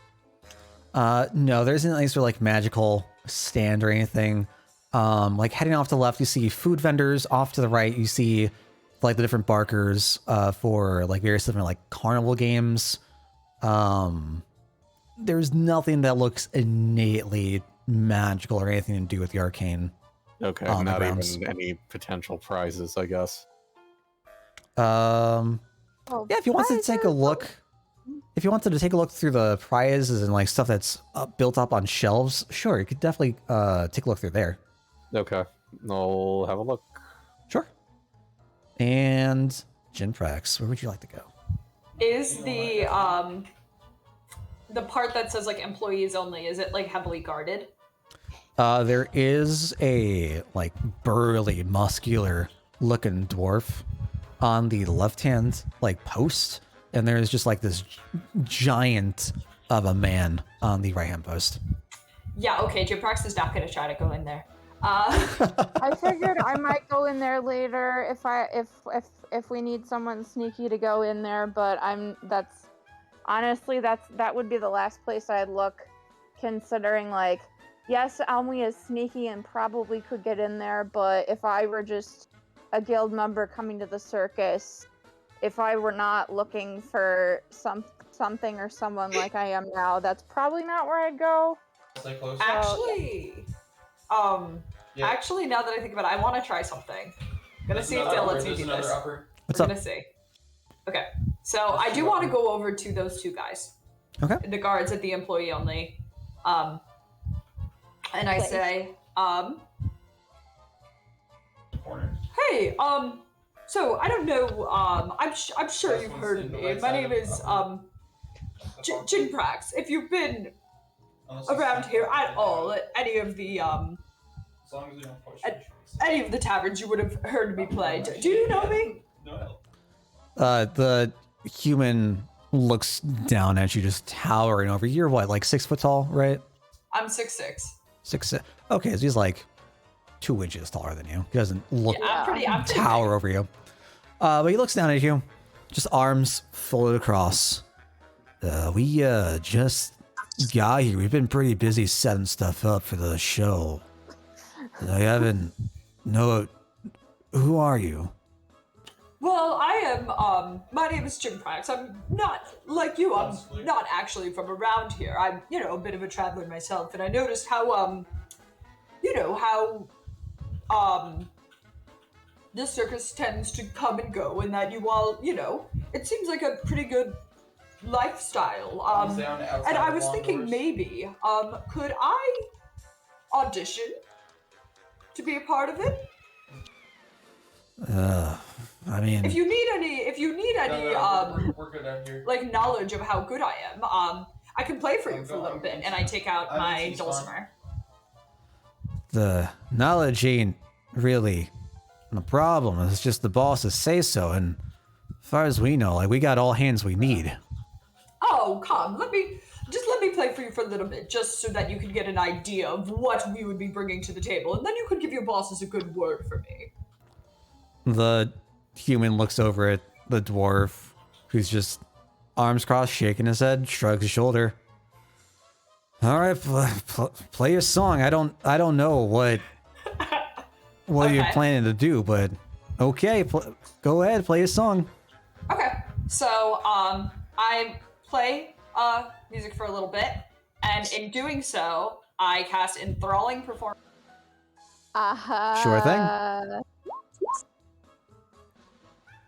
No, there isn't any sort of like magical stand or anything. Like heading off to the left, you see food vendors. Off to the right, you see like the different barkers for like various different like carnival games. There's nothing that looks innately magical or anything to do with the arcane. Okay, On the not grounds. even any potential prizes, I guess. Oh, Yeah, if you wanted to take a prizes? look, if you wanted to take a look through the prizes and like stuff that's built up on shelves, sure, you could definitely take a look through there. Okay, I'll have a look. Sure. And Jinprax, where would you like to go? Is the part that says like employees only, is it like heavily guarded? There is a like burly, muscular looking dwarf on the left hand like post, and there's just like this giant of a man on the right hand post. Yeah, okay, Jinprax is not gonna try to go in there. I figured I might go in there later if we need someone sneaky to go in there, but that would be the last place I'd look, considering like, yes, Almi is sneaky and probably could get in there, but if I were just a guild member coming to the circus, if I were not looking for something or someone like I am now, that's probably not where I'd go. Stay close. Actually, now that I think about it, I want to try something. Gonna see if they'll let me do this. What's We're up? gonna see. Okay, so I do want to go over to those two guys. Okay. The guards at the employee only. And I Place. say, Corner. hey, so I don't know, I'm sure you've heard of me. My name is, Jinprax. If you've been around here at all, at any of the, As long as we don't push. any of the taverns, you would have heard me play. Do you know me? No. The human looks down at you, just towering over. You're what, like 6 foot tall, right? I'm 6'6". 6'6". Okay, so he's like 2 inches taller than you. He doesn't look Yeah, I'm pretty tower over you. But he looks down at you, just arms folded across. We just got here. We've been pretty busy setting stuff up for the show. I haven't know. Who are you? Well, I am, my name is Jinprax. I'm not, like you, I'm not actually from around here. I'm, a bit of a traveler myself, and I noticed how, this circus tends to come and go, and that you all, it seems like a pretty good lifestyle. And I was thinking maybe, could I audition to be a part of it? I mean, If you need any, we're good out here. like knowledge of how good I am, I can play for you for a little bit, and I take out my dulcimer. the knowledge ain't really the problem. It's just the bosses say so, and as far as we know, like we got all hands we need. Oh, come, let me play for you for a little bit, just so that you can get an idea of what we would be bringing to the table, and then you could give your bosses a good word for me. The human looks over at the dwarf, who's just arms crossed, shaking his head, shrugs his shoulder. All right, play your song. I don't know what you're Okay. planning to do, but okay, go ahead, play your song. Okay, so I play music for a little bit, and in doing so, I cast Enthralling Performance. Sure thing.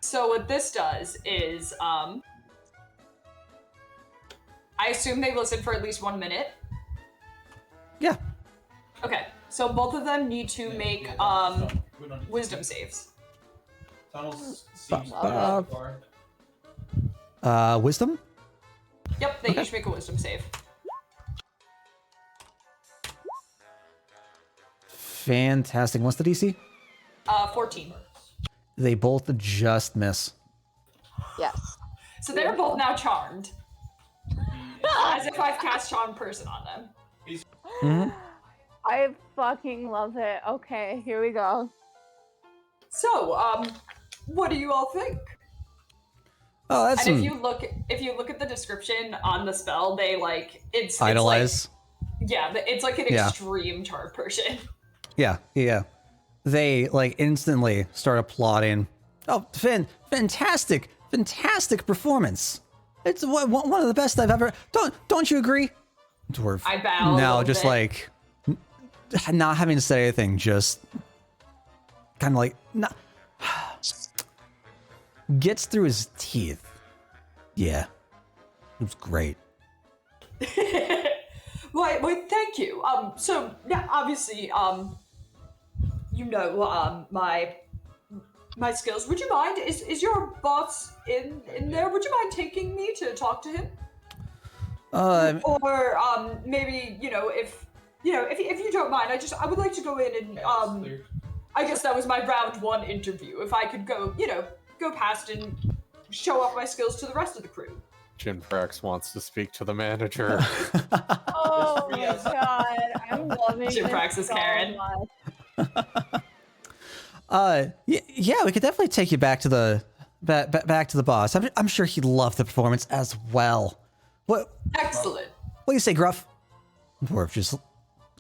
So what this does is, I assume they listen for at least 1 minute. Yeah. Okay, so both of them need to make wisdom saves. Tunnels seems Uh, far. Wisdom? Yep, they each make a wisdom save. Fantastic. What's the DC? 14. They both just miss. Yes. So they're both now charmed. As if I've cast Charm Person on them. Mhm. I fucking love it. Okay, here we go. So, what do you all think? Oh, that's And some if you look at the description on the spell, they like it's idolize. Like, yeah, it's like an Yeah. extreme charm person. Yeah. They like instantly start applauding. Oh, fantastic performance. It's one of the best I've ever. Don't you agree? Dwarf. I bow. Now, a just bit. like not having to say anything, just kind of like not, gets through his teeth. Yeah, it was great. Why, thank you. So yeah, obviously, you know, my skills. Would you mind? Is your boss in there? Would you mind taking me to talk to him? Or maybe if you don't mind, I would like to go in and Clear. I guess that was my round 1 interview. If I could go past and show off my skills to the rest of the crew. Jinprax wants to speak to the manager. Oh my Yes. god, I'm loving Jinprax this is Karen. so much. Yeah, we could definitely take you back to the back to the boss. I'm sure he'd love the performance as well. What Excellent. do you say, Gruff? Dwarf just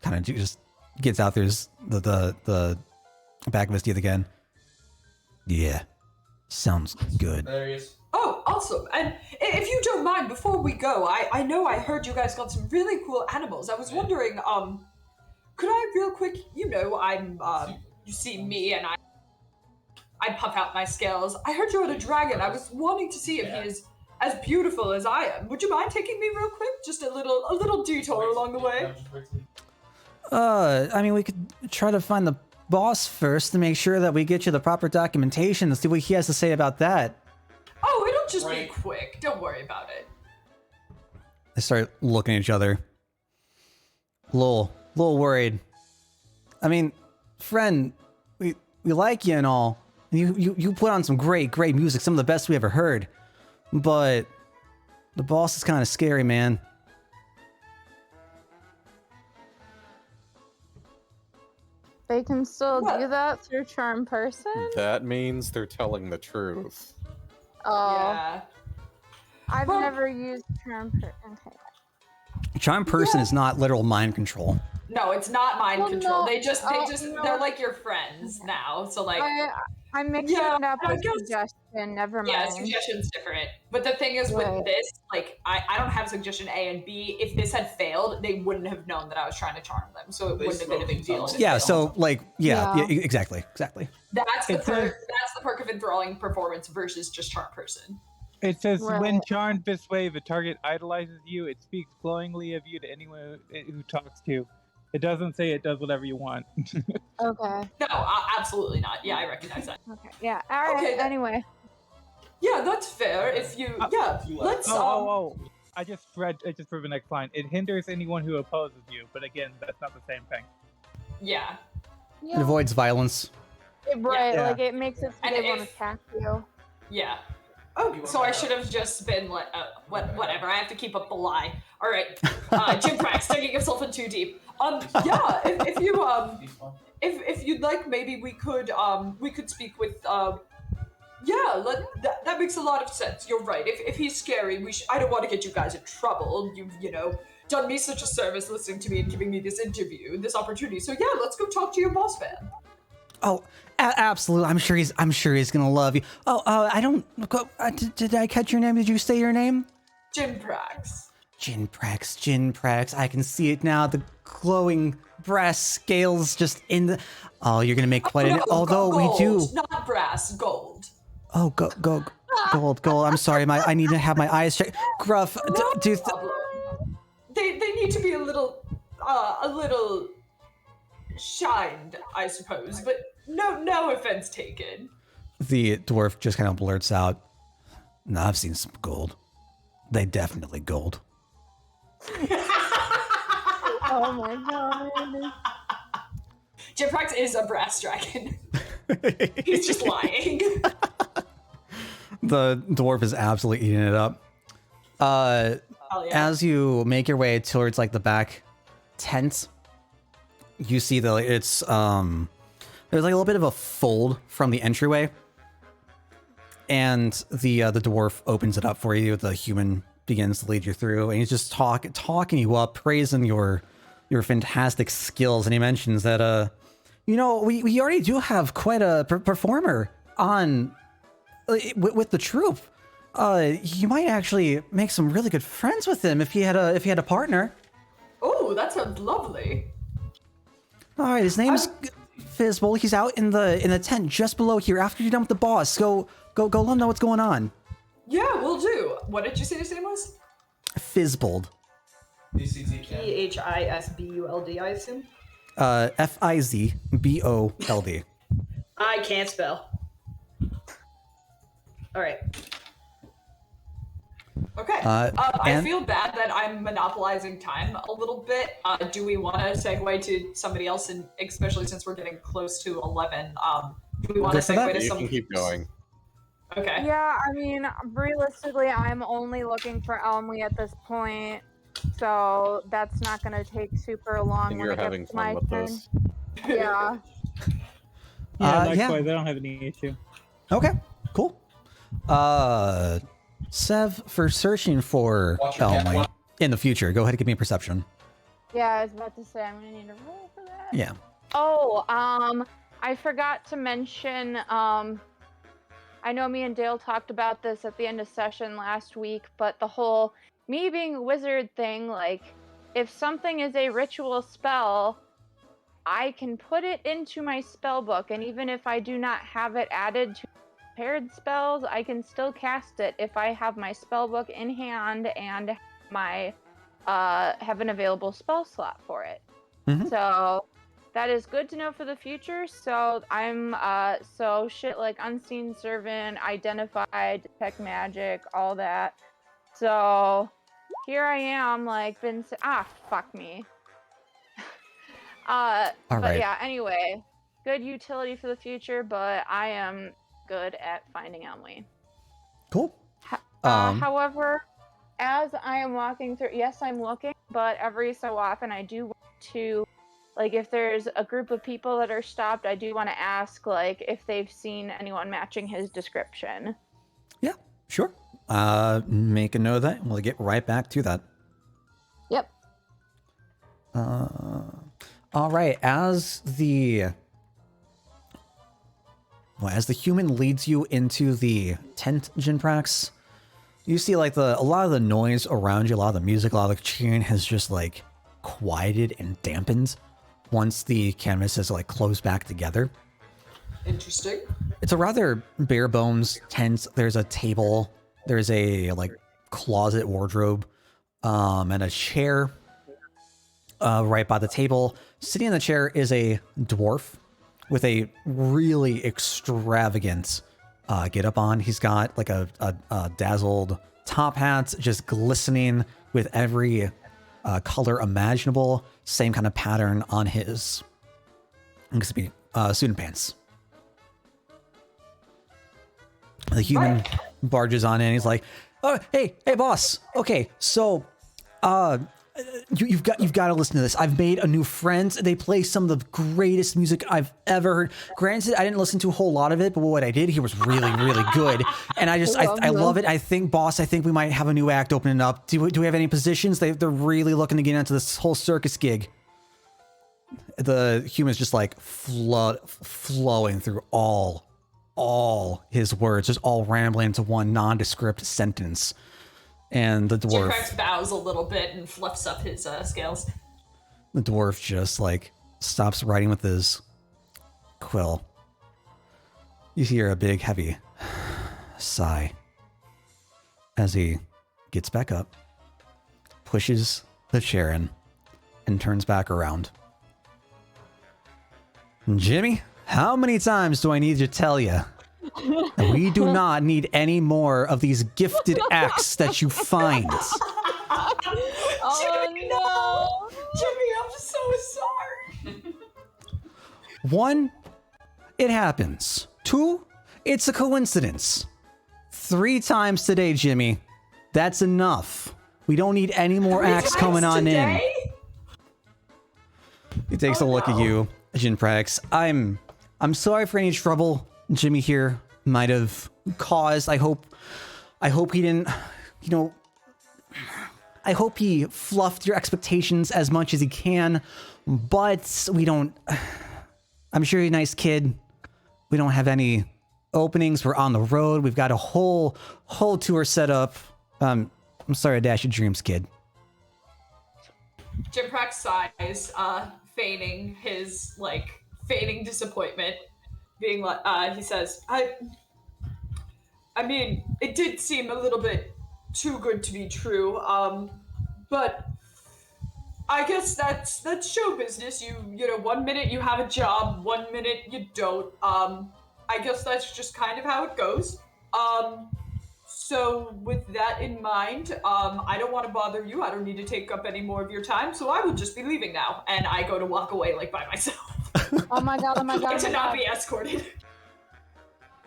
kind of just gets out there the back of his teeth again. Yeah, sounds good. There he is. Oh, awesome. And if you don't mind, before we go, I know I heard you guys got some really cool animals. I was wondering, could I real quick, I'm, you see me and I puff out my scales. I heard you had a dragon. I was wanting to see if he is as beautiful as I am. Would you mind taking me real quick? Just a little detour along the way. I mean, we could try to find the boss first to make sure that we get you the proper documentation to see what he has to say about that. Oh, it'll just Right. be quick. Don't worry about it. They start looking at each other. Little worried. I mean, friend, we like you and all. You put on some great music, some of the best we ever heard. But the boss is kind of scary, man. They can still What? do that through charm person? That means they're telling the truth. Oh, Yeah. I've Well- never used charm person. Okay. Charm person is not literal mind control. No, it's not mind Well, control. no, They just no. they're like your friends now. So like I'm mixing Yeah, it up I with guess- suggestion. Never mind. yeah, suggestion's different. But the thing is Right. with this, like I don't have suggestion A and B. If this had failed, they wouldn't have known that I was trying to charm them. So it They wouldn't have been a big deal. smoked if it Yeah, failed. so like, yeah, Yeah. exactly. that's the It says- perk of enthralling performance versus just charm person. It says, when Right. charmed this way, the target idolizes you. It speaks glowingly of you to anyone who talks to you. It doesn't say it does whatever you want. Okay. No, absolutely not. Yeah, I recognize that. Okay. Yeah. All right. Okay, that- Anyway. Yeah, that's fair. If you let's Oh. I just read for the next line. It hinders anyone who opposes you, but again, that's not the same thing. yeah. It Yeah. avoids violence. Right. Yeah. Like it makes it so And they want to if- attack you. Yeah. Oh, so I should have just been like, whatever. I have to keep up the lie. All right, Jinprax digging himself in too deep. Yeah. If you if you'd like, maybe we could speak with Yeah, that makes a lot of sense. You're right. If he's scary, I don't want to get you guys in trouble. You've done me such a service listening to me and giving me this interview, this opportunity. So yeah, let's go talk to your boss man. Oh, absolutely. I'm sure he's gonna love you. Oh, I don't. Did I catch your name? Did you say your name? Jinprax. Jinprax. I can see it now. The glowing brass scales just in the. Oh, you're gonna make quite an. No, Although gold, we do. not brass, gold. Oh, gold. I'm sorry. I need to have my eyes checked. Gruff, do Problem. They need to be a little shined, I suppose, but no offense taken. the dwarf just kind of blurts out, "No, I've seen some gold. They definitely gold." Oh my god. Jinprax is a brass dragon. He's just lying. The dwarf is absolutely eating it up. Hell yeah. As you make your way towards like the back tent, you see that it's there's like a little bit of a fold from the entryway, and the dwarf opens it up for you. The human begins to lead you through, and he's just talking you up, praising your fantastic skills, and he mentions that we already do have quite a performer on with the troupe. You might actually make some really good friends with him if he had a partner. Oh, that sounds lovely. All right, his name's Fizzbold. He's out in the tent just below here. After you're done with the boss, go let him know what's going on. Yeah, we'll do. What did you say his name was? Fizzbold. Phibuld, I assume. Fizbold. I can't spell. All right. Okay. I feel bad that I'm monopolizing time a little bit. Do we want to segue to somebody else, and especially since we're getting close to 11? Do we want to segue to some? You can keep going. Okay. Yeah, I mean, realistically, I'm only looking for Elmley at this point, so that's not going to take super long And when you're it having gets to fun my with turn. this. Yeah. Yeah, likewise, I don't have any issue. Okay, cool. Sev, for searching for Watch your Elmley cat. in the future, go ahead and give me a perception. Yeah, I was about to say, I'm going to need a roll for that. Yeah. Oh, I forgot to mention, I know me and Dale talked about this at the end of session last week, but the whole me being a wizard thing, like, if something is a ritual spell, I can put it into my spell book, and even if I do not have it added to prepared spells, I can still cast it if I have my spell book in hand and my have an available spell slot for it. Mhm. So that is good to know for the future. So I'm so shit like Unseen Servant, Identify, Detect Magic, all that. So here I am, like fuck me. All but right. yeah, anyway, good utility for the future, but I am good at finding Elmley. Cool. However, as I am walking through, yes, I'm looking, but every so often I do want to, like, if there's a group of people that are stopped, I do want to ask, like, if they've seen anyone matching his description. Yeah, sure. Make a note of that, and we'll get right back to that. Yep. All right. As the human leads you into the tent, Jinprax, you see like a lot of the noise around you, a lot of the music, a lot of the cheering has just like quieted and dampened once the canvas has like closed back together. Interesting. It's a rather bare bones tent. There's a table, there's a like closet wardrobe, and a chair right by the table. Sitting in the chair is a dwarf with a really extravagant get up on. He's got like a dazzled top hat, just glistening with every color imaginable. Same kind of pattern on his student pants. The human barges on in. He's like, "Oh, hey, boss. Okay, so, you've got to listen to this. I've made a new friend. They play some of the greatest music I've ever heard. Granted, I didn't listen to a whole lot of it, but what I did here was really, really good. And I love it. I think we might have a new act opening up. Do we have any positions? They're really looking to get into this whole circus gig." The human's just like flowing through all his words, just all rambling into one nondescript sentence. And the dwarf Jinprax bows a little bit and fluffs up his scales. The dwarf just like stops writing with his quill. You hear a big heavy sigh as he gets back up, pushes the chair in, and turns back around. "Jimmy, how many times do I need to tell you? We do not need any more of these gifted acts that you find." Oh no! Jimmy, I'm so sorry. 1, it happens. 2, it's a coincidence. 3 times today, Jimmy. That's enough. We don't need any more acts coming on in. He takes a look at you, Jinprax. I'm sorry for any trouble Jimmy here might have caused. I hope he didn't, you know, I hope he fluffed your expectations as much as he can, but we don't, I'm sure you're a nice kid. We don't have any openings. We're on the road. We've got a whole tour set up. I'm sorry to dash your dreams, kid. Jinprax sighs, feigning disappointment, being like, he says, I mean, it did seem a little bit too good to be true, but I guess that's show business. You know, 1 minute you have a job, 1 minute you don't. I guess that's just kind of how it goes. So with that in mind, I don't want to bother you. I don't need to take up any more of your time, so I will just be leaving now. And I go to walk away like by myself. Oh my god, oh my god. To not be escorted.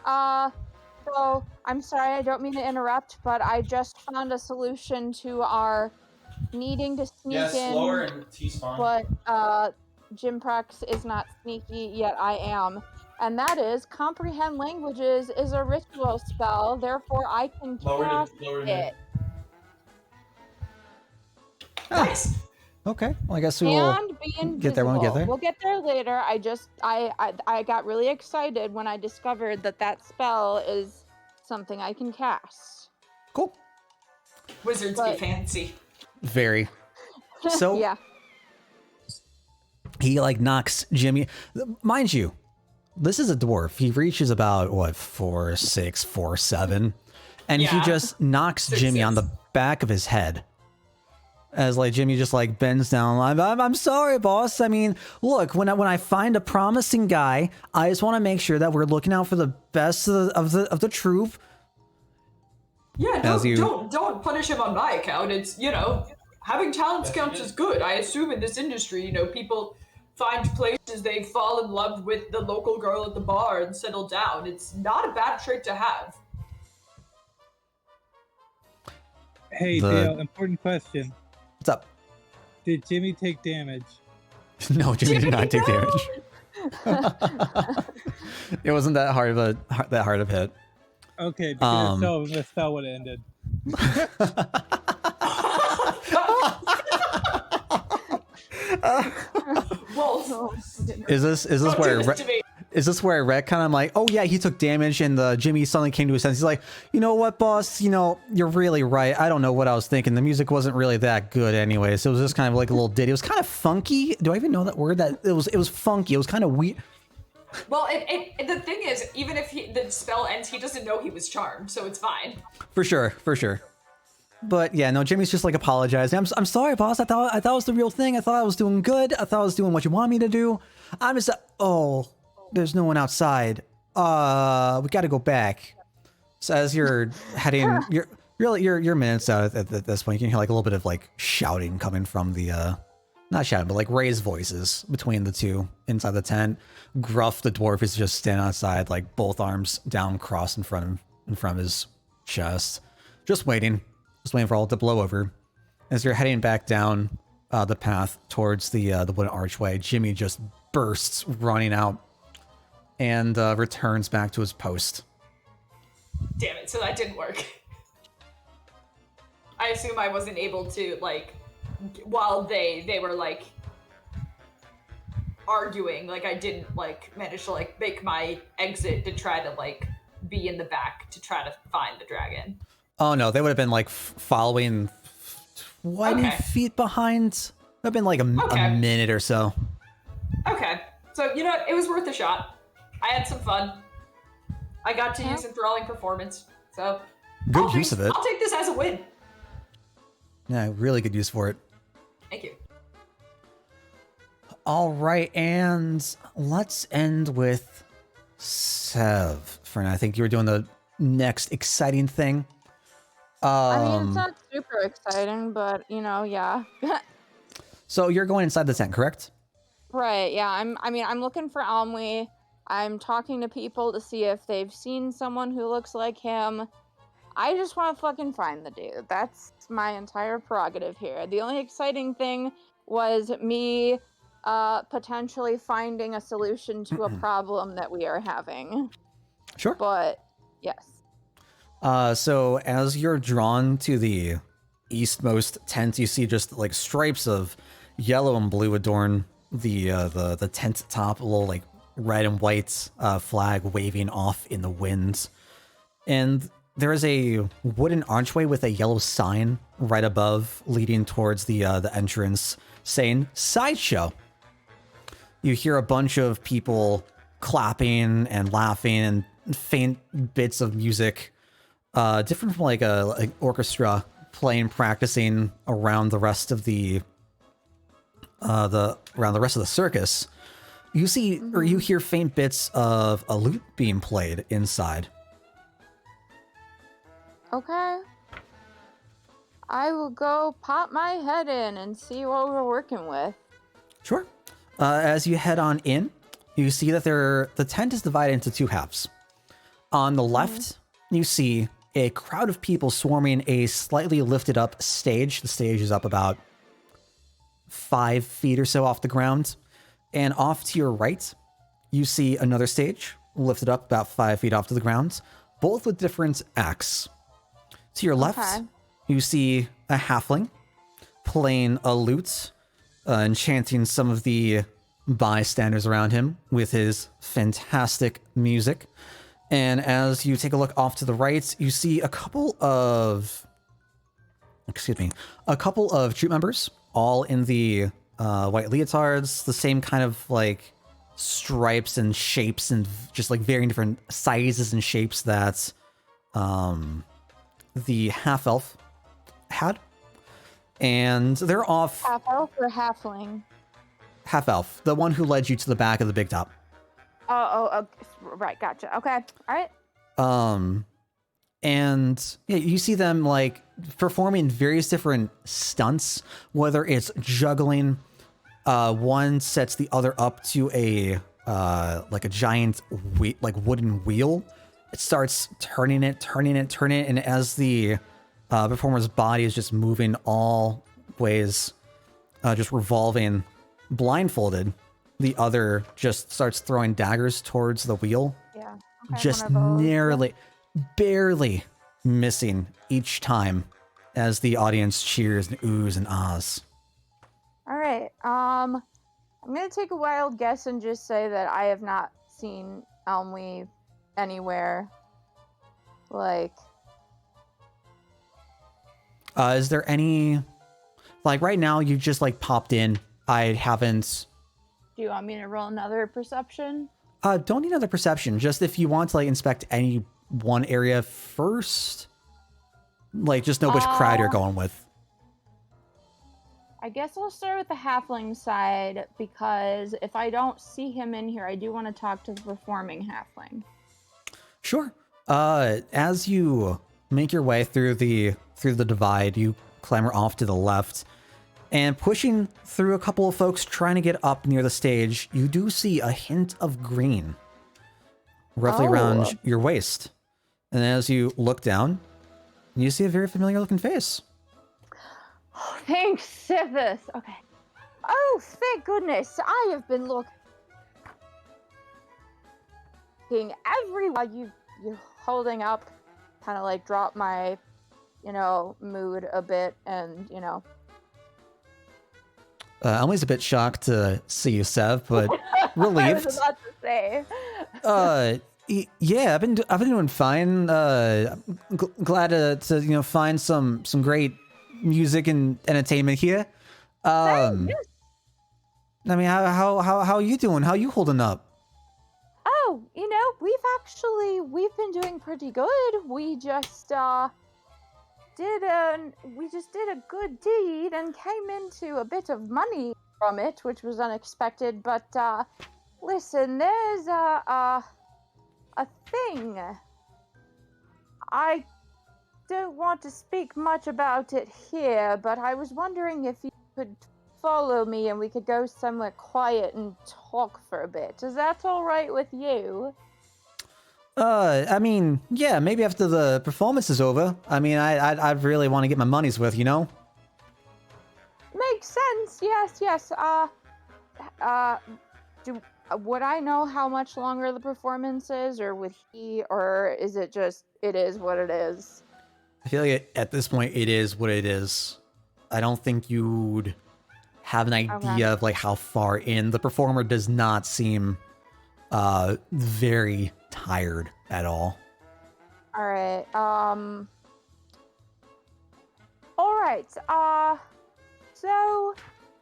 So I'm sorry, I don't mean to interrupt, but I just found a solution to our needing to sneak Yeah, in. slower and T-spawn. But Jinprax is not sneaky, yet I am. And that is, comprehend languages is a ritual spell, therefore I can cast it. Nice. Okay, well, I guess we will And be invisible. get there when we get there. We'll get there later. I got really excited when I discovered that spell is something I can cast. Cool. Wizards be fancy. Very. So Yeah. he like knocks Jimmy. Mind you, this is a dwarf. He reaches about what 4'6", 4'7", and he Yeah. just knocks 6'6". Jimmy on the back of his head. As like Jimmy just like bends down. I'm sorry, boss. I mean, look, when I find a promising guy, I just want to make sure that we're looking out for the best of the troop. Yeah, As you- don't punish him on my account. It's, you know, having talents counts is good. I assume in this industry, you know, people find places they fall in love with the local girl at the bar and settle down. It's not a bad trait to have. Hey, The- Dale, important question. What's up? Did Jimmy take damage? No, Jimmy did not take no! damage. It wasn't that hard of a hit. Okay, because so the spell would have ended. Well, Is this don't where do this to me. is this where Rhett kind of like, oh yeah, he took damage, and Jimmy suddenly came to his senses. He's like, you know what, boss? You know, you're really right. I don't know what I was thinking. The music wasn't really that good, anyway. So it was just kind of like a little ditty. It was kind of funky. Do I even know that word? That it was funky. It was kind of weird. Well, the thing is, even if the spell ends, he doesn't know he was charmed, so it's fine. For sure. But yeah, no, Jimmy's just like apologizing. I'm sorry, boss. I thought it was the real thing. I thought I was doing good. I thought I was doing what you want me to do. I'm just there's no one outside. We got to go back. So as you're heading, you're minutes out at this point. You can hear like a little bit of like shouting coming from the not shouting, but like raised voices between the two inside the tent. Gruff, the dwarf, is just standing outside, like both arms down, crossed in front of his chest, just waiting for all to blow over. As you're heading back down the path towards the wooden archway, Jimmy just bursts running out and returns back to his post. Damn it, so that didn't work. I assume I wasn't able to, like, while they were, like, arguing, like, I didn't, like, manage to, like, make my exit to try to, like, be in the back to try to find the dragon. Oh no, they would have been, like, following 20 feet behind. It would have been, like, a minute or so. Okay, so, you know what? It was worth a shot. I had some fun. I got to use enthralling performance, so... Good use of it. I'll take this as a win. Yeah, really good use for it. Thank you. All right, and let's end with Sev for now. I think you were doing the next exciting thing. I mean, it's not super exciting, but, you know, yeah. So you're going inside the tent, correct? Right, yeah. I'm looking for Almwe. I'm talking to people to see if they've seen someone who looks like him. I just want to fucking find the dude. That's my entire prerogative here. The only exciting thing was me potentially finding a solution to a problem that we are having. Sure. But yes. So as you're drawn to the eastmost tent, you see just like stripes of yellow and blue adorn the tent top, a little like red and white flag waving off in the wind. And there is a wooden archway with a yellow sign right above, leading towards the entrance, saying "Sideshow." You hear a bunch of people clapping and laughing, and faint bits of music, different from like a orchestra playing, practicing around the rest of the circus. You see, or you hear faint bits of a lute being played inside. Okay. I will go pop my head in and see what we're working with. Sure. As you head on in, you see that the tent is divided into two halves. On the left, you see a crowd of people swarming a slightly lifted up stage. The stage is up about 5 feet or so off the ground. And off to your right, you see another stage lifted up about 5 feet off to the ground, both with different acts. To your left, you see a halfling playing a lute and chanting some of the bystanders around him with his fantastic music. And as you take a look off to the right, you see a couple of troop members, all in the white leotards, the same kind of like stripes and shapes and just like varying different sizes and shapes that the half-elf had. And they're off. Half-elf or halfling? Half-elf, the one who led you to the back of the big top. Oh, right, gotcha. Okay, all right. And yeah, you see them like performing various different stunts, whether it's juggling. One sets the other up to a like a giant wooden wheel. It starts turning it, and as the performer's body is just moving all ways, just revolving, blindfolded, the other just starts throwing daggers towards the wheel. Yeah. Okay, Just barely missing each time as the audience cheers and oohs and ahs. All right. I'm gonna take a wild guess and just say that I have not seen Elmwe anywhere. Like, is there any, like right now you just like popped in? I haven't. do you want me to roll another perception? Don't need another perception. Just if you want to like inspect any one area first, like just know which crowd you're going with. I guess I'll start with the halfling side, because if I don't see him in here, I do want to talk to the performing halfling. Sure. As you make your way through the divide, you clamber off to the left, and pushing through a couple of folks trying to get up near the stage, you do see a hint of green roughly around your waist. And as you look down, you see a very familiar looking face. Oh, thanks, Sithis. Okay. Oh, thank goodness. I have been looking everywhere. You're holding up, kind of like drop my, mood a bit, and, Emily's a bit shocked to see you, Sev, but relieved. I was about to say. Yeah, I've been doing fine. Glad to find some great music and entertainment here. Yes. I mean, how are you doing? How are you holding up? Oh, we've been doing pretty good. We just did a good deed and came into a bit of money from it, which was unexpected. But listen, there's a thing. I don't want to speak much about it here, but I was wondering if you could follow me and we could go somewhere quiet and talk for a bit. Is that all right with you? I mean, yeah, maybe after the performance is over. I mean, I'd really want to get my money's worth, Makes sense. Yes. Would I know how much longer the performance is, or would he, or is it just it is what it is? I feel like at this point it is what it is. I don't think you'd have an idea of like how far in. The performer does not seem very tired at all. All right. All right. So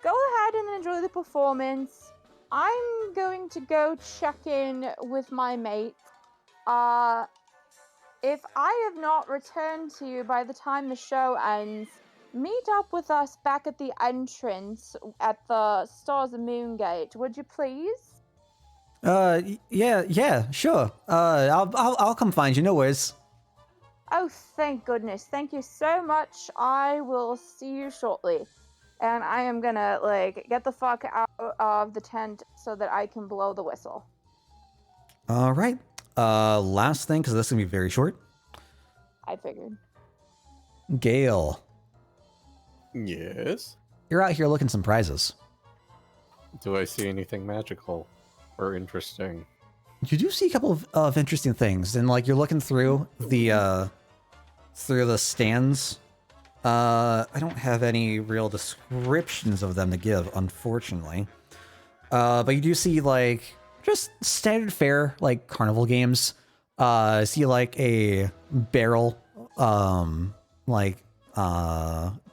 go ahead and enjoy the performance. I'm going to go check in with my mate. If I have not returned to you by the time the show ends, meet up with us back at the entrance at the Stars and Moon Gate, would you please? Yeah, sure. I'll come find you. No worries. Oh, thank goodness. Thank you so much. I will see you shortly. And I am gonna, like, get the fuck out of the tent so that I can blow the whistle. All right. Last thing, because this is gonna be very short. I figured. Gale, Yes? you're out here looking some prizes. Do I see anything magical or interesting? You do see a couple of interesting things, and like you're looking through the stands. I don't have any real descriptions of them to give, unfortunately. But you do see like just standard fare, like carnival games. See like a barrel,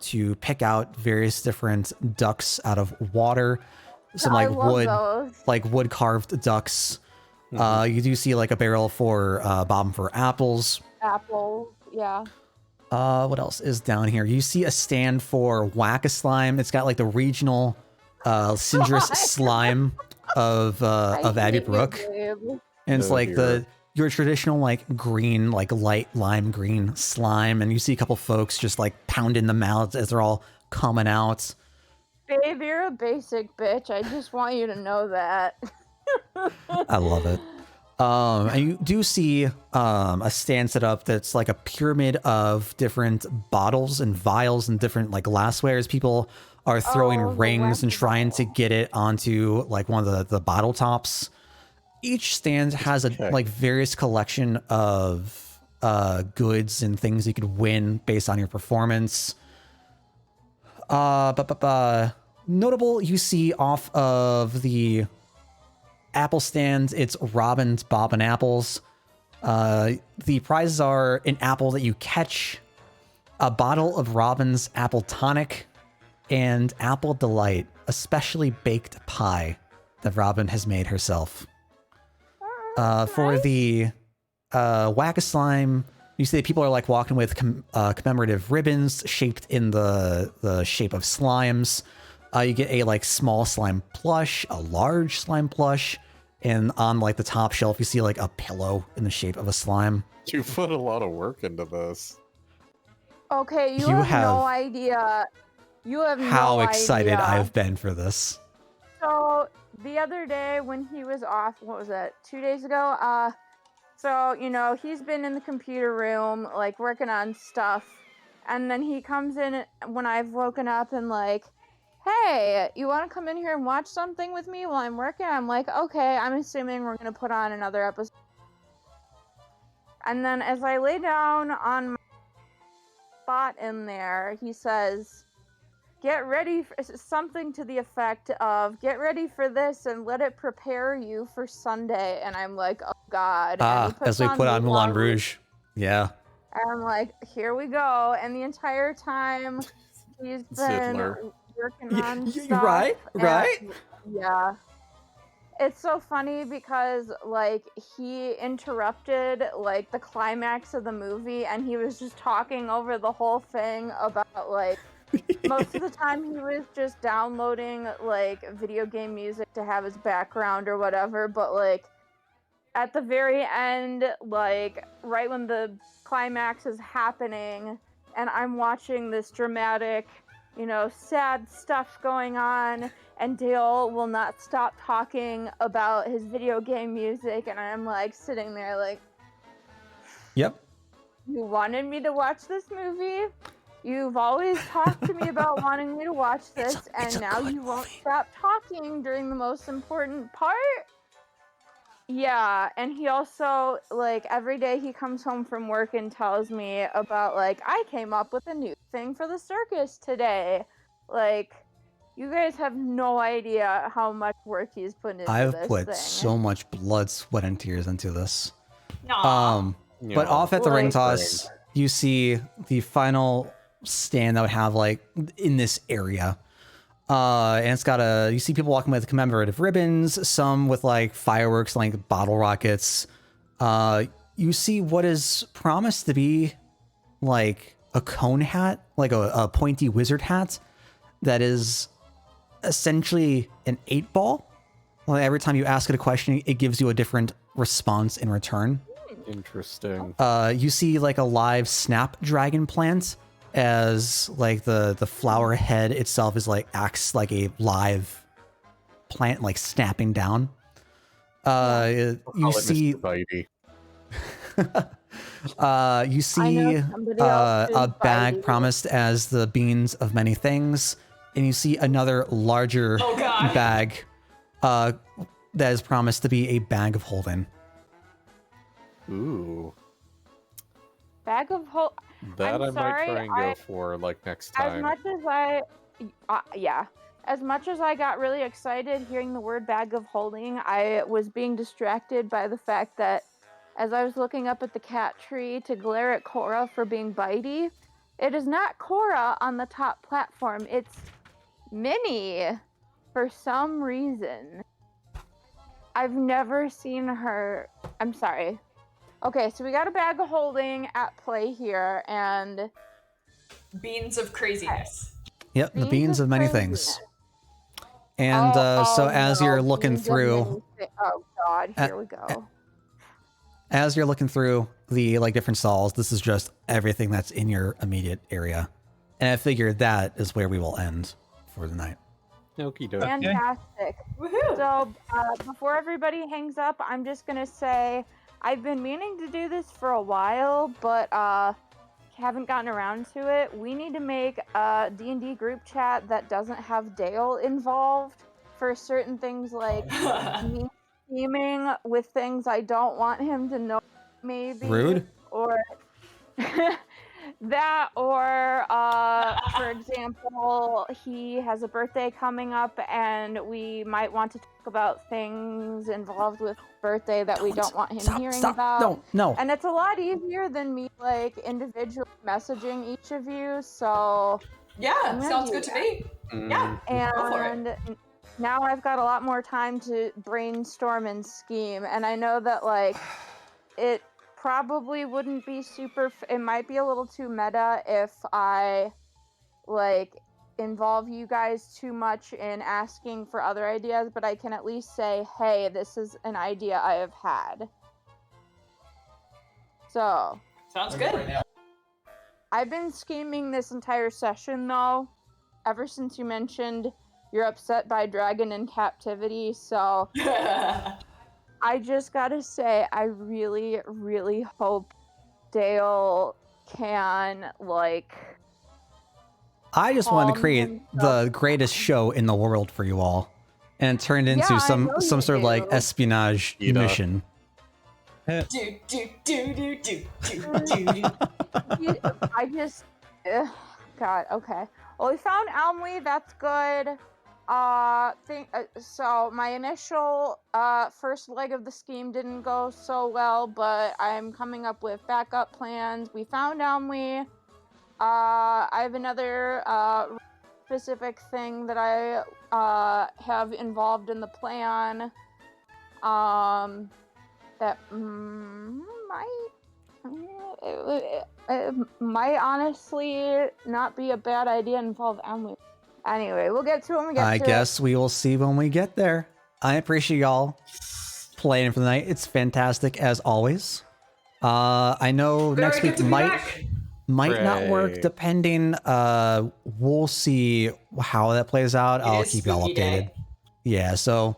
to pick out various different ducks out of water. Some I like love wood, those. like wood carved ducks. You do see like a barrel for bobbing for apples. Apple, yeah. What else is down here? You see a stand for Whack-A-Slime. It's got like the regional Cyndrus slime of Abbey Brook. And it's Oh, like dear. your traditional like green, like light lime green slime. And you see a couple folks just like pounding them out as they're all coming out. Babe, you're a basic bitch. I just want you to know that. I love it. And you do see a stand set up that's like a pyramid of different bottles and vials and different like glasswares. People are throwing Oh, the rings and wacky trying to bottle. get it onto like one of the bottle tops. Each stand has a Okay. like various collection of goods and things you could win based on your performance. Notable, you see off of the apple stand, it's Robin's Bobbin' Apples. The prizes are an apple that you catch, a bottle of Robin's Apple Tonic, and Apple Delight, a specially baked pie that Robin has made herself. For the Whack-A-Slime, you see that people are like walking with commemorative ribbons shaped in the shape of slimes. You get a like small slime plush, a large slime plush, and on like the top shelf you see like a pillow in the shape of a slime. You put a lot of work into this. Okay, you You have no have- idea. You have How no excited idea. I've been for this. So the other day when he was off, what was it, 2 days ago? So, you know, he's been in the computer room, like, working on stuff. And then he comes in when I've woken up and like, hey, you want to come in here and watch something with me while I'm working? I'm like, okay, I'm assuming we're going to put on another episode. And then as I lay down on my spot in there, he says, get ready for something to the effect of, get ready for this and let it prepare you for Sunday. And I'm like, oh God. And he puts As we put on Moulin Rouge. Yeah. And I'm like, here we go. And the entire time he's been Zidler. working on stuff. Right? and- Yeah. It's so funny because, like, he interrupted, like, the climax of the movie and he was just talking over the whole thing about, like, most of the time he was just downloading, like, video game music to have as background or whatever, but, like, at the very end, like, right when the climax is happening and I'm watching this dramatic, you know, sad stuff going on, and Dale will not stop talking about his video game music, and I'm, like, sitting there like, Yep. you wanted me to watch this movie? You've always talked to me about wanting me to watch this, It's and a now good you won't movie. stop talking during the most important part. Yeah, and he also, like, every day he comes home from work and tells me about, like, I came up with a new thing for the circus today. Like, you guys have no idea how much work he's put into I've this put thing. so much blood, sweat, and tears into this. Aw. But off at the ring Like- toss, you see the final stand that would have like in this area. And it's got you see people walking with commemorative ribbons, some with like fireworks, like bottle rockets. You see what is promised to be like a cone hat, like a pointy wizard hat that is essentially an 8-ball. Well, every time you ask it a question, it gives you a different response in return. Interesting. You see like a live snapdragon plant as like the flower head itself is like acts like a live plant, like snapping down. You Call it see Mr. Bitey. you see somebody else a is bag biting. promised as the beans of many things, and you see another larger Oh, God. bag that is promised to be a bag of holding. Ooh. Bag of whole. That I'm I sorry, might try and go for like next As time. much as as much as I got really excited hearing the word bag of holding, I was being distracted by the fact that as I was looking up at the cat tree to glare at Cora for being bitey, it is not Cora on the top platform, it's Minnie for some reason. I've never seen her. I'm sorry. Okay, so we got a bag of holding at play here, and Beans of craziness. Yep, the beans of many things. craziness. And so as no, you're looking beans of through, many oh god, here we go. as you're looking through the like different stalls, this is just everything that's in your immediate area. And I figured that is where we will end for the night. Okie dokie. Fantastic. Woohoo! So before everybody hangs up, I'm just gonna say I've been meaning to do this for a while, but haven't gotten around to it. We need to make a D&D group chat that doesn't have Dale involved for certain things, like me scheming with things I don't want him to know, maybe. Rude. Or that, or for example, he has a birthday coming up and we might want to talk about things involved with birthday that we don't want him hearing about. No. And it's a lot easier than me like individually messaging each of you, so Yeah, I'm gonna sounds do good to me. Yeah. Go for it. and now I've got a lot more time to brainstorm and scheme, and I know that like it probably wouldn't be super it might be a little too meta if I like involve you guys too much in asking for other ideas, but I can at least say, hey, this is an idea I have had. So Sounds Right good. now. I've been scheming this entire session though, ever since you mentioned you're upset by Dragon in Captivity, so I just gotta say, I really, really hope Dale can, like... I just wanted to calm create himself the greatest show in the world for you all. And it turned into Yeah, I some know sort you of like do. espionage You know. mission. do, do, do, do, do, do, do. I just... God, okay. Well, we found Elmley, that's good. So my initial first leg of the scheme didn't go so well, but I'm coming up with backup plans. We found Elmley. I have another specific thing that I have involved in the plan. That it might honestly not be a bad idea to involve Emily. Anyway, we'll get to it when we get I to guess we will see when we get there. I appreciate y'all playing for the night. It's fantastic as always. I know Very next good week to be back. might not work Hooray. depending. We'll see how that plays out. It I'll is keep y'all spooky updated. day. Yeah, so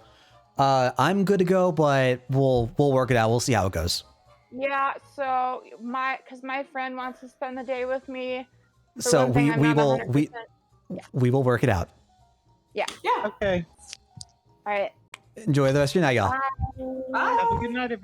I'm good to go, but we'll work it out. We'll see how it goes. Yeah, so my friend wants to spend the day with me. So one thing we I'm we not will 100%. we will work it out. Yeah. Okay. All right. Enjoy the rest of your night, y'all. Bye. Bye. Have a good night, everybody.